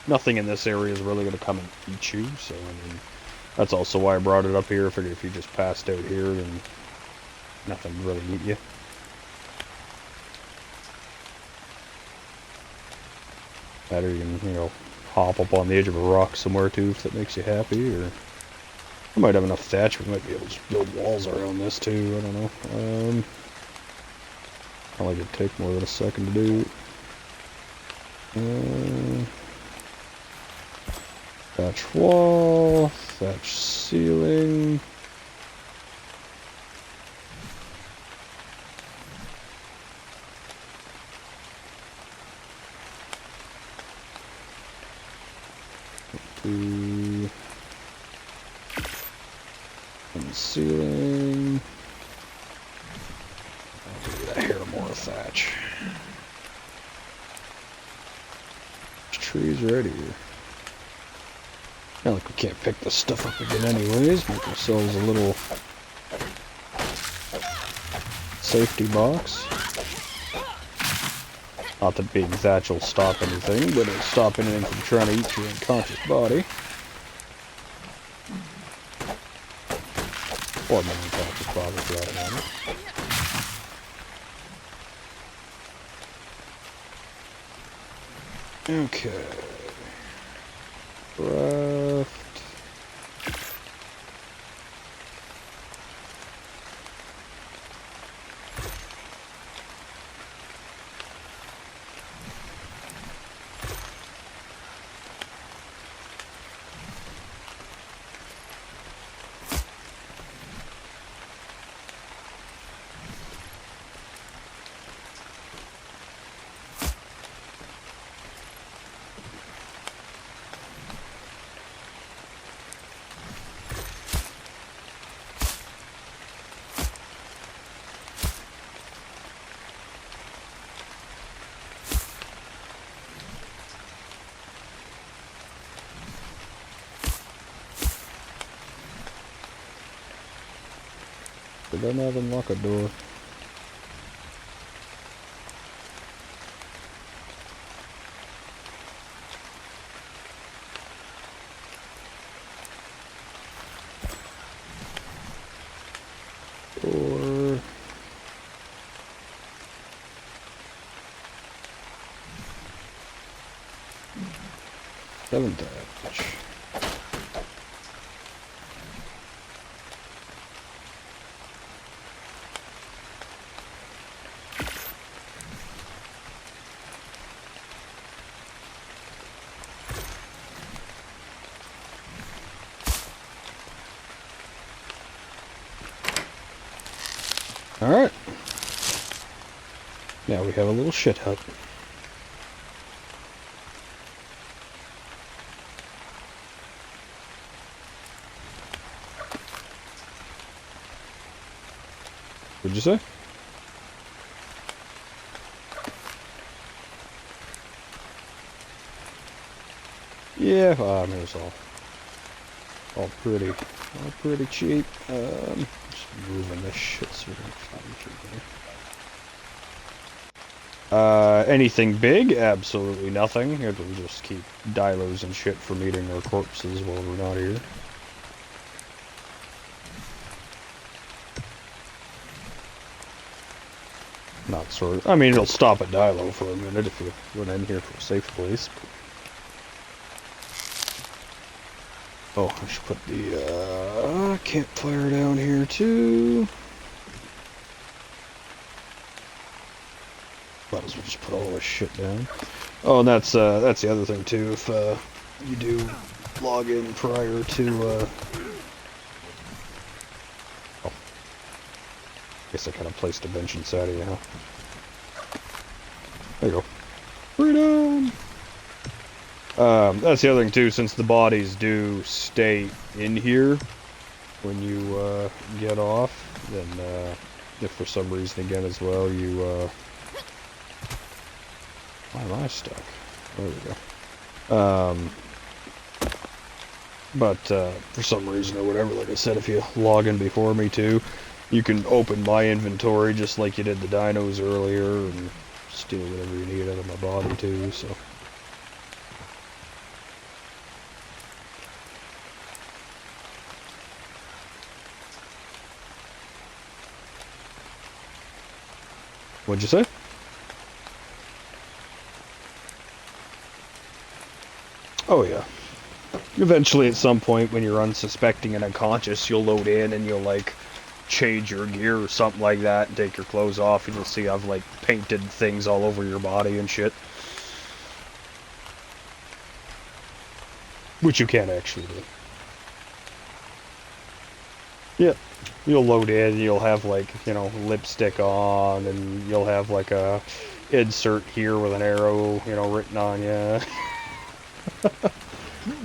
in this area is really going to come and eat you, so, I mean, that's also why I brought it up here. I figured if you just passed out here, then nothing really eat you. Better you can, you know, hop up on the edge of a rock somewhere too, if that makes you happy, or I might have enough thatch, we might be able to build walls around this too, I don't know. Probably it'd take more than a second to do. Thatch wall, thatch ceiling. And ceiling. I'll do that here more thatch. Trees right here. Not like we can't pick this stuff up again anyways. Make ourselves a little safety box. Not that being thatch will stop anything, but it'll stop anything from trying to eat your unconscious body. Or my unconscious body, for that matter. Okay. Craft. Did I not unlock a door? Or... Seventh damage. Alright. Now we have a little shit hut. What'd you say? Yeah, I mean, it's all pretty cheap. Just moving this shit so we don't find shit there. Anything big? Absolutely nothing. It'll just keep dilos and shit from eating our corpses while we're not here. Not sort of. I mean, it'll stop at dilo for a minute if you run in here for a safe place. Oh, I should put the campfire down here too. Might as well just put all this shit down. Oh, and that's the other thing too. If you do log in prior to oh, I guess I kind of placed a bench inside of you, huh? There you go. Freedom. That's the other thing too, since the bodies do stay in here when you get off, then if for some reason again as well you why am I stuck? There we go. But for some reason or whatever, like I said, if you log in before me too, you can open my inventory just like you did the dinos earlier and steal whatever you need out of my body too, so. What'd you say? Oh yeah. Eventually at some point when you're unsuspecting and unconscious, you'll load in and you'll like change your gear or something like that and take your clothes off and you'll see I've like painted things all over your body and shit. Which you can't actually do. Yeah. You'll load in and you'll have like, you know, lipstick on and you'll have like a insert here with an arrow, you know, written on you.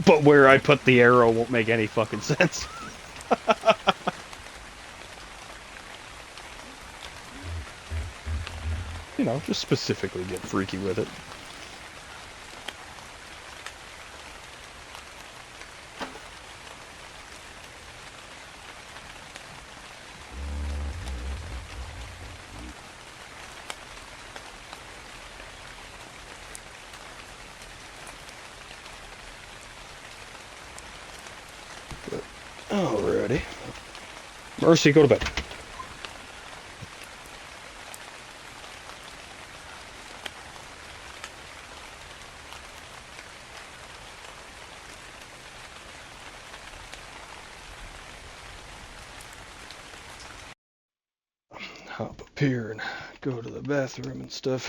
But where I put the arrow won't make any fucking sense. You know, just specifically get freaky with it. Alrighty. Mercy, go to bed. Hop up here and go to the bathroom and stuff.